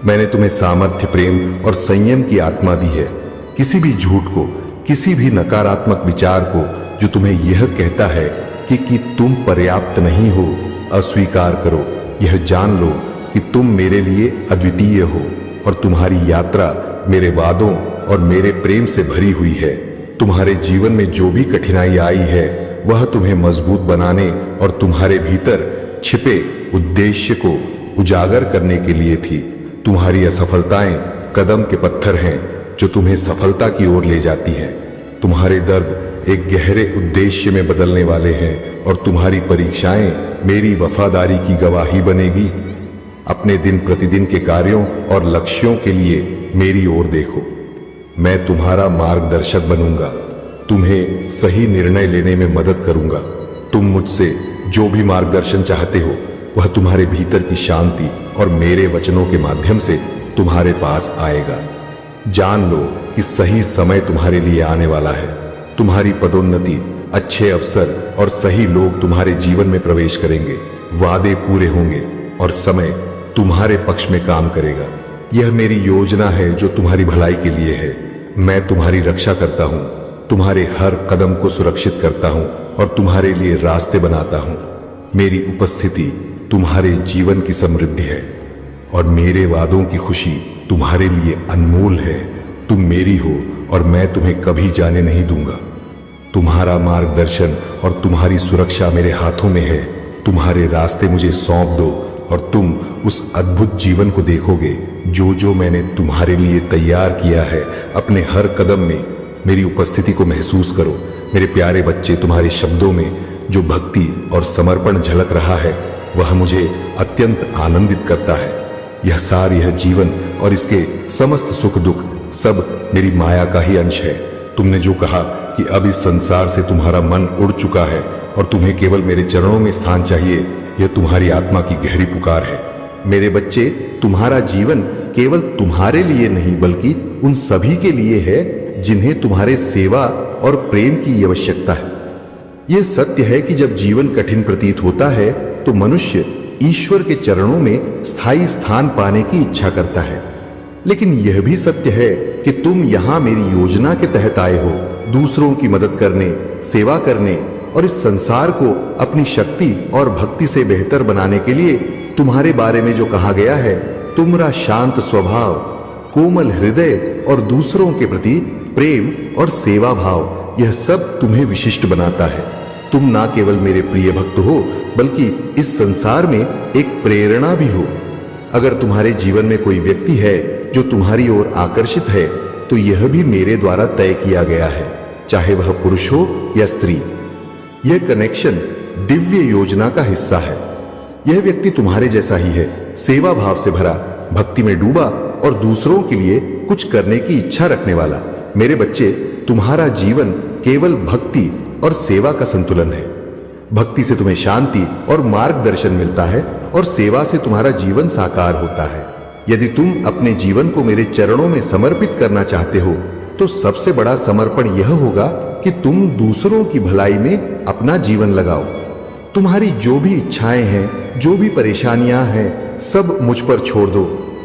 मैंने तुम्हें सामर्थ्य, प्रेम और संयम की आत्मा दी है। किसी भी झूठ को, किसी भी नकारात्मक विचार को जो तुम्हें यह कहता है कि तुम पर्याप्त नहीं हो, अस्वीकार करो। यह जान लो कि तुम मेरे लिए अद्वितीय हो और तुम्हारी यात्रा मेरे वादों और मेरे प्रेम से भरी हुई है। तुम्हारे जीवन में जो भी कठिनाई आई है वह तुम्हें मजबूत बनाने और तुम्हारे भीतर छिपे उद्देश्य को उजागर करने के लिए थी। तुम्हारी असफलताएं कदम के पत्थर हैं जो तुम्हें सफलता की ओर ले जाती हैं। तुम्हारे दर्द एक गहरे उद्देश्य में बदलने वाले हैं और तुम्हारी परीक्षाएं मेरी वफादारी की गवाही बनेगी। अपने दिन प्रतिदिन के कार्यों और लक्ष्यों के लिए मेरी ओर देखो। मैं तुम्हारा मार्गदर्शक बनूंगा, तुम्हें सही निर्णय लेने में मदद करूंगा। तुम मुझसे जो भी मार्गदर्शन चाहते हो वह तुम्हारे भीतर की शांति और मेरे वचनों के माध्यम से तुम्हारे पास आएगा। जान लो कि सही समय तुम्हारे लिए आने वाला है। तुम्हारी पदोन्नति, अच्छे अवसर और सही लोग तुम्हारे जीवन में प्रवेश करेंगे। वादे पूरे होंगे और समय तुम्हारे पक्ष में काम करेगा। यह मेरी योजना है जो तुम्हारी भलाई के लिए है। मैं तुम्हारी रक्षा करता हूं, तुम्हारे हर कदम को सुरक्षित करता हूं और तुम्हारे लिए रास्ते बनाता हूं। मेरी उपस्थिति तुम्हारे जीवन की समृद्धि है और मेरे वादों की खुशी तुम्हारे लिए अनमोल है। तुम मेरी हो और मैं तुम्हें कभी जाने नहीं दूंगा। तुम्हारा मार्गदर्शन और तुम्हारी सुरक्षा मेरे हाथों में है। तुम्हारे रास्ते मुझे सौंप दो और तुम उस अद्भुत जीवन को देखोगे जो मैंने तुम्हारे लिए तैयार किया है। अपने हर कदम में मेरी उपस्थिति को महसूस करो। मेरे प्यारे बच्चे, तुम्हारे शब्दों में जो भक्ति और समर्पण झलक रहा है वह मुझे अत्यंत आनंदित करता है। यह सार, यह जीवन और इसके समस्त सुख दुख सब मेरी माया का ही अंश है। तुमने जो कहा कि अब इस संसार से तुम्हारा मन उड़ चुका है और तुम्हें केवल मेरे चरणों में स्थान चाहिए, यह तुम्हारी आत्मा की गहरी पुकार है। मेरे बच्चे, तुम्हारा जीवन केवल तुम्हारे लिए नहीं बल्कि उन सभी के लिए है जिन्हें तुम्हारे सेवा और प्रेम की आवश्यकता है। यह सत्य है कि जब जीवन कठिन प्रतीत होता है तो मनुष्य ईश्वर के चरणों में स्थायी स्थान पाने की इच्छा करता है। लेकिन यह भी सत्य है कि तुम यहां मेरी योजना के तहत आए हो, दूसरों की मदद करने, सेवा करने और इस संसार को अपनी शक्ति और भक्ति से बेहतर बनाने के लिए। तुम्हारे बारे में जो कहा गया है, तुम्हारा शांत स्वभाव, कोमल हृदय और दूसरों के प्रति प्रेम और सेवा भाव, यह सब तुम्हें विशिष्ट बनाता है। तुम ना केवल मेरे प्रिय भक्त हो बल्कि इस संसार में एक प्रेरणा भी हो। अगर तुम्हारे जीवन में कोई व्यक्ति है जो तुम्हारी ओर आकर्षित है तो यह भी मेरे द्वारा तय किया गया है, चाहे वह पुरुष हो या स्त्री। यह कनेक्शन दिव्य योजना का हिस्सा है। यह व्यक्ति तुम्हारे जैसा ही है, सेवा भाव से भरा, भक्ति में डूबा और दूसरों के लिए कुछ करने की इच्छा रखने वाला। मेरे बच्चे, तुम्हारा जीवन केवल भक्ति और सेवा का संतुलन है। भक्ति से तुम्हें शांति और मार्गदर्शन मिलता है और सेवा से तुम्हारा जीवन साकार होता है। यदि तुम अपने जीवन को मेरे चरणों में समर्पित करना चाहते हो तो सबसे बड़ा समर्पण यह होगा कि तुम दूसरों की भलाई में अपना जीवन लगाओ। तुम्हारी जो भी इच्छाएं हैं, जो भी परेशानियां हैं, सब मुझ पर छोड़ दो।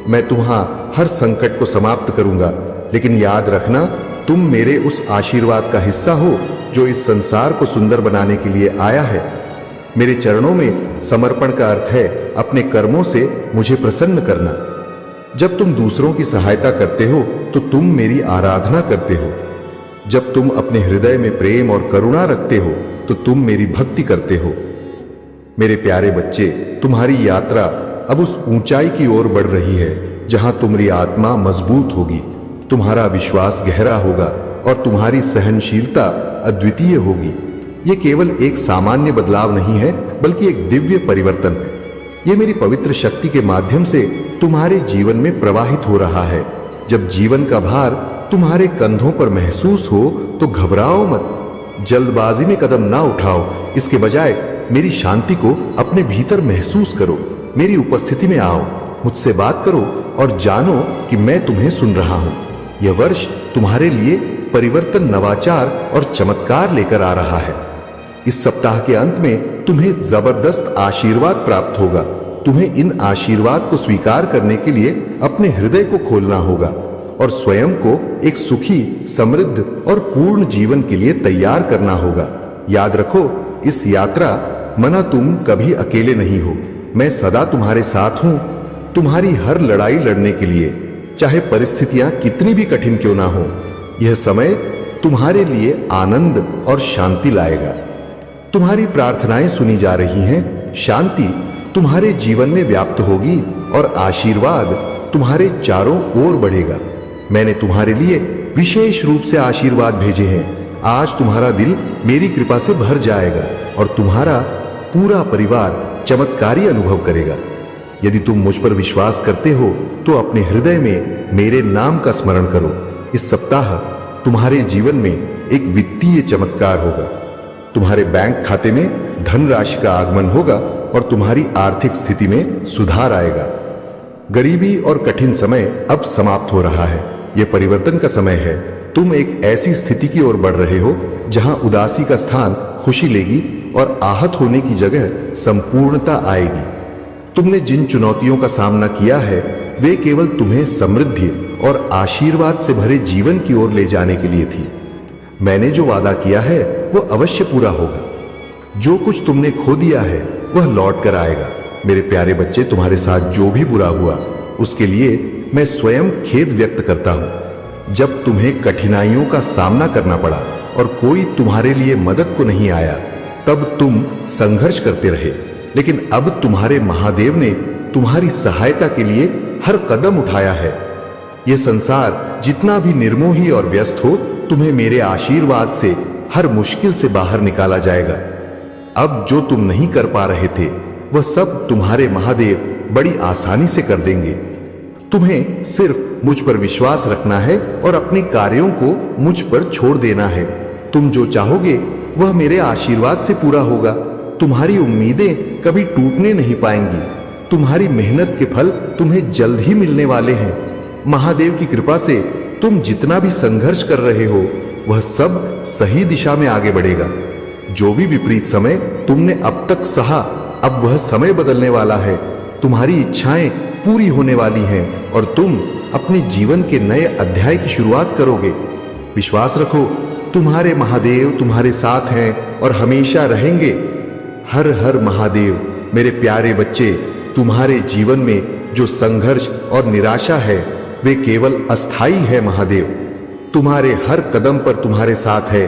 मैं तुम्हारा हर संकट को समाप्त करूंगा। लेकिन याद रखना, तुम मेरे उस आशीर्वाद का हिस्सा हो जो इस संसार को सुंदर बनाने के लिए आया है। मेरे चरणों में समर्पण का अर्थ है अपने कर्मों से मुझे प्रसन्न करना। जब तुम दूसरों की सहायता करते हो तो तुम मेरी आराधना करते हो। जब तुम अपने हृदय में प्रेम और करुणा रखते हो तो तुम मेरी भक्ति करते हो। मेरे प्यारे बच्चे, तुम्हारी यात्रा अब उस ऊंचाई की ओर बढ़ रही है जहां तुम्हारी आत्मा मजबूत होगी, तुम्हारा विश्वास गहरा होगा और तुम्हारी सहनशीलता अद्वितीय होगी। यह केवल एक सामान्य बदलाव नहीं है बल्कि एक दिव्य परिवर्तन है। यह मेरी पवित्र शक्ति के माध्यम से तुम्हारे जीवन में प्रवाहित हो रहा है। जब जीवन का भार तुम्हारे कंधों पर महसूस हो तो घबराओ मत, जल्दबाजी में कदम ना उठाओ। इसके बजाय मेरी शांति को अपने भीतर महसूस करो, मेरी उपस्थिति में आओ, मुझसे बात करो और जानो कि मैं तुम्हें सुन रहा हूं। यह वर्ष तुम्हारे लिए परिवर्तन, नवाचार और चमत्कार लेकर आ रहा है। इस सप्ताह के अंत में तुम्हें जबरदस्त आशीर्वाद प्राप्त होगा। तुम्हें इन आशीर्वाद को स्वीकार करने के लिए अपने हृदय को खोलना होगा और स्वयं को एक सुखी, समृद्ध और पूर्ण जीवन के लिए तैयार करना होगा। याद रखो, इस यात्रा मना तुम कभी अकेले नहीं हो। मैं सदा तुम्हारे साथ हूं, तुम्हारी हर लड़ाई लड़ने के लिए, चाहे परिस्थितियां कितनी भी कठिन क्यों ना हो। यह समय तुम्हारे लिए आनंद और शांति लाएगा। तुम्हारी प्रार्थनाएं सुनी जा रही हैं, शांति तुम्हारे जीवन में व्याप्त होगी और आशीर्वाद तुम्हारे चारों ओर बढ़ेगा। मैंने तुम्हारे लिए विशेष रूप से आशीर्वाद भेजे हैं। आज तुम्हारा दिल मेरी कृपा से भर जाएगा और तुम्हारा पूरा परिवार चमत्कारी अनुभव करेगा। यदि तुम मुझ पर विश्वास करते हो तो अपने हृदय में मेरे नाम का स्मरण करो। इस सप्ताह तुम्हारे जीवन में एक वित्तीय चमत्कार होगा। तुम्हारे बैंक खाते में धनराशि का आगमन होगा और तुम्हारी आर्थिक स्थिति में सुधार आएगा। गरीबी और कठिन समय अब समाप्त हो रहा है। यह परिवर्तन का समय है। तुम एक ऐसी स्थिति की ओर बढ़ रहे हो जहां उदासी का स्थान खुशी लेगी और आहत होने की जगह संपूर्णता आएगी। तुमने जिन चुनौतियों का सामना किया है वे केवल तुम्हें समृद्धि और आशीर्वाद से भरे जीवन की ओर ले जाने के लिए थी। मैंने जो वादा किया है वह अवश्य पूरा होगा। जो कुछ तुमने खो दिया है वह लौट कर आएगा। मेरे प्यारे बच्चे, तुम्हारे साथ जो भी बुरा हुआ उसके लिए मैं स्वयं खेद व्यक्त करता हूं। जब तुम्हें कठिनाइयों का सामना करना पड़ा और कोई तुम्हारे लिए मदद को नहीं आया, तब तुम संघर्ष करते रहे। लेकिन अब तुम्हारे महादेव ने तुम्हारी सहायता के लिए हर कदम उठाया है। यह संसार जितना भी निर्मोही और व्यस्त हो, तुम्हें मेरे आशीर्वाद से हर मुश्किल से बाहर निकाला जाएगा। अब जो तुम नहीं कर पा रहे थे वह सब तुम्हारे महादेव बड़ी आसानी से कर देंगे। तुम्हें सिर्फ मुझ पर विश्वास रखना है और अपने कार्यों को मुझ पर छोड़ देना है। तुम जो चाहोगे वह मेरे आशीर्वाद से पूरा होगा। तुम्हारी उम्मीदें कभी टूटने नहीं पाएंगी। तुम्हारी मेहनत के फल तुम्हें जल्द ही मिलने वाले हैं। महादेव की कृपा से तुम जितना भी संघर्ष कर रहे हो वह सब सही दिशा में आगे बढ़ेगा। जो भी विपरीत समय तुमने अब तक सहा, अब वह समय बदलने वाला है। तुम्हारी इच्छाएं पूरी होने वाली हैं और तुम अपने जीवन के नए अध्याय की शुरुआत करोगे। विश्वास रखो, तुम्हारे महादेव तुम्हारे साथ हैं और हमेशा रहेंगे। हर हर महादेव। मेरे प्यारे बच्चे, तुम्हारे जीवन में जो संघर्ष और निराशा है वे केवल अस्थाई है। महादेव तुम्हारे हर कदम पर तुम्हारे साथ है।